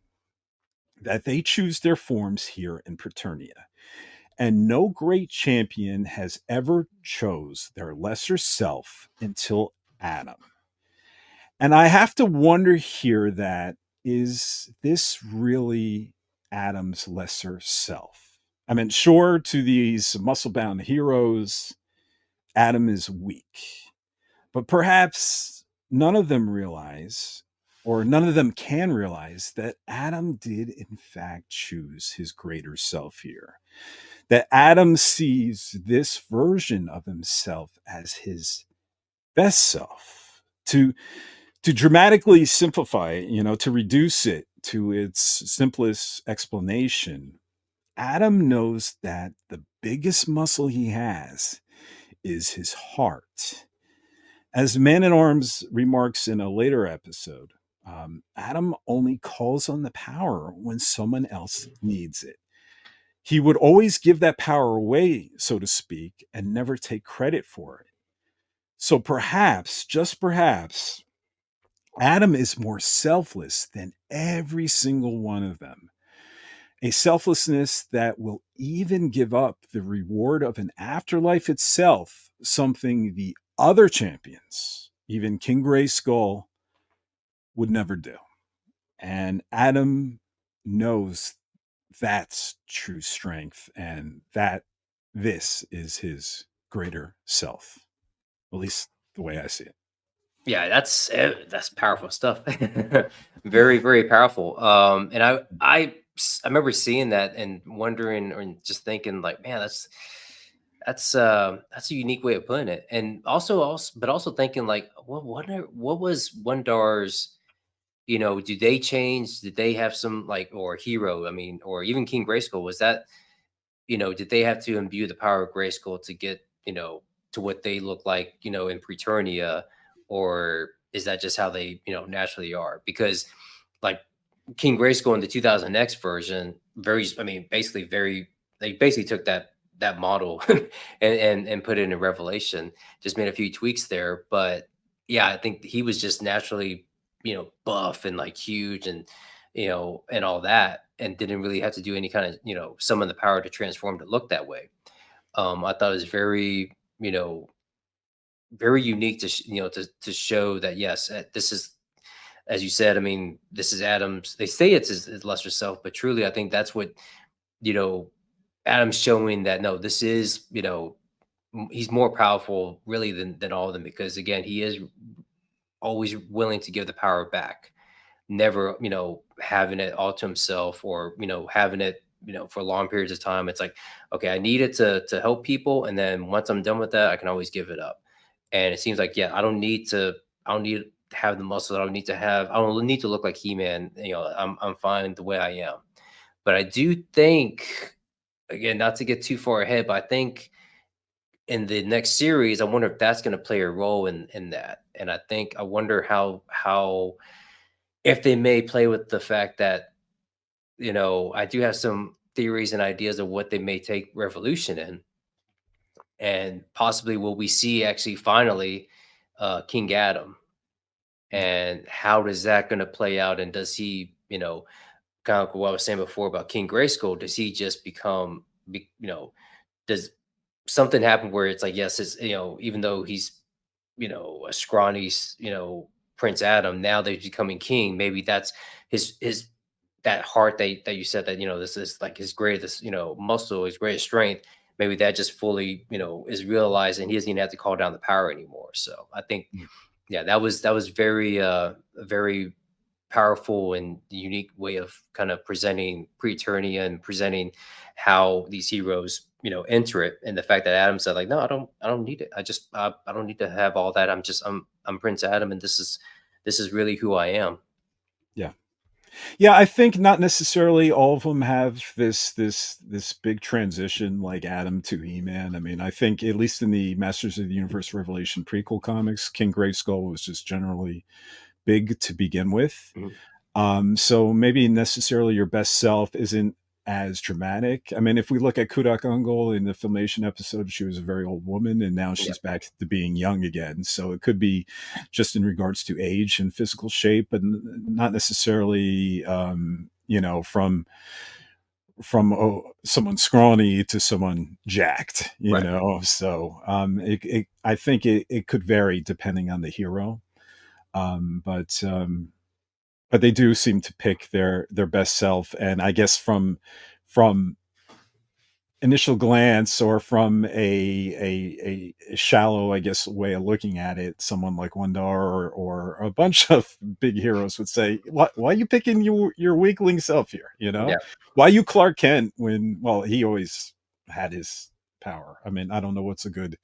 that they choose their forms here in Preternia, and no great champion has ever chose their lesser self until Adam. And I have to wonder here, that is this really Adam's lesser self? I mean, sure, to these muscle-bound heroes, Adam is weak, but perhaps none of them realize, or none of them can realize, that Adam did in fact choose his greater self here. That Adam sees this version of himself as his best self. To dramatically simplify it, to reduce it to its simplest explanation, Adam knows that the biggest muscle he has is his heart. As Man-at-Arms remarks in a later episode, Adam only calls on the power when someone else needs it. He would always give that power away, so to speak, and never take credit for it. So perhaps, just perhaps, Adam is more selfless than every single one of them. A selflessness that will even give up the reward of an afterlife itself, something the other champions, even King Grayskull, would never do. And Adam knows that's true strength and that this is his greater self. At least the way I see it. Yeah, that's powerful stuff. Very, very powerful. And I remember seeing that and wondering or just thinking like, man, that's a unique way of putting it. And also thinking like, what was Wundar's, do they change? Did they have some like, or Hero? I mean, or even King Grayskull, was that, did they have to imbue the power of Grayskull to get, to what they look like, in Preternia? Or is that just how they, naturally are? Because like King Grayskull in the 2000X version, they basically took that model and put it in a Revelation, just made a few tweaks there. But yeah, I think he was just naturally, buff and like huge and, and all that, and didn't really have to do any kind of, summon the power to transform to look that way. I thought it was very, very unique to to show that yes, this is, as you said, I mean, this is Adam's. They say it's his lesser self, but truly, I think that's what Adam's showing that no, this is he's more powerful really than all of them, because again, he is always willing to give the power back, never having it all to himself, or having it for long periods of time. It's like, okay, I need it to help people, and then once I'm done with that, I can always give it up. And it seems like, yeah, I don't need to have the muscle. I don't need to have, I don't need to look like He-Man. I'm fine the way I am. But I do think, again, not to get too far ahead, but I think in the next series, I wonder if that's going to play a role in that. And I wonder how if they may play with the fact that, I do have some theories and ideas of what they may take Revolution in. And possibly will we see actually finally King Adam, and how is that going to play out? And does he, kind of what I was saying before about King Grayskull, does he just become, does something happen where it's like, yes, it's, even though he's, a scrawny, Prince Adam, now that he's becoming king, maybe that's his that heart that you said that, this is like his greatest, muscle, his greatest strength. Maybe that just fully, is realized, and he doesn't even have to call down the power anymore. So I think, yeah, that was very, very powerful and unique way of kind of presenting Pre-Eternia and presenting how these heroes, enter it. And the fact that Adam said like, no, I don't need it. I don't need to have all that. I'm Prince Adam, and this is really who I am. Yeah. Yeah, I think not necessarily all of them have this big transition like Adam to He-Man. I mean, I think at least in the Masters of the Universe Revelation prequel comics, King Grayskull was just generally big to begin with. Mhm. So maybe necessarily your best self isn't as dramatic. I mean, if we look at Kudak Ungol in the Filmation episode, she was a very old woman, and now she's back to being young again. So it could be just in regards to age and physical shape, but not necessarily, from someone scrawny to someone jacked, Right. So I think it could vary depending on the hero. But they do seem to pick their best self, and I guess from initial glance, or from a shallow, I guess, way of looking at it, someone like Wundar or a bunch of big heroes would say, why are you picking your weakling self here? Yeah. Why you Clark Kent when, well, he always had his power. I mean, I don't know what's a good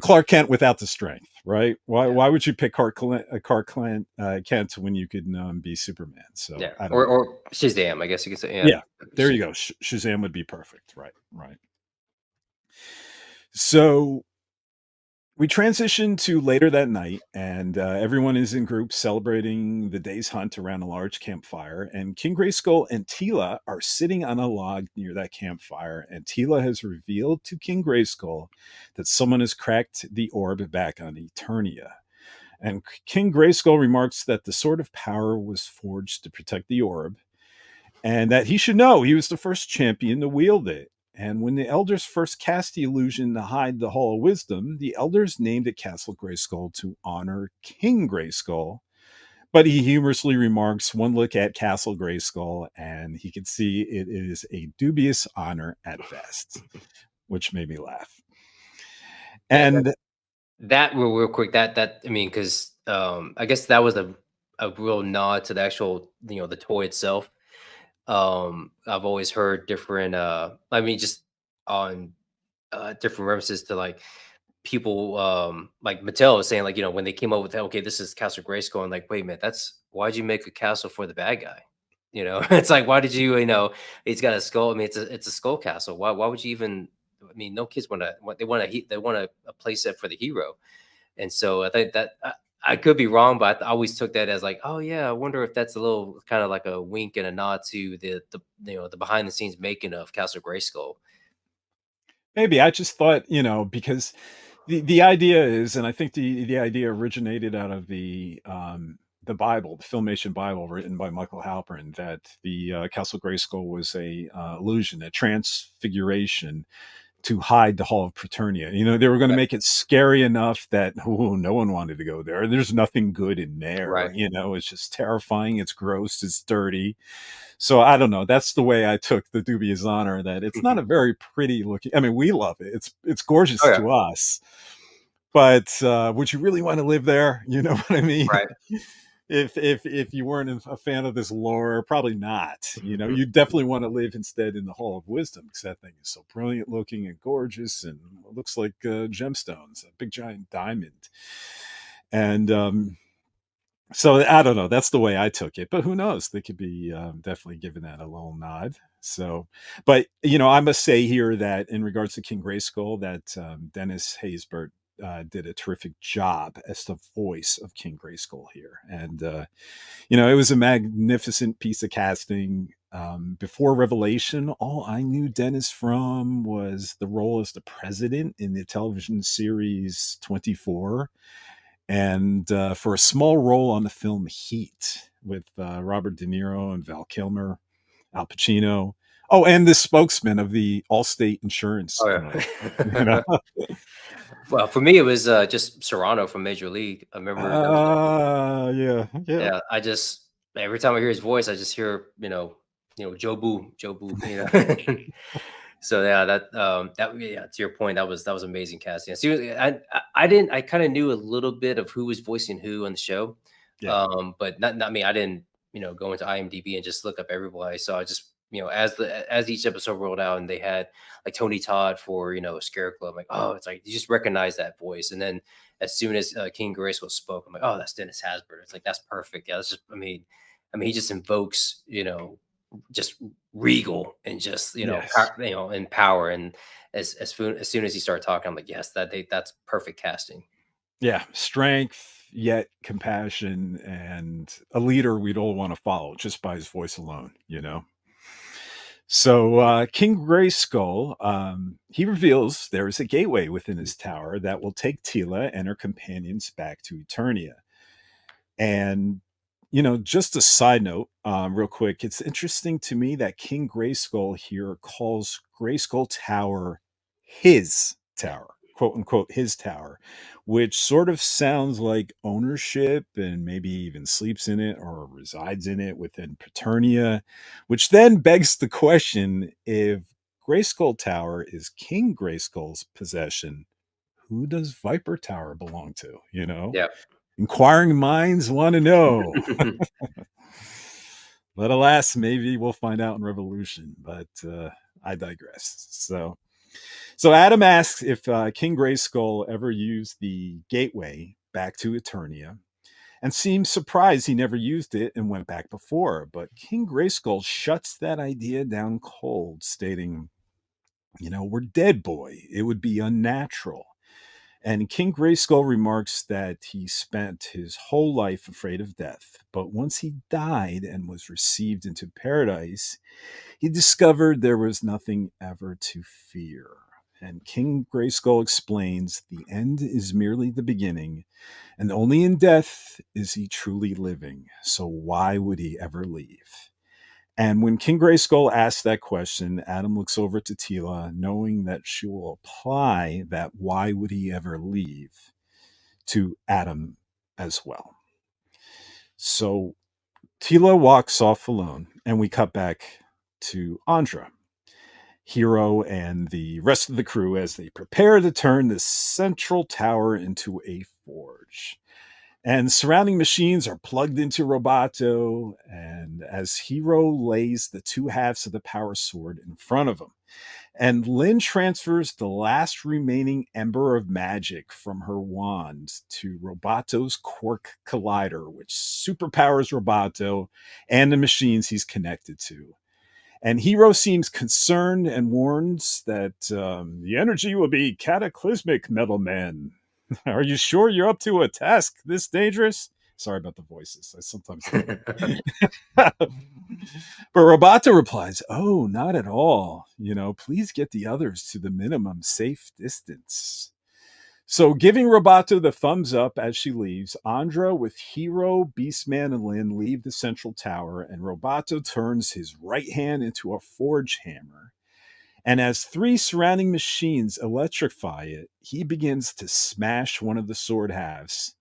Clark Kent without the strength, right? Why would you pick Clark Kent when you could be Superman? So Yeah, I don't know. or Shazam, I guess you could say. Yeah, there you go. Shazam would be perfect. Right. So we transition to later that night, and everyone is in groups celebrating the day's hunt around a large campfire. And King Grayskull and Tila are sitting on a log near that campfire. And Tila has revealed to King Grayskull that someone has cracked the orb back on Eternia. And King Grayskull remarks that the Sword of Power was forged to protect the orb, and that he should know he was the first champion to wield it. And when the elders first cast the illusion to hide the Hall of Wisdom, the elders named it Castle Grayskull to honor King Grayskull. But he humorously remarks, one look at Castle Grayskull, and he can see it is a dubious honor at best, which made me laugh. And that real quick, that I mean, because I guess that was a real nod to the actual, the toy itself. I've always heard different I mean, just on different references to like people like Mattel was saying, like, when they came up with that, okay, this is Castle Grayskull, and like, wait a minute, why'd you make a castle for the bad guy? It's like, why did you, he's got a skull. I mean, it's a skull castle. Why would you even, I mean, no kids want a play set for the hero. And so I think that I could be wrong, but I always took that as like, oh yeah, I wonder if that's a little kind of like a wink and a nod to the behind the scenes making of Castle Grayskull. maybe I just thought, because the idea is, and I think the idea originated out of the Bible, the Filmation Bible, written by Michael Halpern, that the Castle Grayskull was a illusion, a transfiguration to hide the Hall of Preternia. They were going to make it scary enough that no one wanted to go there. There's nothing good in there. Right. It's just terrifying. It's gross. It's dirty. So I don't know. That's the way I took the dubious honor, that it's not a very pretty looking. I mean, we love it. It's gorgeous to us. But would you really want to live there? You know what I mean? Right. If you weren't a fan of this lore, probably not. You definitely want to live instead in the Hall of Wisdom, because that thing is so brilliant looking and gorgeous, and it looks like gemstones, a big giant diamond. And so I don't know. That's the way I took it, but who knows? They could be definitely giving that a little nod. So, but I must say here that in regards to King Grayskull, that Dennis Haysbert did a terrific job as the voice of King Grayskull here. And, it was a magnificent piece of casting. Before Revelation, all I knew Dennis from was the role as the president in the television series 24. And for a small role on the film Heat with Robert De Niro and Val Kilmer, Al Pacino. Oh, and the spokesman of the Allstate Insurance. Well, for me, it was just Serrano from Major League. I remember. Yeah. I just, every time I hear his voice, I just hear, Jobu. So yeah, to your point, that was amazing casting. I kind of knew a little bit of who was voicing who on the show, but not me. I didn't, go into IMDb and just look up everybody. So I just, as each episode rolled out and they had like Tony Todd for, Scarecrow, I'm like, oh, it's like you just recognize that voice. And then as soon as King Grayskull spoke, I'm like, oh, that's Dennis Haysbert. It's like, that's perfect. Yeah, that's just, I mean, he just invokes, just regal and just, and power. And as soon as he started talking, I'm like, yes, that's perfect casting. Yeah, strength, yet compassion, and a leader we'd all want to follow just by his voice alone, So King Grayskull, he reveals there is a gateway within his tower that will take Tila and her companions back to Eternia. And, just a side note, real quick, it's interesting to me that King Grayskull here calls Grayskull Tower his tower, quote unquote, his tower, which sort of sounds like ownership, and maybe even sleeps in it or resides in it within Preternia, which then begs the question, if Grayskull Tower is King Grayskull's possession, who does Viper Tower belong to? Yeah. Inquiring minds want to know. But alas, maybe we'll find out in Revolution, but I digress. So So Adam asks if King Grayskull ever used the gateway back to Eternia, and seems surprised he never used it and went back before. But King Grayskull shuts that idea down cold, stating, we're dead, boy. It would be unnatural. And King Grayskull remarks that he spent his whole life afraid of death, but once he died and was received into paradise, he discovered there was nothing ever to fear. And King Grayskull explains the end is merely the beginning, and only in death is he truly living. So why would he ever leave? And when King Grayskull asks that question, Adam looks over to Tila, knowing that she will apply that why would he ever leave to Adam as well. So Tila walks off alone, and we cut back to Andra, Hero, and the rest of the crew as they prepare to turn the central tower into a forge. And surrounding machines are plugged into Roboto, and as Hero lays the two halves of the power sword in front of him. And Lynn transfers the last remaining ember of magic from her wand to Roboto's Quark Collider, which superpowers Roboto and the machines he's connected to. And Hero seems concerned and warns that the energy will be cataclysmic, Metal Man. Are you sure you're up to a task this dangerous? Sorry about the voices. I sometimes. But Roboto replies, "Oh, not at all. Please get the others to the minimum safe distance." So, giving Roboto the thumbs up as she leaves, Andra with Hero, Beastman, and Lynn leave the central tower, and Roboto turns his right hand into a forge hammer. And as three surrounding machines electrify it, he begins to smash one of the sword halves.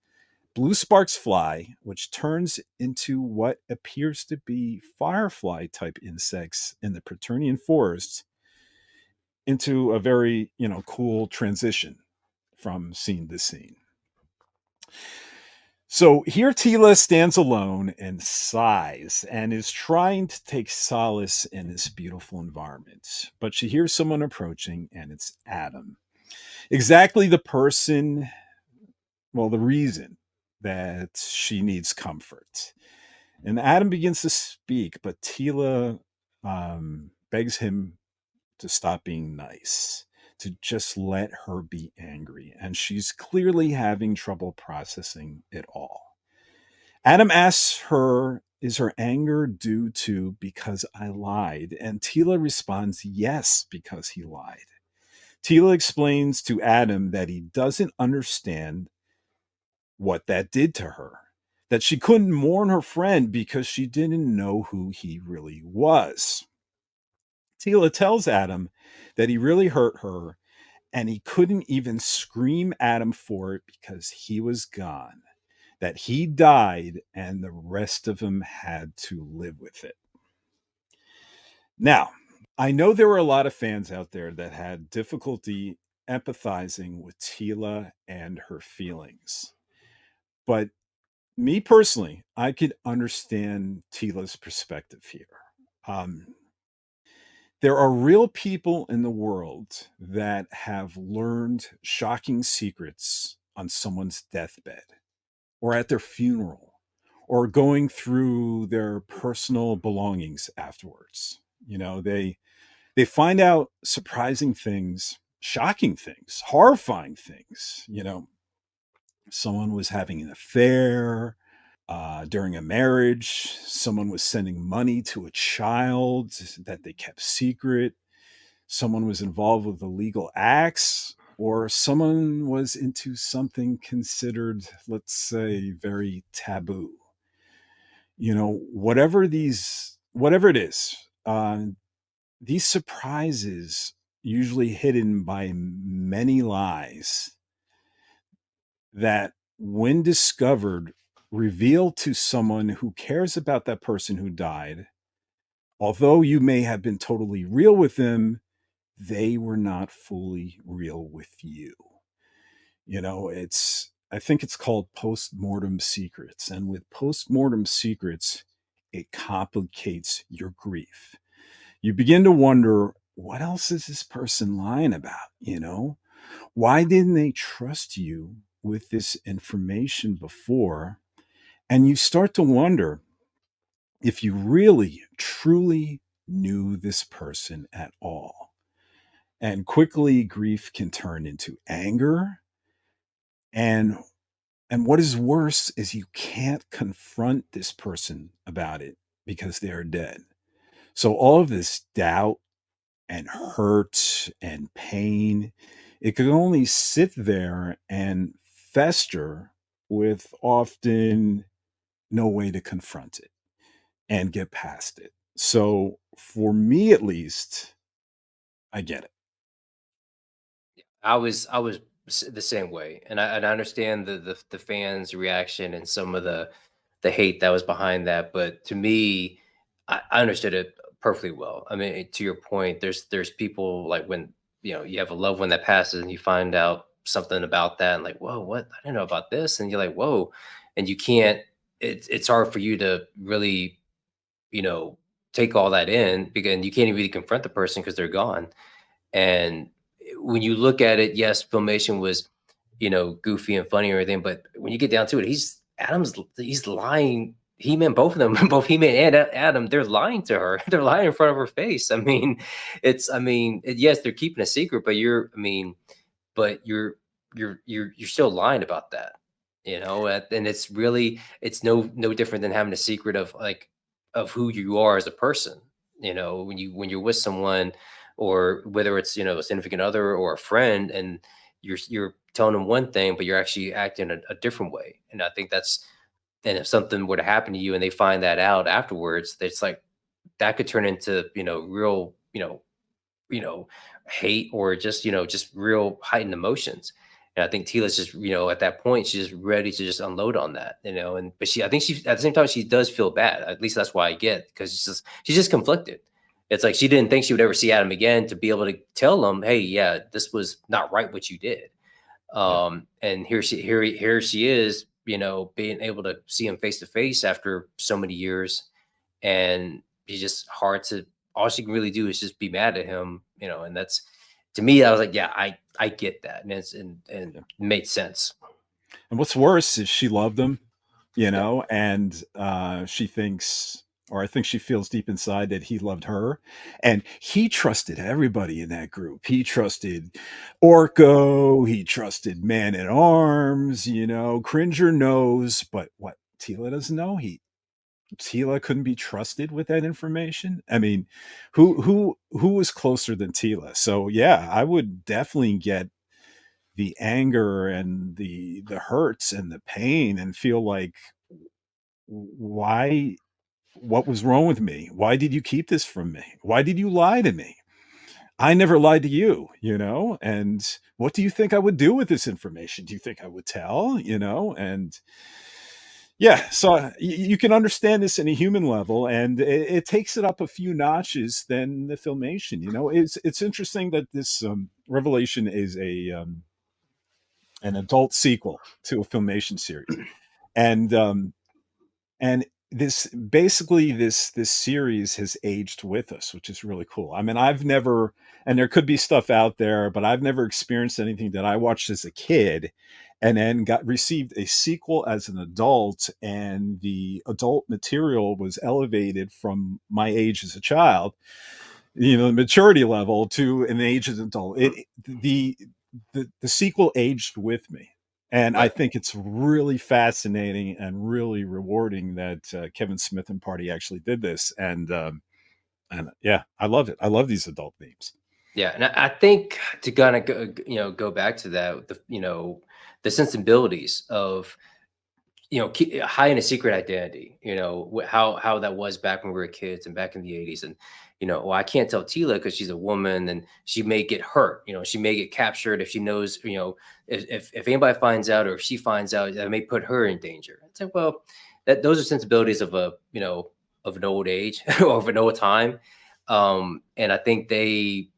Blue sparks fly, which turns into what appears to be firefly-type insects in the Preternian forest, into a very, cool transition from scene to scene. So here Tila stands alone and sighs and is trying to take solace in this beautiful environment. But she hears someone approaching, and it's Adam. Exactly the person, the reason that she needs comfort. And Adam begins to speak, but Tila begs him to stop being nice, to just let her be angry. And she's clearly having trouble processing it all. Adam asks her, is her anger due to because I lied? And Tila responds, yes, because he lied. Tila explains to Adam that he doesn't understand what that did to her, that she couldn't mourn her friend because she didn't know who he really was. Tila tells Adam that he really hurt her, and he couldn't even scream at him for it because he was gone, that he died and the rest of them had to live with it. Now, I know there were a lot of fans out there that had difficulty empathizing with Tila and her feelings. But me personally, I could understand Tila's perspective here. There are real people in the world that have learned shocking secrets on someone's deathbed or at their funeral or going through their personal belongings afterwards. They find out surprising things, shocking things, horrifying things. Someone was having an affair during a marriage. Someone was sending money to a child that they kept secret. Someone was involved with illegal acts, or someone was into something considered, let's say, very taboo. Whatever it is, these surprises, usually hidden by many lies, that when discovered, reveal to someone who cares about that person who died, although you may have been totally real with them, they were not fully real with you. I think it's called post-mortem secrets. And with post-mortem secrets, it complicates your grief. You begin to wonder, what else is this person lying about? Why didn't they trust you with this information before? And you start to wonder if you really, truly knew this person at all. And quickly, grief can turn into anger. And what is worse is you can't confront this person about it because they are dead. So all of this doubt and hurt and pain, it could only sit there and fester with often no way to confront it and get past it. So for me, at least, I get it. I was the same way, and I understand the fans' reaction and some of the hate that was behind that. But to me, I understood it perfectly well. I mean, to your point, there's people like when you have a loved one that passes and you find out something about that, and like, whoa, what? I didn't know about this, and you're like, whoa, and you can't. It's hard for you to really you know take all that in because you can't even really confront the person because they're gone. And when you look at it, yes, Filmation was, goofy and funny and everything, but when you get down to it, he's lying. He-Man, both of them, both He-Man and Adam, they're lying to her. They're lying in front of her face. I mean, yes, they're keeping a secret, but you're still lying about that, and it's no different than having a secret of who you are as a person. When you're with someone, or whether it's a significant other or a friend, and you're telling them one thing but you're actually acting a different way. And I think and if something were to happen to you and they find that out afterwards, it's like that could turn into real hate, or just real heightened emotions. And I think Tila's just at that point she's just ready to just unload on that. And but I think she, at the same time, she does feel bad. At least that's why I get, because she's just conflicted. It's like she didn't think she would ever see Adam again, to be able to tell him, hey, yeah, this was not right what you did. And here she is, being able to see him face to face after so many years. And he's just hard to, all she can really do is just be mad at him, and that's, to me, I was like, yeah, I get that. And it made sense. And what's worse is she loved him, and she thinks, or I think she feels deep inside, that he loved her. And he trusted everybody in that group. He trusted Orko, he trusted Man at Arms, Cringer knows, but what Tila doesn't know, Tila couldn't be trusted with that information. I mean, who was closer than Tila? So yeah, I would definitely get the anger and the hurts and the pain, and feel like, why, what was wrong with me? Why did you keep this from me? Why did you lie to me? I never lied to you, and what do you think I would do with this information? Do you think I would tell? And yeah, so you can understand this in a human level, and it takes it up a few notches than the Filmation. It's interesting that this Revelation is an adult sequel to a Filmation series, and this series has aged with us, which is really cool. I mean, I've never, and there could be stuff out there, but I've never experienced anything that I watched as a kid and then received a sequel as an adult, and the adult material was elevated from my age as a child, the maturity level, to an age as an adult. The sequel aged with me. And I think it's really fascinating and really rewarding that Kevin Smith and party actually did this. And yeah, I love it. I love these adult themes. Yeah, and I think to kind of go back to that, the sensibilities of hiding a secret identity, how that was back when we were kids and back in the 80s. And well, I can't tell Tila because she's a woman and she may get hurt, she may get captured if she knows, if anybody finds out, or if she finds out, that may put her in danger. It's like, well, those are sensibilities of of an old age or of an old time. And I think they,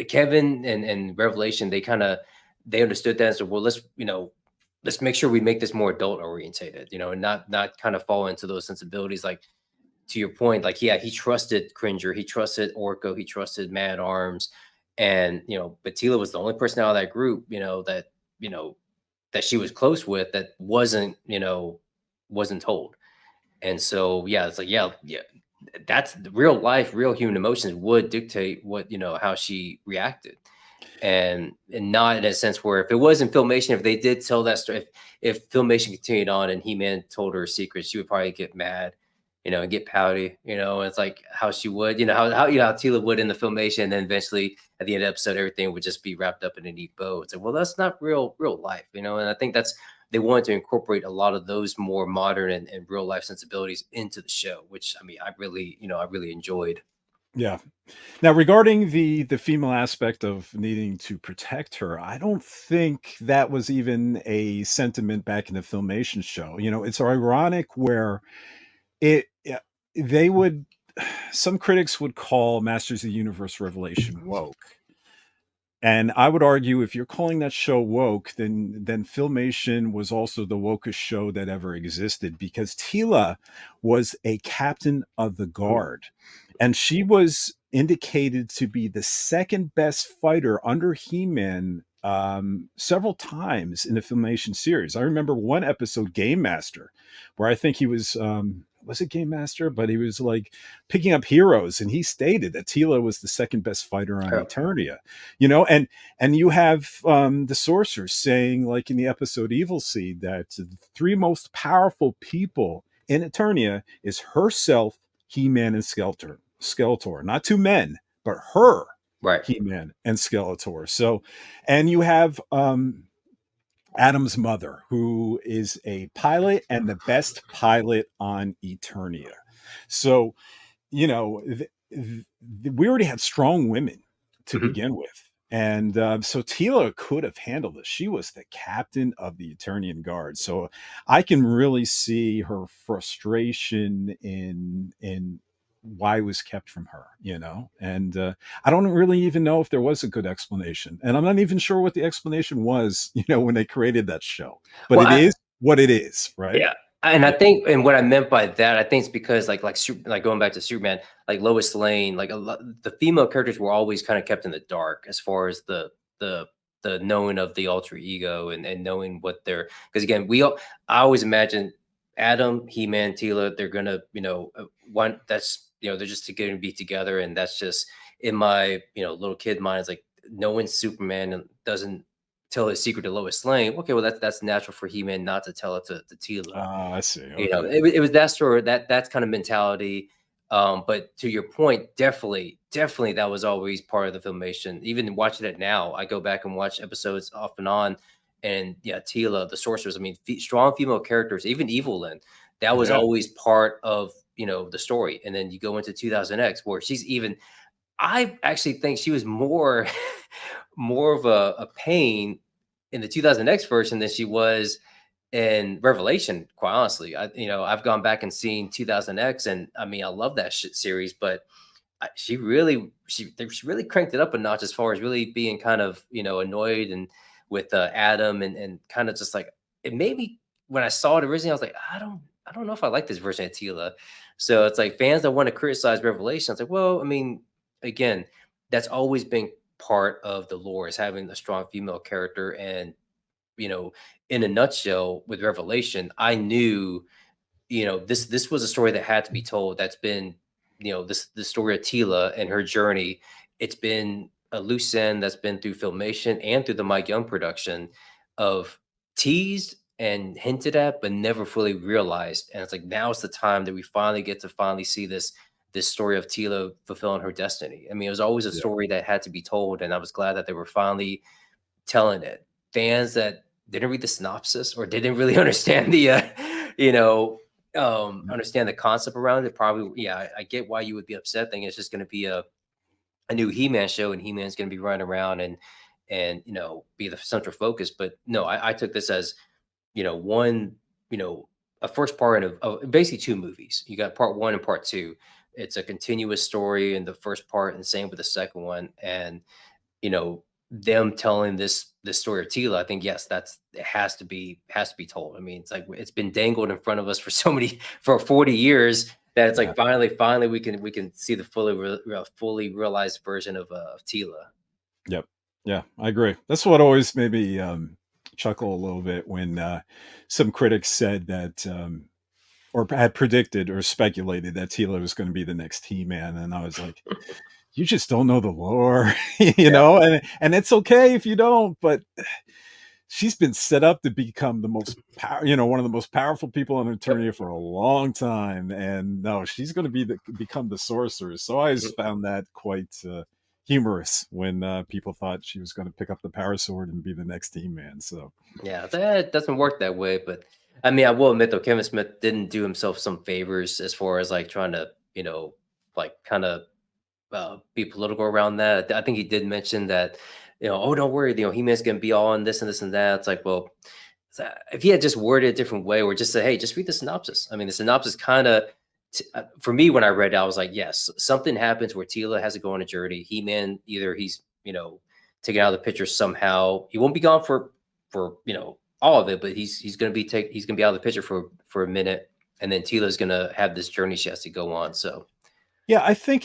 Kevin and Revelation, they understood that. So, well, let's make sure we make this more adult orientated, and not kind of fall into those sensibilities. Like to your point, like, yeah, he trusted Cringer, he trusted Orko, he trusted Man at Arms, and but Tila was the only person out of that group, that she was close with that wasn't told. And so, yeah, it's like, yeah, that's the real life, real human emotions would dictate what, how she reacted. And not in a sense where if it wasn't Filmation, if they did tell that story, if Filmation continued on and He-Man told her secrets, she would probably get mad, and get pouty, it's like how she would, how Tila would in the Filmation, and then eventually at the end of the episode, everything would just be wrapped up in a neat bow. It's like, well, that's not real life, and I think they wanted to incorporate a lot of those more modern and real life sensibilities into the show, which I really enjoyed. Yeah. Now, regarding the female aspect of needing to protect her, I don't think that was even a sentiment back in the Filmation show. It's ironic where some critics would call Masters of the Universe Revelation woke. And I would argue if you're calling that show woke, then Filmation was also the wokest show that ever existed, because Tila was a captain of the guard. And she was indicated to be the second best fighter under He-Man several times in the Filmation series. I remember one episode, Game Master, where I think he was it Game Master? But he was like picking up heroes, and he stated that Tila was the second best fighter on Eternia. And you have the Sorcerers saying, like in the episode Evil Seed, that the three most powerful people in Eternia is herself, He-Man, and Skeletor. Not two men, but her, right? He-Man and Skeletor. So, and you have Adam's mother, who is a pilot and the best pilot on Eternia. So, we already had strong women to begin with. And so Tila could have handled this. She was the captain of the Eternian Guard. So I can really see her frustration in why it was kept from her, and I don't really even know if there was a good explanation, and I'm not even sure what the explanation was, when they created that show, but it is what it is, right? Yeah. And I think, and what I meant by that, I think it's because like going back to Superman, like Lois Lane, like the female characters were always kind of kept in the dark as far as the knowing of the alter ego and knowing what they're, because again, I always imagine Adam, He-Man, Tila, they're gonna, they're just going to be together, and that's just in my little kid mind. It's like knowing Superman doesn't tell his secret to Lois Lane. Okay, well that's natural for He-Man not to tell it to Tila. I see. Okay. It was that sort of that's kind of mentality. But to your point, definitely that was always part of the Filmation. Even watching it now, I go back and watch episodes off and on, and Tila, the Sorcerers. I mean, strong female characters, even Evelyn. That was always part of the story. And then you go into 2000X, where she's even. I actually think she was more of a pain in the 2000X version than she was in Revelation, quite honestly. I've gone back and seen 2000X, and I mean, I love that series, but she really cranked it up a notch as far as really being kind of annoyed and with Adam and kind of just like, it made me, when I saw it originally, I was like, I don't know if I like this version of Tila. So it's like fans that want to criticize Revelation, it's like, well, I mean, again, that's always been part of the lore, is having a strong female character. And in a nutshell, with Revelation, I knew this was a story that had to be told. That's been the story of Tila and her journey. It's been a loose end that's been through Filmation and through the Mike Young production, of teased and hinted at but never fully realized. And it's like, now it's the time that we finally get to see this story of Tila fulfilling her destiny. I mean, it was always a story that had to be told, and I was glad that they were finally telling it. Fans that didn't read the synopsis or didn't really understand the understand the concept around it, probably, I get why you would be upset, thinking it's just going to be a new He-Man show and He-Man's going to be running around and be the central focus. But no, I took this as one, a first part of basically two movies. You got part one and part two. It's a continuous story in the first part, and same with the second one. And them telling this story of Tila, I think, yes, it has to be told. I mean, it's like, it's been dangled in front of us for 40 years. that it's like finally we can see the fully realized version of Tila. Yep. Yeah, I agree. That's what always made me chuckle a little bit when some critics said that, or had predicted or speculated that Tila was going to be the next He-Man, and I was like, you just don't know the lore, you know, and it's okay if you don't, but she's been set up to become the most one of the most powerful people on Eternia for a long time, and no, she's going to become the sorceress. So I just found that quite humorous when people thought she was going to pick up the power sword and be the next He-Man. So yeah, that doesn't work that way. But I mean, I will admit though, Kevin Smith didn't do himself some favors as far as like trying to, like kind of be political around that. I think he did mention that, oh, don't worry, He-Man's gonna be all in this and this and that. It's like, well, if he had just worded it a different way, or just say, hey, just read the synopsis. I mean, the synopsis kind of, for me, when I read it, I was like, yes, something happens where Tila has to go on a journey. He-Man, either he's, taken out of the picture somehow. He won't be gone for all of it, but he's gonna be out of the picture for a minute, and then Tila's gonna have this journey she has to go on. So yeah, I think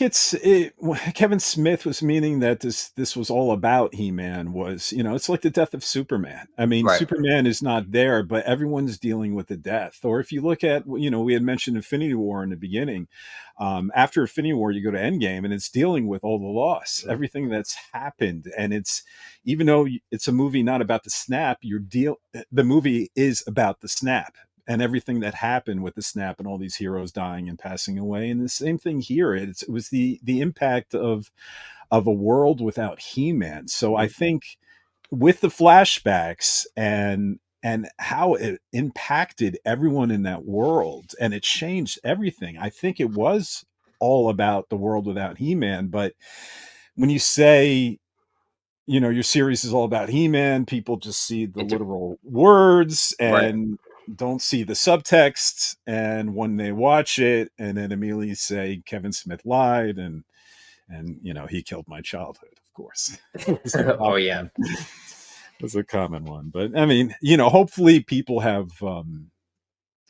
Kevin Smith was meaning that this was all about He-Man. Was, it's like the death of Superman. I mean, right. Superman is not there, but everyone's dealing with the death. Or if you look at, we had mentioned Infinity War in the beginning. After Infinity War, you go to Endgame, and it's dealing with all the loss, everything that's happened. And it's, even though it's a movie not about the snap, the movie is about the snap and everything that happened with the snap and all these heroes dying and passing away. And the same thing here. It was the impact of a world without He-Man. So I think with the flashbacks and how it impacted everyone in that world, and it changed everything. I think it was all about the world without He-Man. But when you say, your series is all about He-Man, people just see the literal words and don't see the subtext. And when they watch it and then immediately say Kevin Smith lied and he killed my childhood, of course. Oh yeah. That's a common one. But I mean, hopefully people have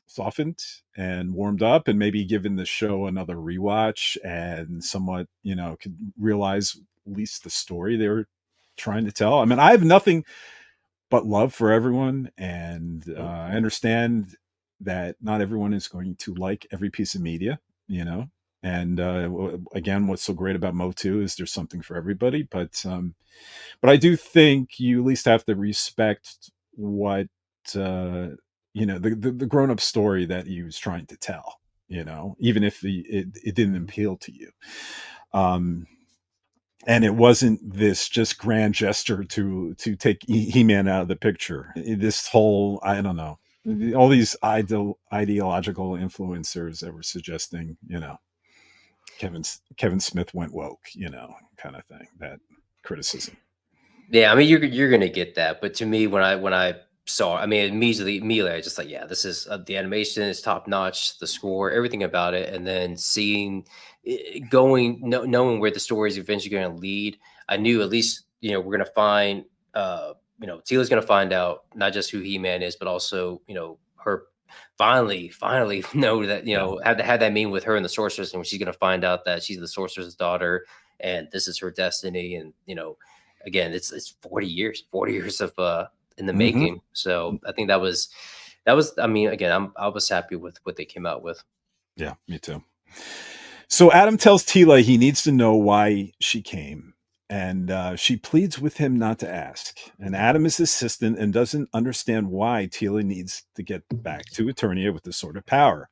softened and warmed up and maybe given the show another rewatch and somewhat, could realize at least the story they were trying to tell. I mean, I have nothing but love for everyone, and I understand that not everyone is going to like every piece of media, and again, what's so great about Motu is there's something for everybody, but I do think you at least have to respect what the grown-up story that he was trying to tell, even if it didn't appeal to you. And it wasn't this just grand gesture to take He-Man out of the picture. This whole, I don't know, all these ideological influencers that were suggesting, Kevin Smith went woke, kind of thing, that criticism. Yeah, I mean, you're gonna get that, but to me, when I saw, I mean, immediately, I just like, yeah, this is the animation is top notch, the score, everything about it, and then seeing knowing where the story is eventually going to lead, I knew at least we're going to find Tila's going to find out not just who He-Man is, but also her finally know that had that meeting with her and the sorceress, and she's going to find out that she's the sorceress' daughter and this is her destiny, and again, it's 40 years of in the making. So I think that was I mean, again, I was happy with what they came out with. Yeah, me too. So Adam tells Tila he needs to know why she came, and she pleads with him not to ask. And Adam is assistant and doesn't understand why Tila needs to get back to Eternia with this sort of power.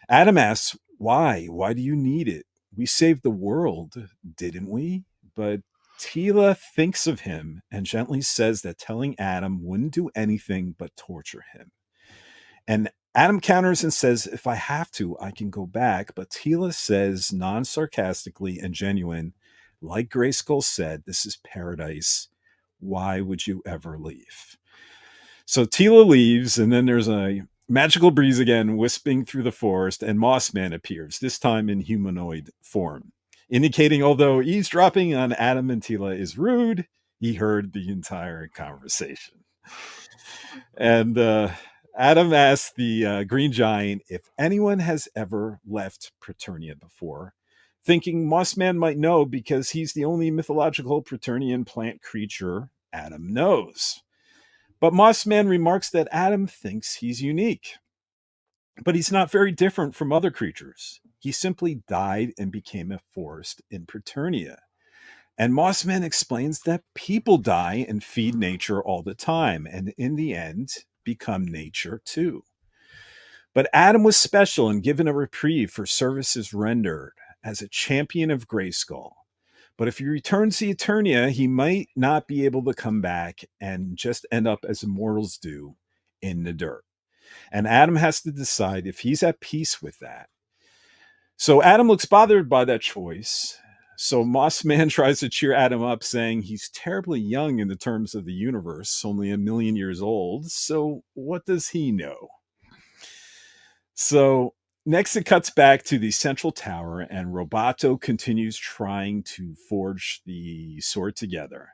Adam asks, why? Why do you need it? We saved the world, didn't we? But Tila thinks of him and gently says that telling Adam wouldn't do anything but torture him. And Adam counters and says, if I have to, I can go back. But Tila says, non-sarcastically and genuine, like Grayskull said, this is paradise. Why would you ever leave? So Tila leaves, and then there's a magical breeze again, wisping through the forest, and Mossman appears, this time in humanoid form, indicating although eavesdropping on Adam and Tila is rude, he heard the entire conversation. And Adam asks the Green Giant if anyone has ever left Preternia before, thinking Mossman might know because he's the only mythological Preternian plant creature Adam knows. But Mossman remarks that Adam thinks he's unique. But he's not very different from other creatures. He simply died and became a forest in Preternia. And Mossman explains that people die and feed nature all the time, and in the end, become nature too. But Adam was special and given a reprieve for services rendered as a champion of Grayskull. But if he returns to Eternia, he might not be able to come back and just end up as immortals do in the dirt. And Adam has to decide if he's at peace with that. So Adam looks bothered by that choice. So Mossman tries to cheer Adam up, saying he's terribly young in the terms of the universe, only 1,000,000 years old. So what does he know? So next it cuts back to the central tower, and Roboto continues trying to forge the sword together.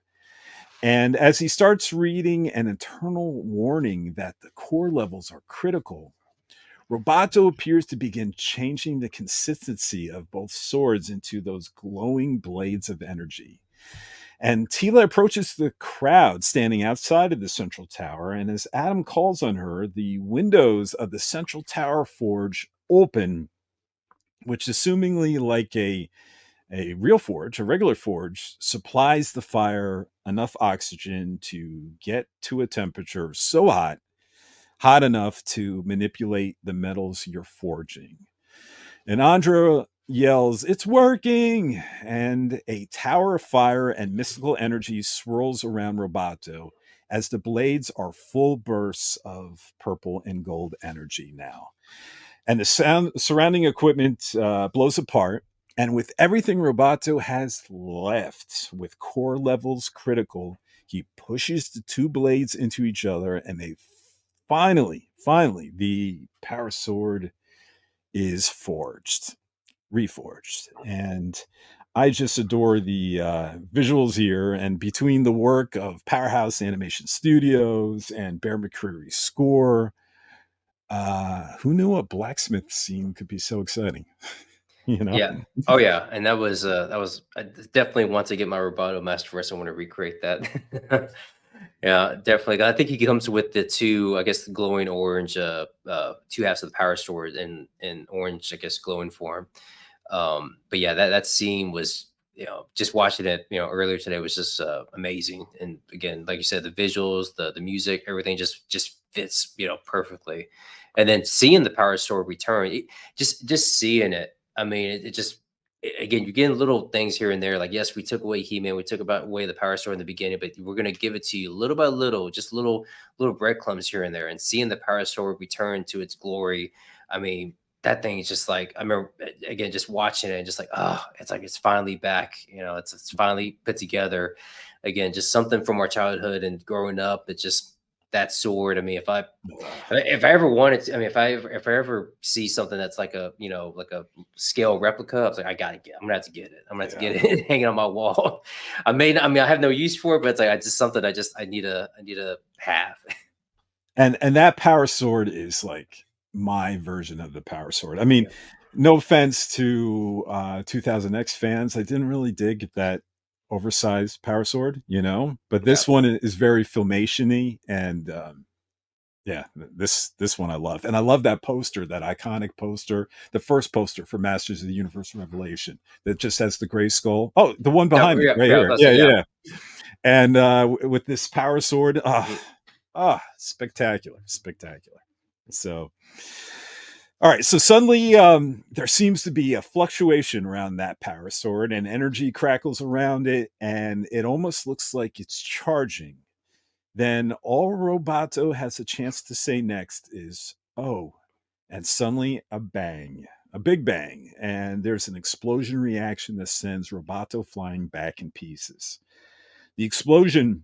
And as he starts reading an eternal warning that the core levels are critical, Roboto appears to begin changing the consistency of both swords into those glowing blades of energy. And Tila approaches the crowd standing outside of the central tower, and as Adam calls on her, the windows of the central tower forge open, which, assumingly like a real forge, a regular forge, supplies the fire enough oxygen to get to a temperature so hot enough to manipulate the metals you're forging. And Andra yells, "It's working!" And a tower of fire and mystical energy swirls around Roboto as the blades are full bursts of purple and gold energy now. And the surrounding equipment blows apart. And with everything Roboto has left, with core levels critical, he pushes the two blades into each other, and they finally, the power sword is reforged. And I just adore the visuals here. And between the work of Powerhouse Animation Studios and Bear McCreary's score, who knew a blacksmith scene could be so exciting? Yeah. Oh yeah. And that was I definitely want to get my Roboto Masterverse. I want to recreate that. Yeah, definitely. I think he comes with the two, I guess, the glowing orange, two halves of the power sword in orange, I guess, glowing form. But yeah, that scene was, just watching it, earlier today was just amazing. And again, like you said, the visuals, the music, everything just fits, perfectly. And then seeing the power sword return, just seeing it. I mean, it just again, you're getting little things here and there. Like, yes, we took away He-Man, we took away the power sword in the beginning, but we're gonna give it to you little by little, just little breadcrumbs here and there. And seeing the power sword return to its glory, I mean, that thing is just like, I remember again just watching it and just like, oh, it's like it's finally back. It's finally put together. Again, just something from our childhood and growing up. It's just that sword. I mean, if I ever wanted to, I mean, if I ever see something that's like a, like a scale replica, I was like, I'm gonna have to get it. I'm gonna have to get it hanging on my wall. I have no use for it, but it's like, I need to have. And that power sword is like my version of the power sword. I mean, no offense to 2000X fans, I didn't really dig that oversized power sword, but this one is very Filmation-y, and this one I love. And I love that poster, that iconic poster, the first poster for Masters of the Universe Revelation, that just has the Grayskull. Oh, the one behind me right here. Yeah. And with this power sword, spectacular. So all right, so suddenly there seems to be a fluctuation around that power sword, and energy crackles around it, and it almost looks like it's charging. Then all Roboto has a chance to say next is, "Oh," and suddenly a bang, a big bang, and there's an explosion reaction that sends Roboto flying back in pieces. The explosion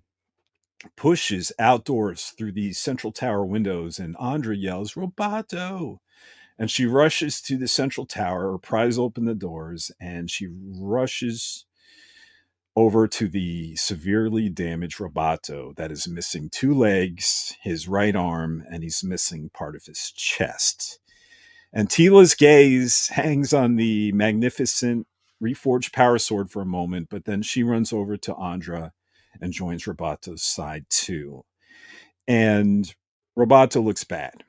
pushes outdoors through the central tower windows, and Andra yells, "Roboto!" And she rushes to the central tower, or pries open the doors, and she rushes over to the severely damaged Roboto that is missing 2 legs, his right arm, and he's missing part of his chest. And Tila's gaze hangs on the magnificent reforged power sword for a moment, but then she runs over to Andra and joins Robato's side too. And Roboto looks bad.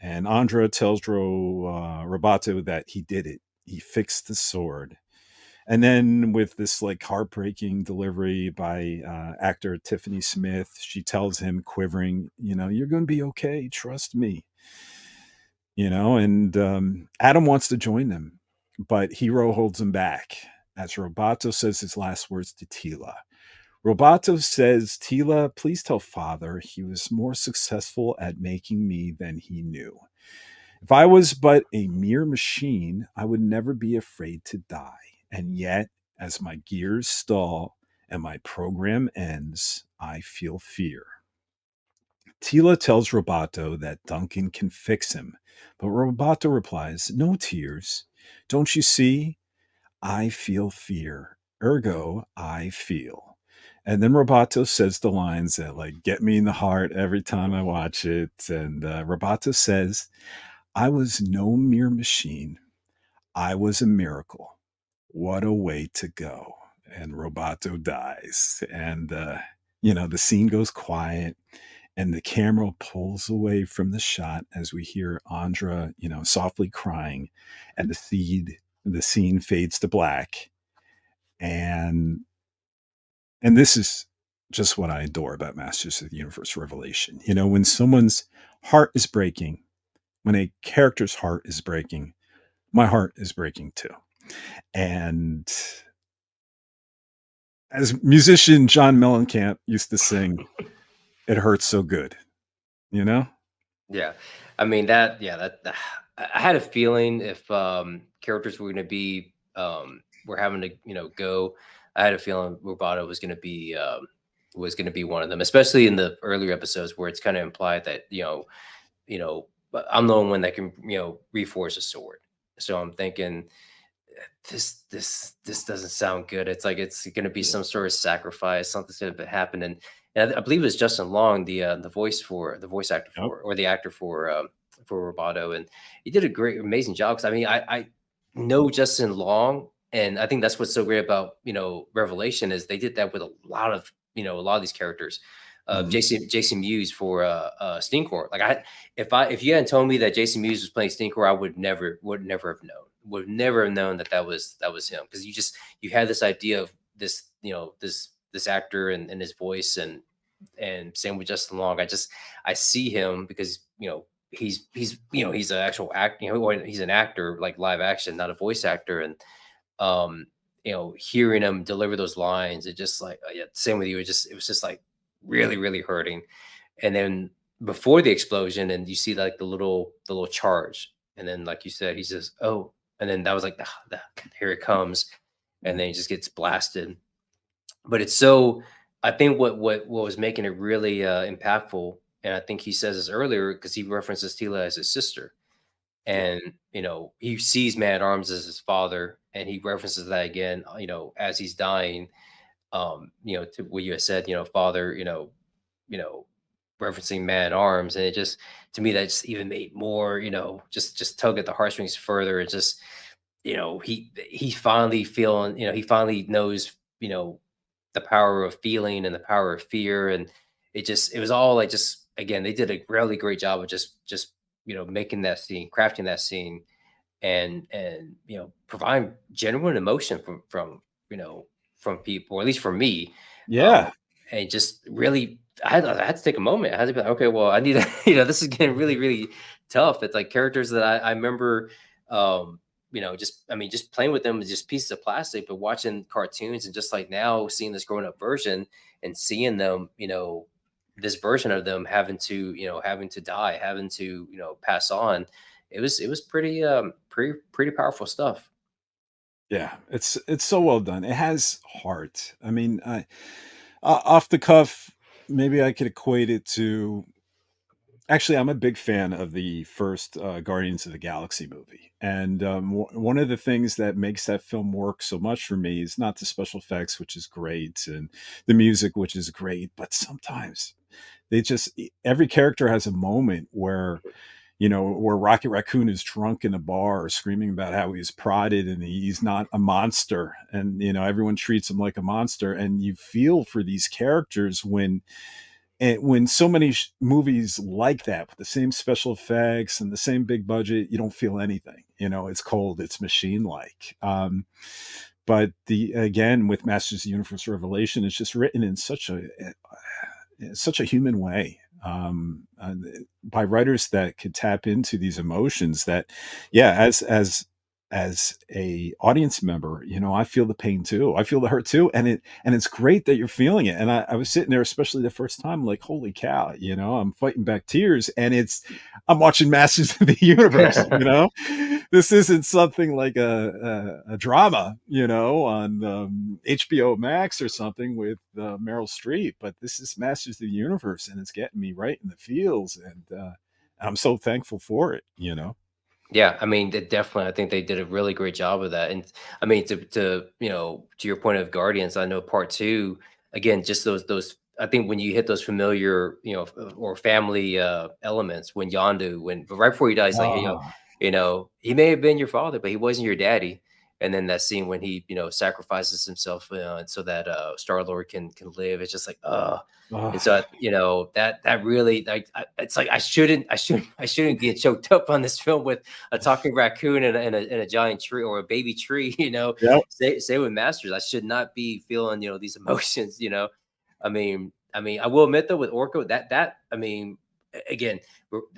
And Andra tells Roboto that he did it. He fixed the sword. And then with this like heartbreaking delivery by actor Tiffany Smith, she tells him, quivering, you're going to be okay. Trust me. And Adam wants to join them, but Hiro holds him back as Roboto says his last words to Tila. Roboto says, Tila, please tell father he was more successful at making me than he knew. If I was but a mere machine, I would never be afraid to die. And yet, as my gears stall and my program ends, I feel fear. Tila tells Roboto that Duncan can fix him, but Roboto replies, no tears. Don't you see? I feel fear. Ergo, I feel. And then Roboto says the lines that like get me in the heart every time I watch it. And Roboto says, I was no mere machine. I was a miracle. What a way to go. And Roboto dies. And, the scene goes quiet and the camera pulls away from the shot as we hear Andra, softly crying, and the scene fades to black. And this is just what I adore about Masters of the Universe Revelation. When someone's heart is breaking, when a character's heart is breaking, my heart is breaking too. And as musician John Mellencamp used to sing, it hurts so good, Yeah. I mean that I had a feeling if characters were going to be were having to go, I had a feeling Roboto was going to be one of them, especially in the earlier episodes where it's kind of implied that I'm the only one that can reforge a sword. So I'm thinking this doesn't sound good. It's like it's going to be some sort of sacrifice, something's going to happen. And I believe it was Justin Long, the voice actor for, or the actor for Roboto, and he did a amazing job. Because I mean, I know Justin Long, and I think that's what's so great about Revelation is they did that with a lot of these characters. Jason Mewes for Steam Core. Like if you hadn't told me that Jason Mewes was playing Steam Core, I would never have known. Would never have known that was him, because you had this idea of this this actor and his voice, and same with Justin Long. I see him because he's he's an actual act, he's an actor, like live action, not a voice actor, and hearing him deliver those lines, it just like same with you. It was just like really, really hurting. And then before the explosion, and you see like the little charge, and then like you said, he says, "Oh," and then that was like, here it comes, and then he just gets blasted. But it's so, I think what was making it really impactful, and I think he says this earlier because he references Tila as his sister, and he sees Man at Arms as his father, and he references that again, as he's dying. To what you had said, father, referencing Man at Arms, and it just, to me, that just even made more, just tug at the heartstrings further. It's just, he finally feeling, he finally knows, the power of feeling and the power of fear, and it was all like, just again, they did a really great job of just making that scene, crafting that scene, and providing genuine emotion from people, or at least for me. Yeah. And just really, I had to take a moment. I had to be like, okay, well, I need to, this is getting really, really tough. It's like characters that I remember, just playing with them is just pieces of plastic, but watching cartoons and just like now seeing this grown up version and seeing them, this version of them having to die, having to, pass on. It was pretty powerful stuff. Yeah, it's so well done. It has heart. I mean, off the cuff, maybe I could equate it to Actually, I'm a big fan of the first Guardians of the Galaxy movie. And one of the things that makes that film work so much for me is not the special effects, which is great, and the music, which is great, but sometimes they just, every character has a moment where, where Rocket Raccoon is drunk in a bar screaming about how he's prodded and he's not a monster. And, everyone treats him like a monster. And you feel for these characters when so many movies like that with the same special effects and the same big budget, you don't feel anything. It's cold, it's machine like. But again, with Masters of the Universe Revelation, it's just written in such a human way, by writers that could tap into these emotions that, yeah, as a audience member, I feel the pain too. I feel the hurt too. And it's great that you're feeling it. And I was sitting there, especially the first time, like, holy cow, I'm fighting back tears, and I'm watching Masters of the Universe, this isn't something like a drama, on HBO Max or something with Meryl Streep, but this is Masters of the Universe, and it's getting me right in the feels. And I'm so thankful for it, Yeah, I mean, definitely. I think they did a really great job of that. And I mean, to to your point of Guardians, I know part two, again, just those. I think when you hit those familiar, or family elements, when Yondu, when right before he dies, like, hey, Oh, he may have been your father, but he wasn't your daddy. And then that scene when he, sacrifices himself, so that Star Lord can live. It's just like, and oh, so, that really, like, it's like I shouldn't get choked up on this film with a talking raccoon and a giant tree or a baby tree. yep. Say with Masters, I should not be feeling these emotions. I will admit though with Orko I mean, again,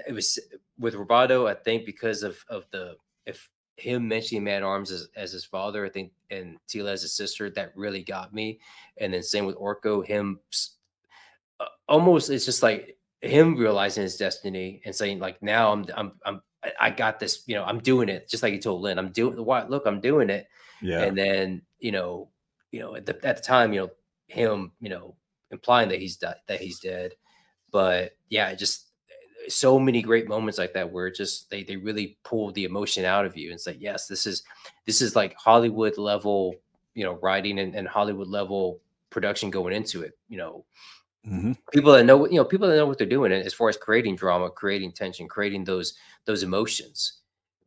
it was with Roboto. I think because of the if him mentioning Man Arms as his father, I think, and Tila as his sister, that really got me. And then same with Orko, him almost, it's just like him realizing his destiny and saying like, now I got this, I'm doing it, just like he told Lynn, I'm doing what, look, I'm doing it. Yeah. And then at the time, him implying that that he's dead. But yeah, just so many great moments like that where just they really pull the emotion out of you and say, yes, this is like Hollywood level, writing and Hollywood level production going into it. Hmm. People that know what they're doing as far as creating drama, creating tension, creating those emotions.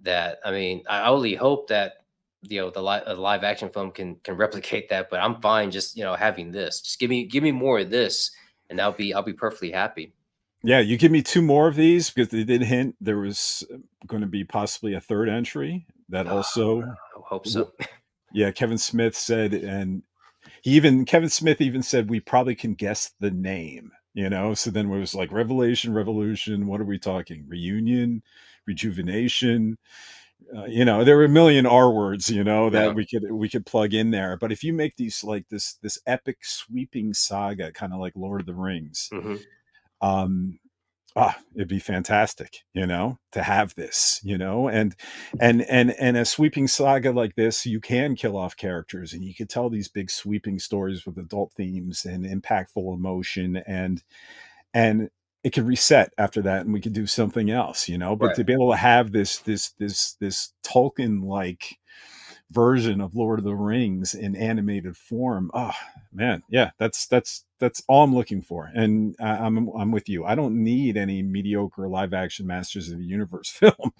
That, I mean, I only hope that a live action film can replicate that. But I'm fine just having this. Just give me more of this, and I'll be perfectly happy. Yeah, you give me two more of these, because they did hint there was going to be possibly a third entry that Oh, also, I hope w- so. yeah, Kevin Smith said, and Kevin Smith even said we probably can guess the name, so then it was like Revelation, Revolution, what are we talking? Reunion, rejuvenation, there were a million R words, that Yeah. we could plug in there. But if you make these like this epic sweeping saga, kind of like Lord of the Rings, Hmm. um it'd be fantastic, to have this, and a sweeping saga like this, you can kill off characters, and you could tell these big sweeping stories with adult themes and impactful emotion, and it could reset after that, and we could do something else, but Right. to be able to have this Tolkien like version of Lord of the Rings in animated form. Oh man, yeah, that's all I'm looking for. And I'm with you. I don't need any mediocre live action Masters of the Universe film.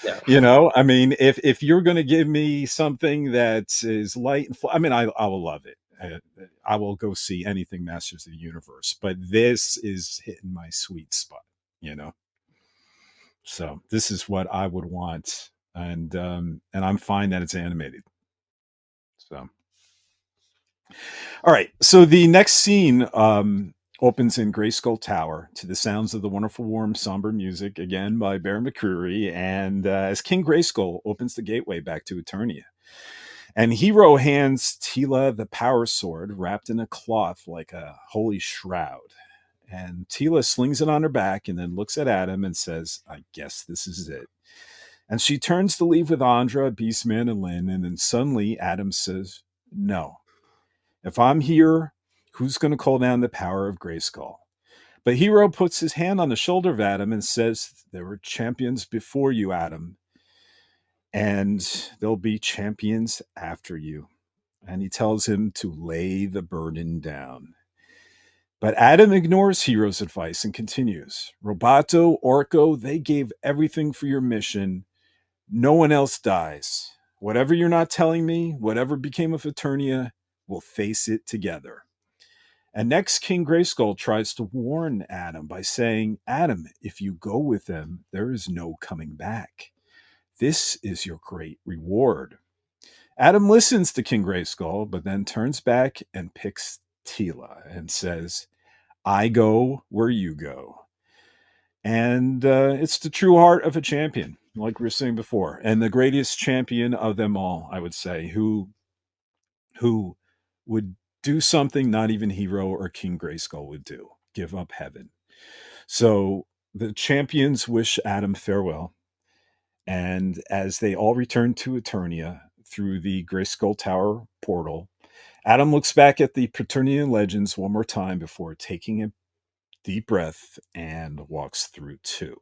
Yeah. I mean, if you're going to give me something that is light and I mean, I will love it. I will go see anything Masters of the Universe, but this is hitting my sweet spot, you know. So this is what I would want, and I'm fine that it's animated. So, all right. So the next scene opens in Grayskull Tower to the sounds of the wonderful, warm, somber music, again by Bear McCreary, and as King Grayskull opens the gateway back to Eternia. And Hero hands Tila the power sword wrapped in a cloth like a holy shroud. And Tila slings it on her back and then looks at Adam and says, I guess this is it. And she turns to leave with Andra, Beastman, and Lynn. And then suddenly Adam says, no. If I'm here, who's going to call down the power of Grayskull? But Hero puts his hand on the shoulder of Adam and says, there were champions before you, Adam, and there'll be champions after you. And he tells him to lay the burden down. But Adam ignores Hero's advice and continues. Roboto, Orko, they gave everything for your mission. No one else dies. Whatever you're not telling me, whatever became of Eternia, we'll face it together. And next, King Grayskull tries to warn Adam by saying, Adam, if you go with them, there is no coming back. This is your great reward. Adam listens to King Grayskull, but then turns back and picks Teela and says, I go where you go. And it's the true heart of a champion, like we were saying before, and the greatest champion of them all, I would say, who would do something not even Hero or King Grayskull would do, give up heaven. So the champions wish Adam farewell. And as they all return to Eternia through the Grayskull Tower portal, Adam looks back at the Preternian legends one more time before taking a deep breath and walks through too.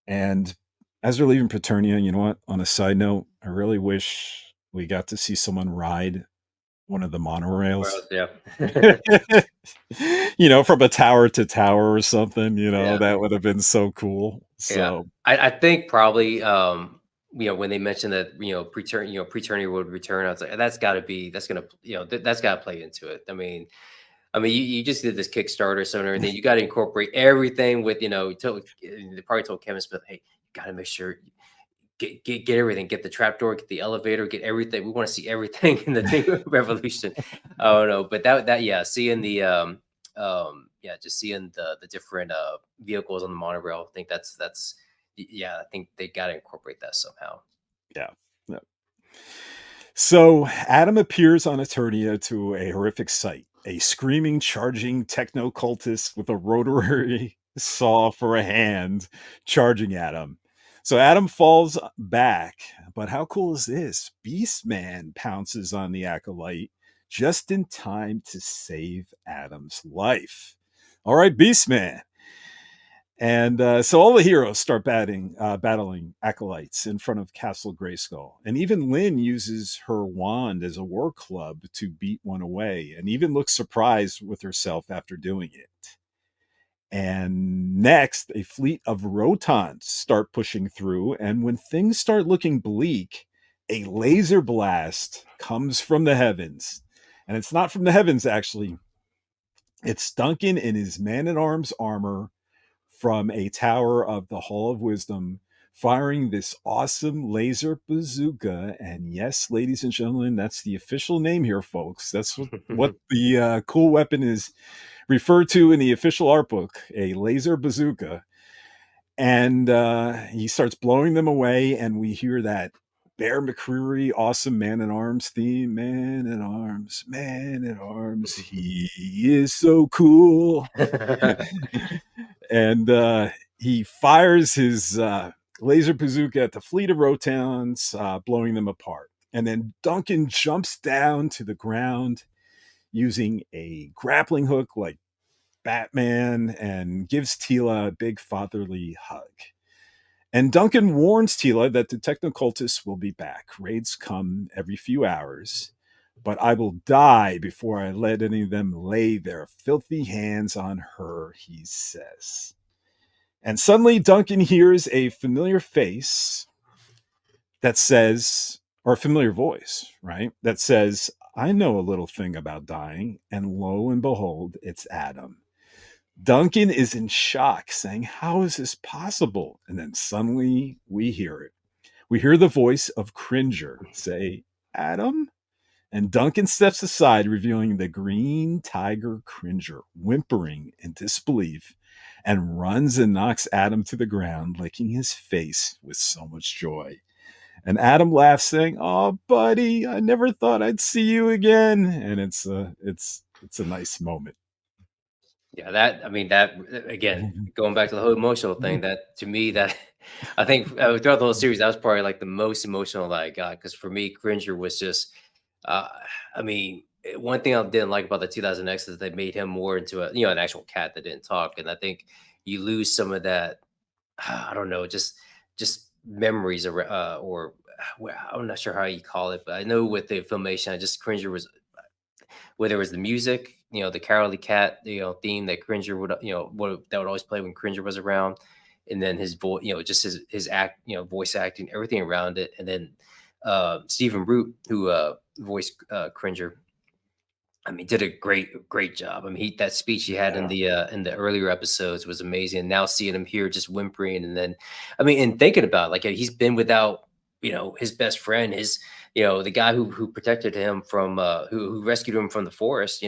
And as they're leaving Preternia, you know what? On a side note, I really wish we got to see someone ride one of the monorails. Yeah. From a tower to tower or something, that would have been so cool. So I think probably when they mentioned that Preternia would return, I was like, that's got to play into it. I mean, you just did this Kickstarter, so and everything. You got to incorporate everything with, they probably told Kevin Smith, hey, you got to make sure get everything, get the trapdoor, get the elevator, get everything. We want to see everything in the new Revolution. I don't know, but seeing the just seeing the different vehicles on the monorail. I think I think they got to incorporate that somehow. Yeah. So Adam appears on Eternia to a horrific sight. A screaming, charging techno-cultist with a rotary saw for a hand charging at him. So Adam falls back, but how cool is this? Beastman pounces on the acolyte just in time to save Adam's life. All right, Beastman. And so all the heroes start battling acolytes in front of Castle Grayskull. And even Lynn uses her wand as a war club to beat one away, and even looks surprised with herself after doing it. And next, a fleet of Rotons start pushing through, and when things start looking bleak, a laser blast comes from the heavens. And it's not from the heavens, actually. It's Duncan in his man-at-arms armor from a tower of the Hall of Wisdom, firing this awesome laser bazooka. And yes, ladies and gentlemen, that's the official name here, folks. That's what the cool weapon is referred to in the official art book, a laser bazooka. And he starts blowing them away, and we hear that Bear McCreary awesome Man-at-Arms theme. Man-at-Arms, Man-at-Arms, he is so cool. And he fires his laser bazooka at the fleet of Rotons, blowing them apart. And then Duncan jumps down to the ground using a grappling hook like Batman and gives Teela a big fatherly hug. And Duncan warns Teela that the technocultists will be back. Raids come every few hours, but I will die before I let any of them lay their filthy hands on her, he says. And suddenly Duncan hears a familiar face that says, or a familiar voice, right? That says, I know a little thing about dying. And lo and behold, it's Adam. Duncan is in shock, saying, how is this possible? And then suddenly we hear it. We hear the voice of Cringer say, Adam? And Duncan steps aside, revealing the green tiger Cringer, whimpering in disbelief, and runs and knocks Adam to the ground, licking his face with so much joy. And Adam laughs, saying, oh, buddy, I never thought I'd see you again. And it's a nice moment. Yeah, that again, going back to the whole emotional thing, that to me, that I think throughout the whole series, that was probably like the most emotional that I got. Because for me, Cringer was just, one thing I didn't like about the 2000X is they made him more into a, an actual cat that didn't talk, and I think you lose some of that. I don't know, just memories or well, I'm not sure how you call it, but I know with the filmation, I just Cringer was, whether it was the music, the Carolee Cat, theme that Cringer would, that would always play when Cringer was around, and then his voice, just his act, voice acting, everything around it, and then Stephen Root, who voiced Cringer. I mean, did a great job. I mean, that speech he had in the earlier episodes was amazing. Now seeing him here, just whimpering, and then, I mean, and thinking about it, like he's been without, his best friend, his, the guy who protected him from, who rescued him from the forest,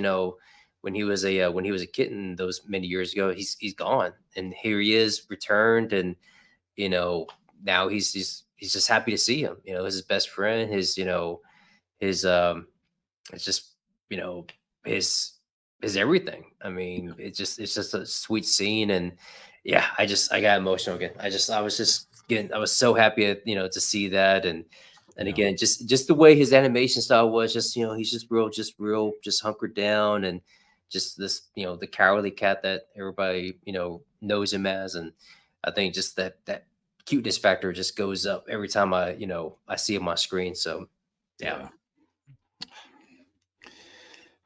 when he was a kitten those many years ago. He's gone, and here he is returned, and now he's just happy to see him. His best friend, his it's just, you know, his everything. I mean, it's just a sweet scene, and yeah, I got emotional again. I was so happy, to see that, and again, just the way his animation style was, just he's just real, just hunkered down, and just this, the Carolee Cat that everybody knows him as, and I think just that cuteness factor just goes up every time I see him on screen. So yeah.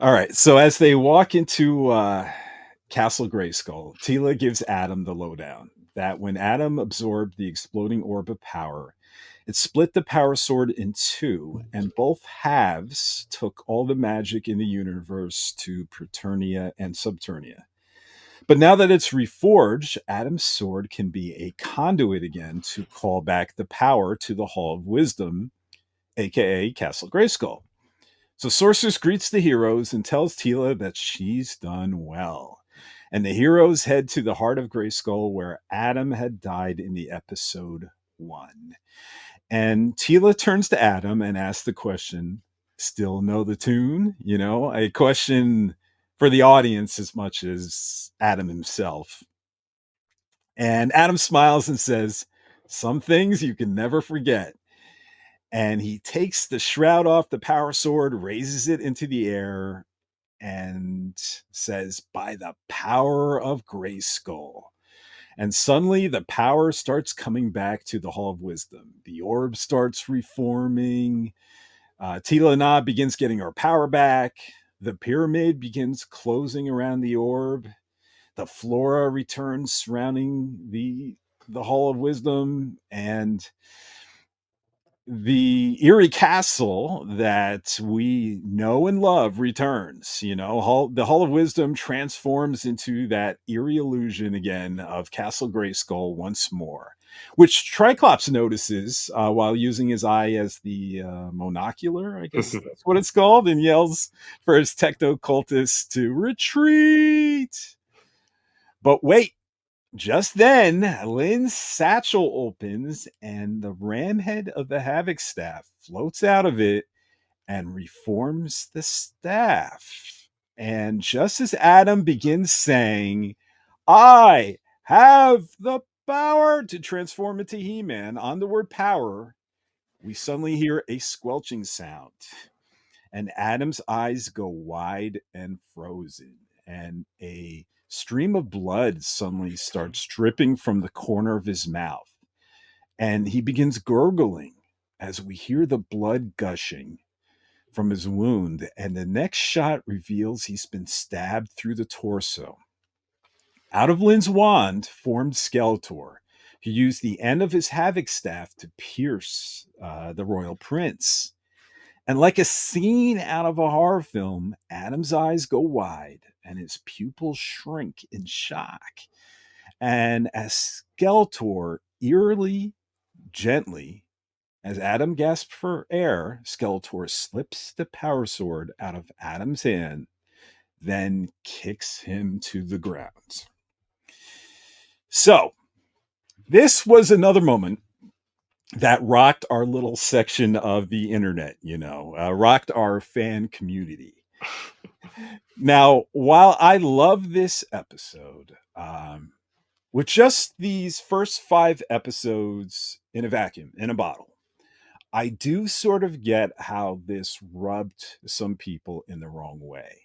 All right. So as they walk into Castle Grayskull, Tila gives Adam the lowdown that when Adam absorbed the exploding orb of power, it split the power sword in two, and both halves took all the magic in the universe to Preternia and Subternia. But now that it's reforged, Adam's sword can be a conduit again to call back the power to the Hall of Wisdom, aka Castle Grayskull. So Sorceress greets the heroes and tells Tila that she's done well. And the heroes head to the heart of Grayskull, where Adam had died in the episode 1. And Tila turns to Adam and asks the question, still know the tune? A question for the audience as much as Adam himself. And Adam smiles and says, some things you can never forget. And he takes the shroud off the power sword, raises it into the air, and says, by the power of Grayskull. And suddenly the power starts coming back to the Hall of Wisdom. The orb starts reforming. Tila Na begins getting her power back. The pyramid begins closing around the orb. The flora returns surrounding the Hall of Wisdom. And the eerie castle that we know and love returns. The Hall of Wisdom transforms into that eerie illusion again of Castle Grayskull once more, which Triclops notices while using his eye as the monocular, I guess that's what it's called, and yells for his techno-cultists to retreat. But wait. Just then, Lynn's satchel opens and the ram head of the Havoc staff floats out of it and reforms the staff. And just as Adam begins saying, I have the power to transform into He-Man on the word power, we suddenly hear a squelching sound. And Adam's eyes go wide and frozen. And a stream of blood suddenly starts dripping from the corner of his mouth. And he begins gurgling as we hear the blood gushing from his wound. And the next shot reveals he's been stabbed through the torso. Out of Lynn's wand formed Skeletor, who used the end of his Havoc staff to pierce the royal prince. And like a scene out of a horror film, Adam's eyes go wide and his pupils shrink in shock. And as Skeletor eerily, gently, as Adam gasps for air, Skeletor slips the power sword out of Adam's hand, then kicks him to the ground. So, this was another moment that rocked our little section of the internet, rocked our fan community. Now, while I love this episode, with just these first 5 episodes in a vacuum, in a bottle, I do sort of get how this rubbed some people in the wrong way.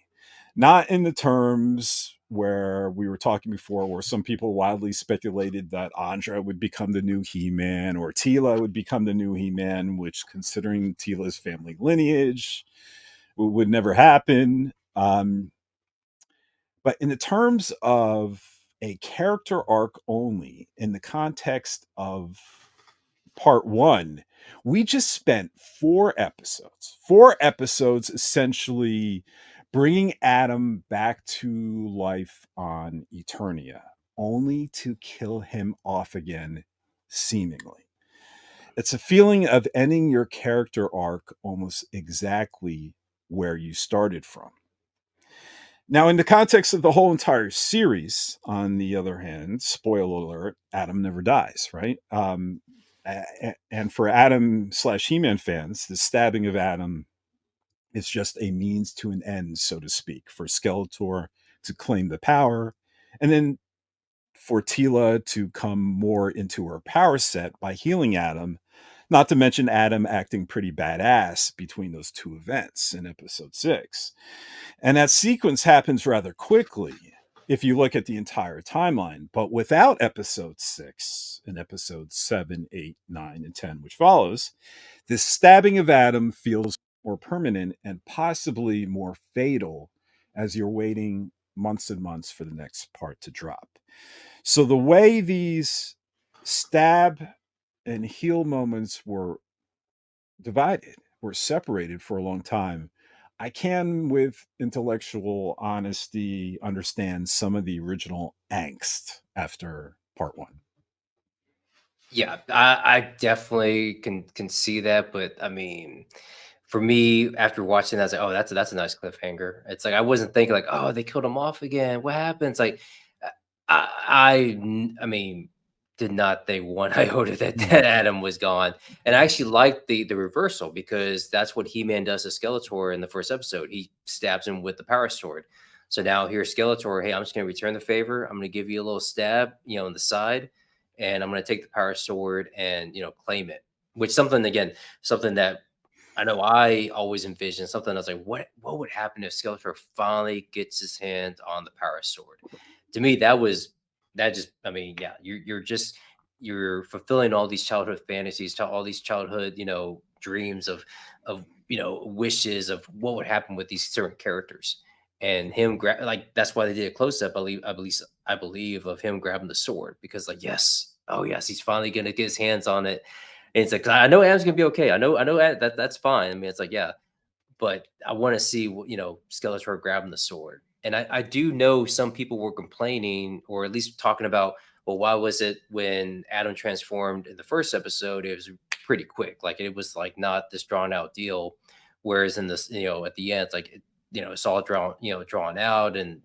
Not in the terms where we were talking before, where some people wildly speculated that Andra would become the new He-Man or Teela would become the new He-Man, which, considering Teela's family lineage, would never happen. But in the terms of a character arc only, in the context of part one, we just spent 4 episodes essentially bringing Adam back to life on Eternia, only to kill him off again, seemingly. It's a feeling of ending your character arc almost exactly where you started from. Now, in the context of the whole entire series, on the other hand, spoiler alert, Adam never dies, right? And for Adam/He-Man fans, the stabbing of Adam is just a means to an end, so to speak, for Skeletor to claim the power, and then for Teela to come more into her power set by healing Adam, not to mention Adam acting pretty badass between those 2 events in episode 6. And that sequence happens rather quickly if you look at the entire timeline. But without episode 6 and episodes 7, 8, 9, and 10, which follows, this stabbing of Adam feels more permanent and possibly more fatal as you're waiting months and months for the next part to drop. So the way these stab and heal moments were divided, were separated for a long time, I can, with intellectual honesty, understand some of the original angst after part one. Yeah, I definitely can see that, but I mean, for me, after watching that, I was like, oh, that's a nice cliffhanger. It's like I wasn't thinking like, oh, they killed him off again. What happens? Like, I mean, did not think one iota that Adam was gone, and I actually liked the reversal because that's what He-Man does to Skeletor in the first episode. He stabs him with the power sword. So now here's Skeletor. Hey, I'm just gonna return the favor. I'm gonna give you a little stab, on the side, and I'm gonna take the power sword and claim it. Which something that I know I always envisioned something. I was like, what would happen if Skeletor finally gets his hands on the power sword? To me, I mean, yeah, you're fulfilling all these childhood fantasies, all these childhood, dreams of wishes of what would happen with these certain characters. And him like that's why they did a close up, I believe of him grabbing the sword because like, yes, oh yes, he's finally gonna get his hands on it. And it's like, I know Adam's gonna be okay. I know that's fine. I mean, it's like, yeah, but I want to see Skeletor grabbing the sword. And I do know some people were complaining or at least talking about, well, why was it when Adam transformed in the first episode, it was pretty quick. Like it was like not this drawn out deal. Whereas in this, at the end, it's like, it's all drawn out and,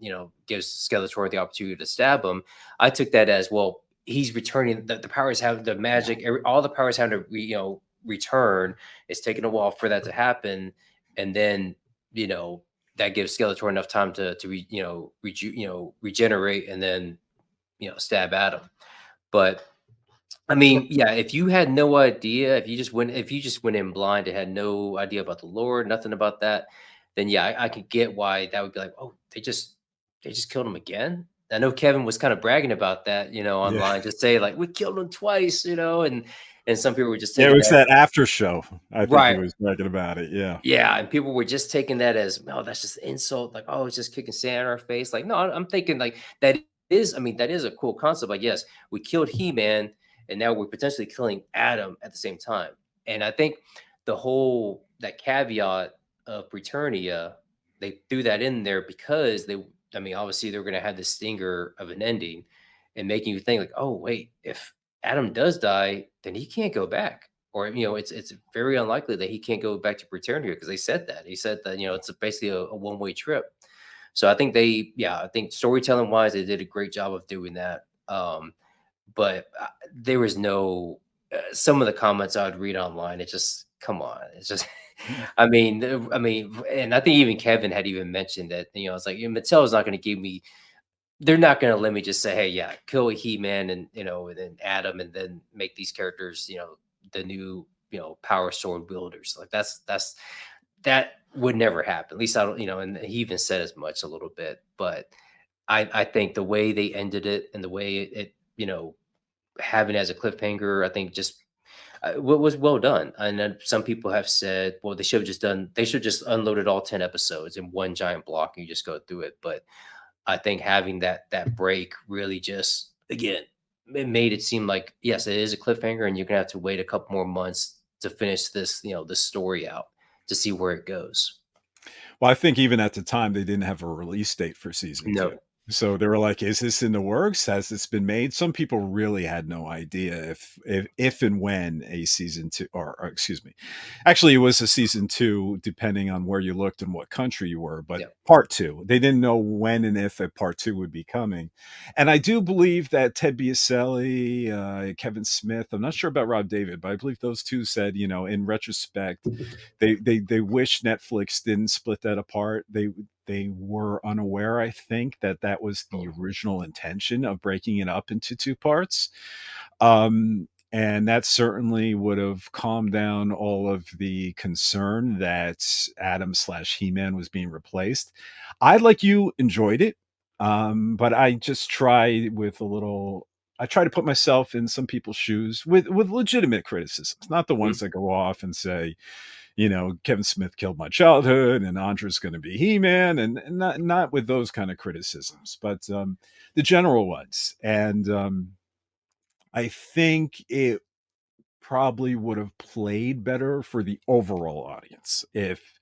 gives Skeletor the opportunity to stab him. I took that as, well, he's returning the powers have the magic, all the powers have to, return. It's taken a while for that to happen. And then, that gives Skeletor enough time to regenerate and then, stab at him. But I mean, yeah, if you had no idea, if you just went in blind and had no idea about the lore, nothing about that, then yeah, I could get why that would be like, oh, they just killed him again. I know Kevin was kind of bragging about that, online, just say like we killed him twice, and some people were just Yeah, taking it was that after show. I think Right. he was bragging about it. Yeah. Yeah, and people were just taking that as, oh, that's just insult. Like, oh, it's just kicking sand in our face. Like, no, I'm thinking like that is a cool concept. Like, yes, we killed He-Man, and now we're potentially killing Adam at the same time. And I think that caveat of Preternia, they threw that in there because obviously they're going to have the stinger of an ending and making you think like, oh, wait, if Adam does die, then he can't go back. Or it's very unlikely that he can't go back to Preternia because they said that. He said that it's basically a one-way trip. So I think I think storytelling wise, they did a great job of doing that. But there was no some of the comments I would read online. It just come on, it's just. I mean, and I think even Kevin had even mentioned that. It's like Mattel is not going to give me. They're not going to let me just say, hey, yeah, kill He-Man and and then Adam, and then make these characters, the new power sword wielders. Like that would never happen. At least I don't, and he even said as much a little bit. But I think the way they ended it and the way it having it as a cliffhanger, I think just what was well done. And then some people have said, well, they should just unloaded all 10 episodes in one giant block and you just go through it. But I think having that break really just, again, it made it seem like, yes, it is a cliffhanger and you're gonna have to wait a couple more months to finish this, this story out to see where it goes. Well, I think even at the time they didn't have a release date for season No. 2. So they were like, "Is this in the works? Has this been made?" Some people really had no idea if and when a season 2, or excuse me, actually it was a season 2, depending on where you looked and what country you were. But part 2, they didn't know when and if a part 2 would be coming. And I do believe that Ted Biaselli, Kevin Smith, I'm not sure about Rob David, but I believe those two said, in retrospect, they wish Netflix didn't split that apart. They were unaware, I think, that was the original intention of breaking it up into 2 parts. And that certainly would have calmed down all of the concern that Adam/He-Man was being replaced. I, like you, enjoyed it. But I just try to put myself in some people's shoes with legitimate criticisms, not the ones that go off and say, Kevin Smith killed my childhood and Andre's going to be He-Man, and not with those kind of criticisms, but the general ones. And I think it probably would have played better for the overall audience if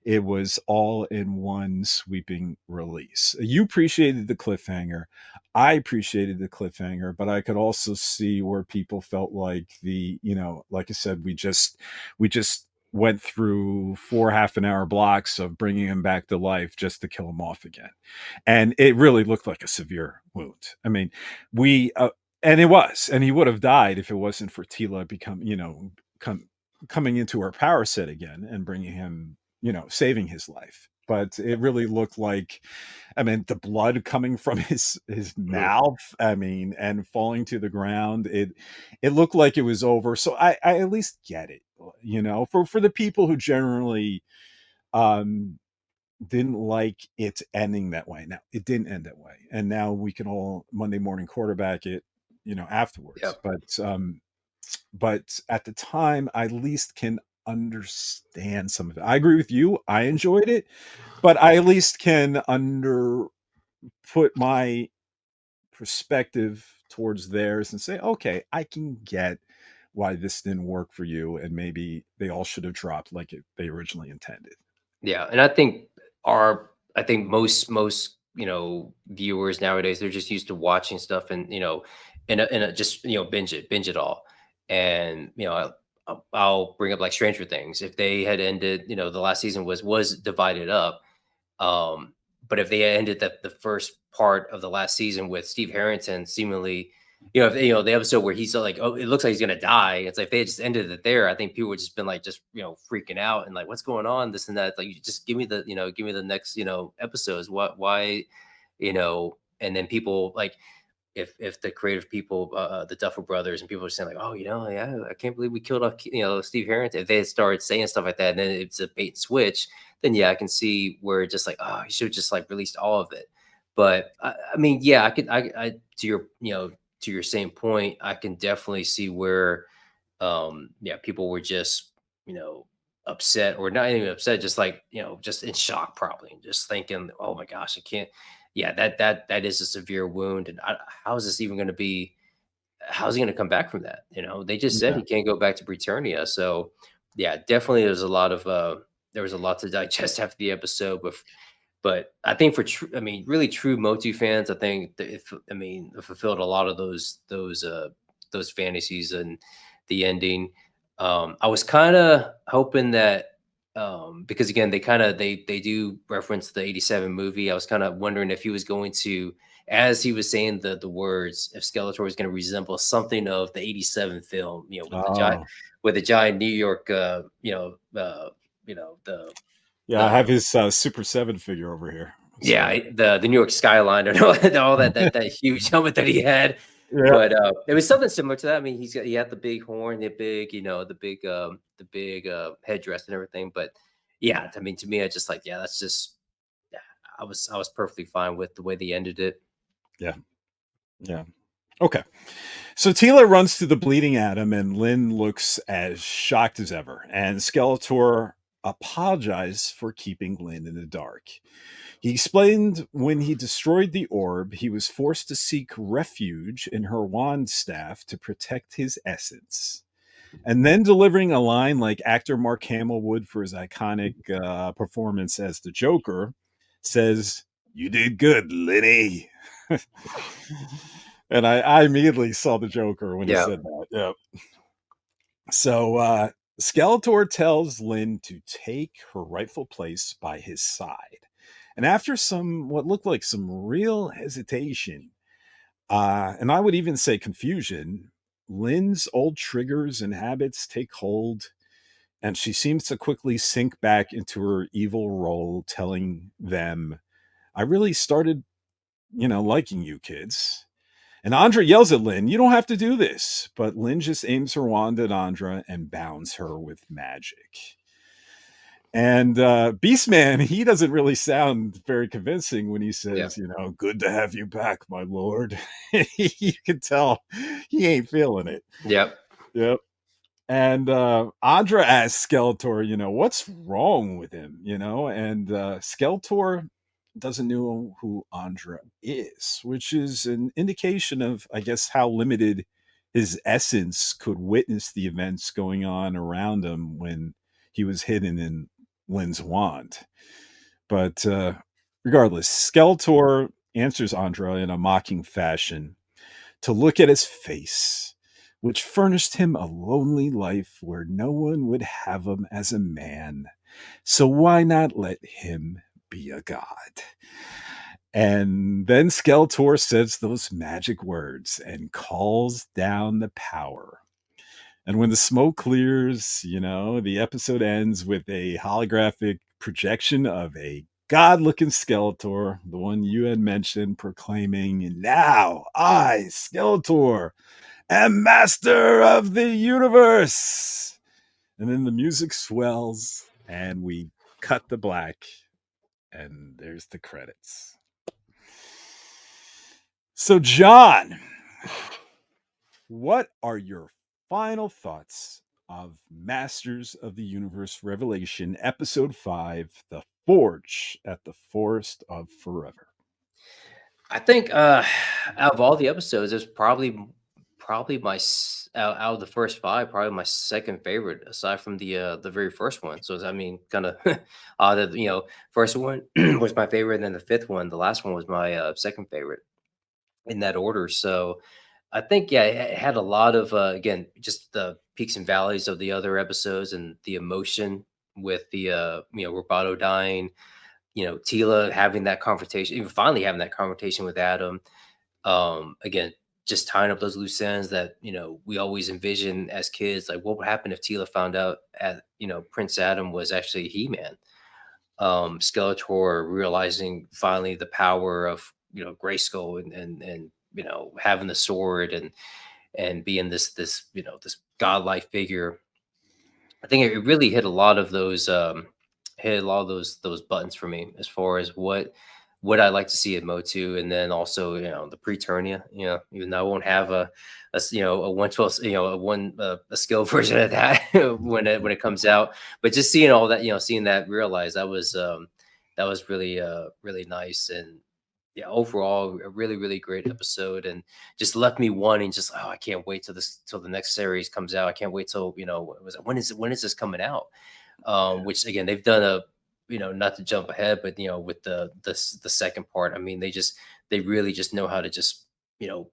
it was all in one sweeping release. You appreciated the cliffhanger. I appreciated the cliffhanger, but I could also see where people felt like like I said, we just went through 4 half-an-hour blocks of bringing him back to life just to kill him off again. And it really looked like a severe wound. I mean, and it was, and he would have died if it wasn't for Tila coming into her power set again and bringing him, saving his life. But it really looked like, the blood coming from his mouth, and falling to the ground. It looked like it was over. So I at least get it, for the people who generally didn't like it ending that way. Now it didn't end that way, and now we can all Monday morning quarterback it, afterwards. Yep. But at the time, I at least can understand some of it. I agree with you. I enjoyed it, but I at least can put my perspective towards theirs and say, okay, I can get why this didn't work for you, and maybe they all should have dropped like they originally intended. Yeah, and I think most viewers nowadays, they're just used to watching stuff and just binge it all. And I'll bring up like Stranger Things. If they had ended, the last season was divided up. But if they ended the first part of the last season with Steve Harrington seemingly, if the episode where he's like, oh, it looks like he's gonna die. It's like if they had just ended it there, I think people would just been like, freaking out and like, what's going on? This and that. Like, you just give me the next, episodes. Why, and then people like, if the creative people, the Duffer Brothers, and people are saying like, oh, yeah, I can't believe we killed off, Steve Harrington. If they had started saying stuff like that, and then it's a bait and switch, then yeah, I can see where it's just like, oh, you should have just like released all of it. But yeah, I to your same point, I can definitely see where, people were just, upset, or not even upset, just like, just in shock, probably, and just thinking, oh my gosh, I can't. Yeah, that is a severe wound, and how is this even going to be? How's he going to come back from that? They just said he can't go back to Britannia. So yeah, definitely there was a lot to digest after the episode, but I think for really true Motu fans, I think it fulfilled a lot of those fantasies and the ending. I was kind of hoping that, because again, they do reference the 87 movie. I was kind of wondering if he was going to, as he was saying the words, if Skeletor was going to resemble something of the 87 film, with the giant New York, I have his Super 7 figure over here. So. Yeah, the New York skyline and all that huge helmet that he had. Yeah. But it was something similar to that. I mean, he had the big horn, the big, the big headdress and everything. But yeah, I mean, to me, I just like, yeah, that's just, yeah, I was perfectly fine with the way they ended it. Yeah. Yeah. Okay. So Tila runs to the bleeding Atom, and Lynn looks as shocked as ever. And Skeletor apologized for keeping Lynn in the dark. He explained when he destroyed the orb, he was forced to seek refuge in her wand staff to protect his essence. And then delivering a line like actor Mark Hamill would for his iconic performance as the Joker, says, "You did good, Lenny." And I immediately saw the Joker when he said that. Yeah. So Skeletor tells Lynn to take her rightful place by his side. And after what looked like some real hesitation, and I would even say confusion, Lynn's old triggers and habits take hold, and she seems to quickly sink back into her evil role, telling them, "I really started, liking you kids." And Andra yells at Lynn, "You don't have to do this." But Lynn just aims her wand at Andra and bounds her with magic. And Beastman, he doesn't really sound very convincing when he says, "Good to have you back, my lord." You can tell he ain't feeling it. Yep. And Andra asks Skeletor, what's wrong with him, and Skeletor doesn't know who Andra is, which is an indication of, I guess, how limited his essence could witness the events going on around him when he was hidden in Lynn's wand. But regardless, Skeletor answers Andra in a mocking fashion to look at his face, which furnished him a lonely life where no one would have him as a man. So why not let him be a god? And then Skeletor says those magic words and calls down the power. And when the smoke clears, the episode ends with a holographic projection of a god-looking Skeletor, the one you had mentioned, proclaiming, "Now I, Skeletor, am master of the universe." And then the music swells and we cut to black, and there's the credits. So, John, what are your final thoughts of Masters of the Universe Revelation, Episode 5, The Forge at the Forest of Forever? I think out of all the episodes, it's probably out of the first 5, probably my second favorite, aside from the very first one. So I mean, kind of odd that first one was my favorite, and then the fifth one, the last one, was my second favorite in that order. So I think it had a lot of again, just the peaks and valleys of the other episodes, and the emotion with the Roboto dying. Tila having that confrontation, even finally having that confrontation with Adam. Again, just tying up those loose ends that we always envision as kids. Like, what would happen if Tila found out Prince Adam was actually He-Man? Skeletor realizing finally the power of Grayskull, and having the sword, and being this godlike figure. I think it really hit a lot of those those buttons for me, as far as what I like to see at Motu. And then also the Preternia, even though I won't have a 112, a skill version of that when it comes out, but just seeing all that, seeing that, realize that was really really nice. And yeah, overall a really really great episode, and just left me wanting, just, oh, I can't wait till the next series comes out. I can't wait till when is this coming out? Which again, they've done not to jump ahead, but with the second part, I mean, they really just know how to just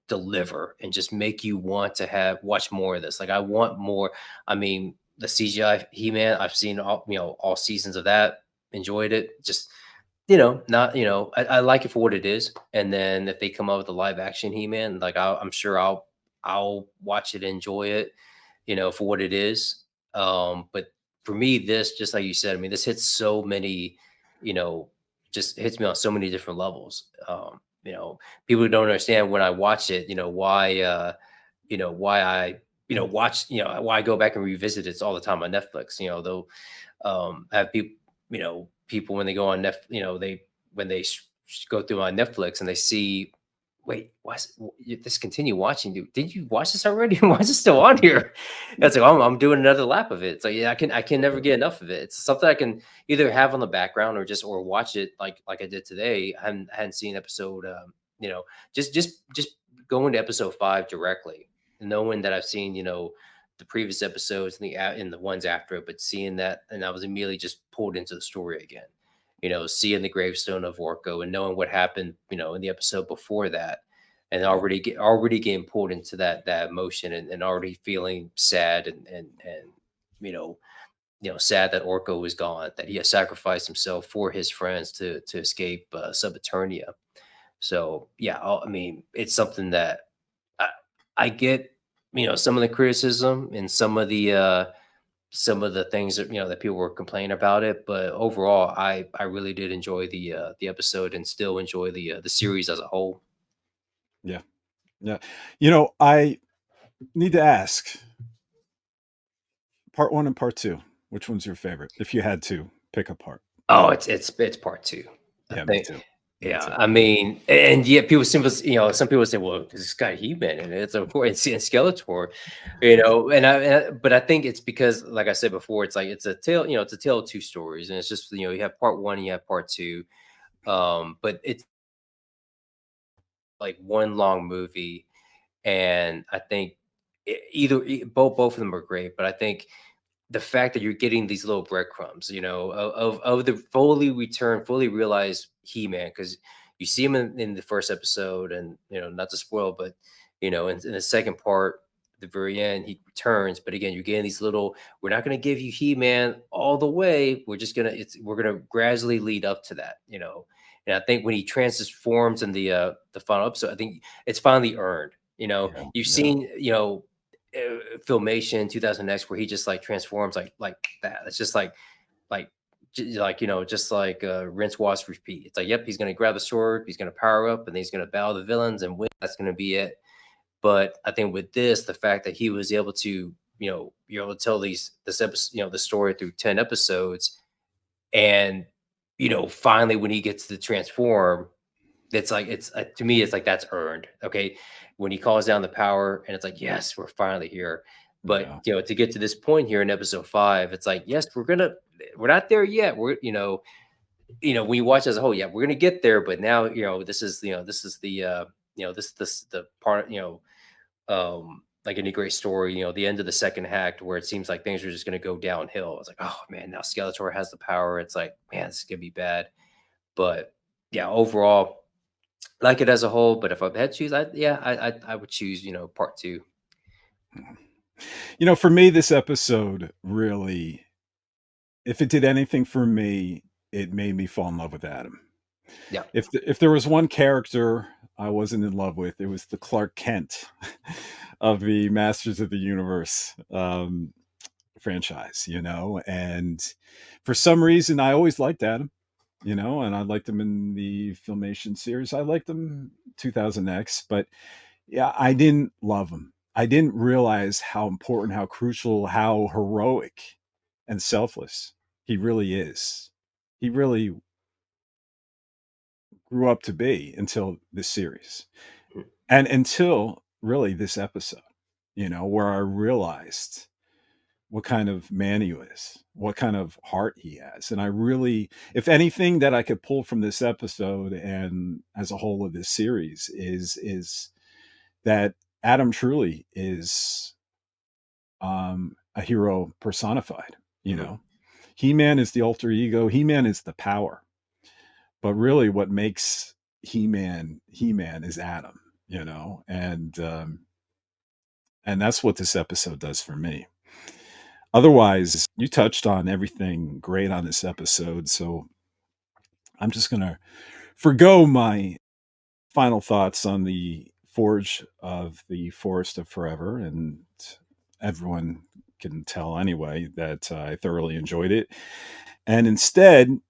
deliver, and just make you want to watch more of this. Like, I want more. I mean, the CGI He-Man, I've seen all seasons of that, enjoyed it. Just not I like it for what it is. And then if they come out with a live action He-Man, like, I'm sure I'll watch it, enjoy it, for what it is. But for me, this, just like you said, I mean, this hits so many, just hits me on so many different levels. people don't understand when I watch it, why I, watch, why I go back and revisit it all the time on Netflix. They'll have people, people when they go on when they go through on Netflix and they see, wait, you just continue watching? Did you watch this already? Why is it still on here? That's like, I'm doing another lap of it. So yeah, I can never get enough of it. It's something I can either have on the background or watch it like I did today. I hadn't seen episode, just going to episode 5 directly, knowing that I've seen, the previous episodes and the ones after it, but seeing that, and I was immediately just pulled into the story again. Seeing the gravestone of Orko and knowing what happened, in the episode before that, and already getting pulled into that emotion and already feeling sad and sad that Orko was gone, that he has sacrificed himself for his friends to escape Sub Eternia. So yeah, I mean, it's something that I get, some of the criticism and some of the things that that people were complaining about it, but overall, I really did enjoy the episode and still enjoy the series as a whole. Yeah. I need to ask, part 1 and part 2, which one's your favorite? If you had to pick a part. Oh, it's part 2. Yeah, me too. Yeah, I mean, and yet people some people say, well, this guy He-Man and it's and Skeletor, but I think it's because, like I said before, it's like it's a tale, it's a tale of 2 stories, and it's just you have part 1 and you have part 2, but it's like one long movie, and I think both of them are great, but I think the fact that you're getting these little breadcrumbs, of the fully realized He-Man, because you see him in the first episode, and not to spoil, but in the second part, the very end, he returns. But again, you're getting these little. We're not going to give you He-Man all the way. We're just we're gonna gradually lead up to that, And I think when he transforms in the final episode, I think it's finally earned. You've seen Filmation 2000X where he just like transforms like that. It's just like just like rinse, wash, repeat. It's like, yep, he's gonna grab the sword, he's gonna power up, and then he's gonna battle the villains and win. That's gonna be it. But I think with this, the fact that he was able to, you're able to tell this episode, the story through 10 episodes, and finally when he gets to transform, it's like to me, it's like that's earned. Okay, when he calls down the power, and it's like, yes, we're finally here. But to get to this point here in episode 5, it's like, yes, we're not there yet. We're when you watch as a whole, yeah, we're gonna get there. But now this is the part like any great story, the end of the second act where it seems like things are just gonna go downhill. It's like, oh man, now Skeletor has the power. It's like, man, this is gonna be bad. But yeah, overall, like it as a whole. But if I had to choose, I would choose part 2. For me, this episode really, if it did anything for me, it made me fall in love with Adam. Yeah. If there was one character I wasn't in love with, it was the Clark Kent of the Masters of the Universe franchise, and for some reason I always liked Adam, and I liked him in the Filmation series. I liked him 2000X, but yeah, I didn't love him. I didn't realize how important, how crucial, how heroic and selfless he really is. He really grew up to be until this series, and until really this episode, where I realized what kind of man he is, what kind of heart he has. And I really, if anything that I could pull from this episode and as a whole of this series is that Adam truly is a hero personified. He-Man is the alter ego. He-Man is the power. But really what makes He-Man is Adam, and that's what this episode does for me. Otherwise, you touched on everything great on this episode, so I'm just going to forgo my final thoughts on the Forge of the Forest of Forever, and everyone can tell anyway that I thoroughly enjoyed it. And instead,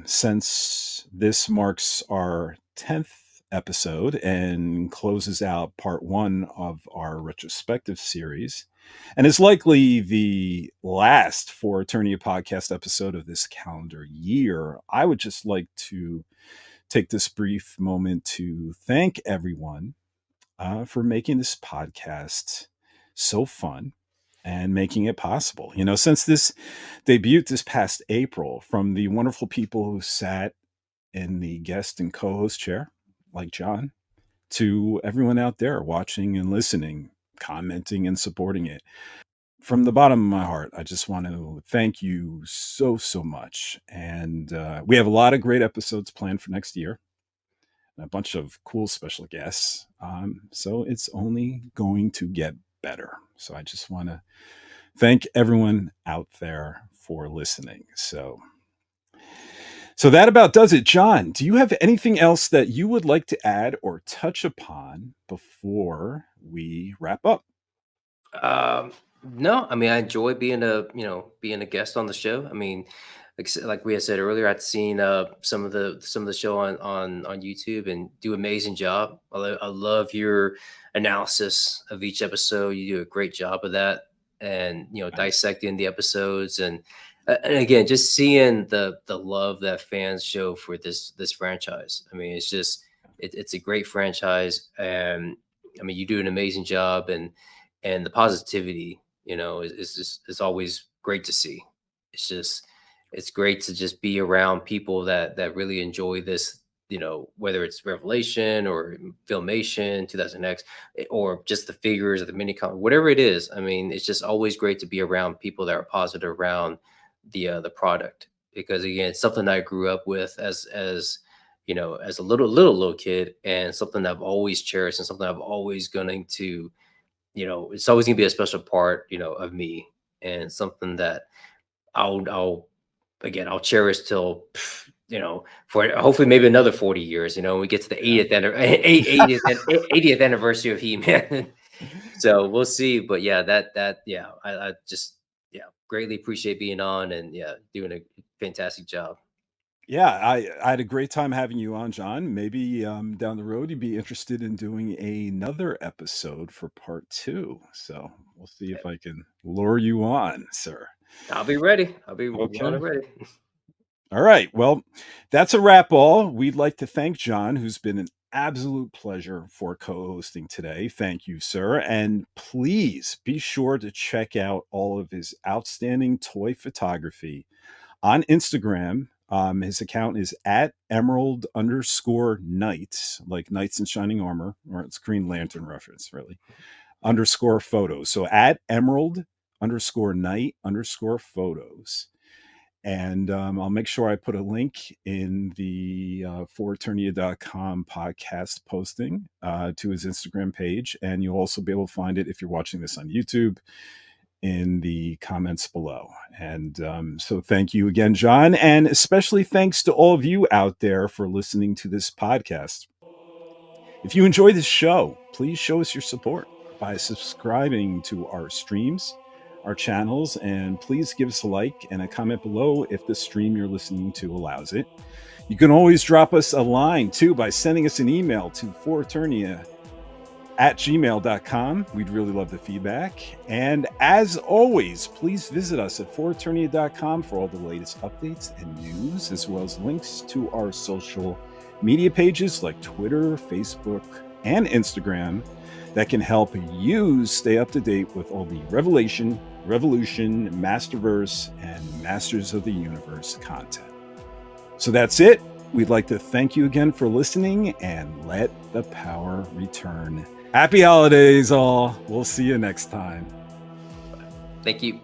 since this marks our 10th episode and closes out part 1 of our retrospective series, and is likely the last For Eternia podcast episode of this calendar year. I would just like to take this brief moment to thank everyone for making this podcast so fun and making it possible. You know, since this debuted this past April, from the wonderful people who sat in the guest and co-host chair, like John, to everyone out there watching and listening, commenting and supporting it. From the bottom of my heart, I just want to thank you so much. And we have a lot of great episodes planned for next year, a bunch of cool special guests. So it's only going to get better. So I just want to thank everyone out there for listening. So that about does it. John, do you have anything else that you would like to add or touch upon before we wrap up? No, I mean, I enjoy being a guest on the show. I mean, like we had said earlier, I'd seen some of the show on YouTube and do an amazing job. I love your analysis of each episode. You do a great job of that, and dissecting the episodes, and again, just seeing the love that fans show for this franchise. I mean, it's a great franchise, and I mean, you do an amazing job, and the positivity, is always great to see. It's great to just be around people that really enjoy this, whether it's Revelation or Filmation, 2000X, or just the figures or the mini comic, whatever it is. I mean, it's just always great to be around people that are positive around the product, because again, it's something I grew up with as as a little kid, and something I've always cherished, and something I've always going to, it's always gonna be a special part, of me, and something that I'll cherish till, for hopefully maybe another 40 years, when we get to the 80th anniversary of He-Man. So we'll see. But yeah, I just greatly appreciate being on, and doing a fantastic job. Yeah, I had a great time having you on, John. Maybe down the road you'd be interested in doing another episode for part 2. So we'll see if I can lure you on, sir. I'll be ready. I'll be Okay. ready. All right. Well, that's a wrap all. We'd like to thank John, who's been an absolute pleasure for co-hosting today. Thank you, sir. And please be sure to check out all of his outstanding toy photography on Instagram. His account is at @emerald_knights, like knights in shining armor, or it's Green Lantern reference, really, _photos. So at @emerald_knight_photos. And I'll make sure I put a link in the ForEternia.com podcast posting to his Instagram page. And you'll also be able to find it, if you're watching this on YouTube, in the comments below. And so thank you again, John. And especially thanks to all of you out there for listening to this podcast. If you enjoy this show, please show us your support by subscribing to our streams, our channels, and please give us a like and a comment below if the stream you're listening to allows it. You can always drop us a line too by sending us an email to foreternia@gmail.com. We'd really love the feedback. And as always, please visit us at foreternia.com for all the latest updates and news, as well as links to our social media pages like Twitter, Facebook, and Instagram that can help you stay up to date with all the Revelation, Revolution, Masterverse, and Masters of the Universe content. So that's it. We'd like to thank you again for listening, and let the power return. Happy holidays, all. We'll see you next time. Thank you.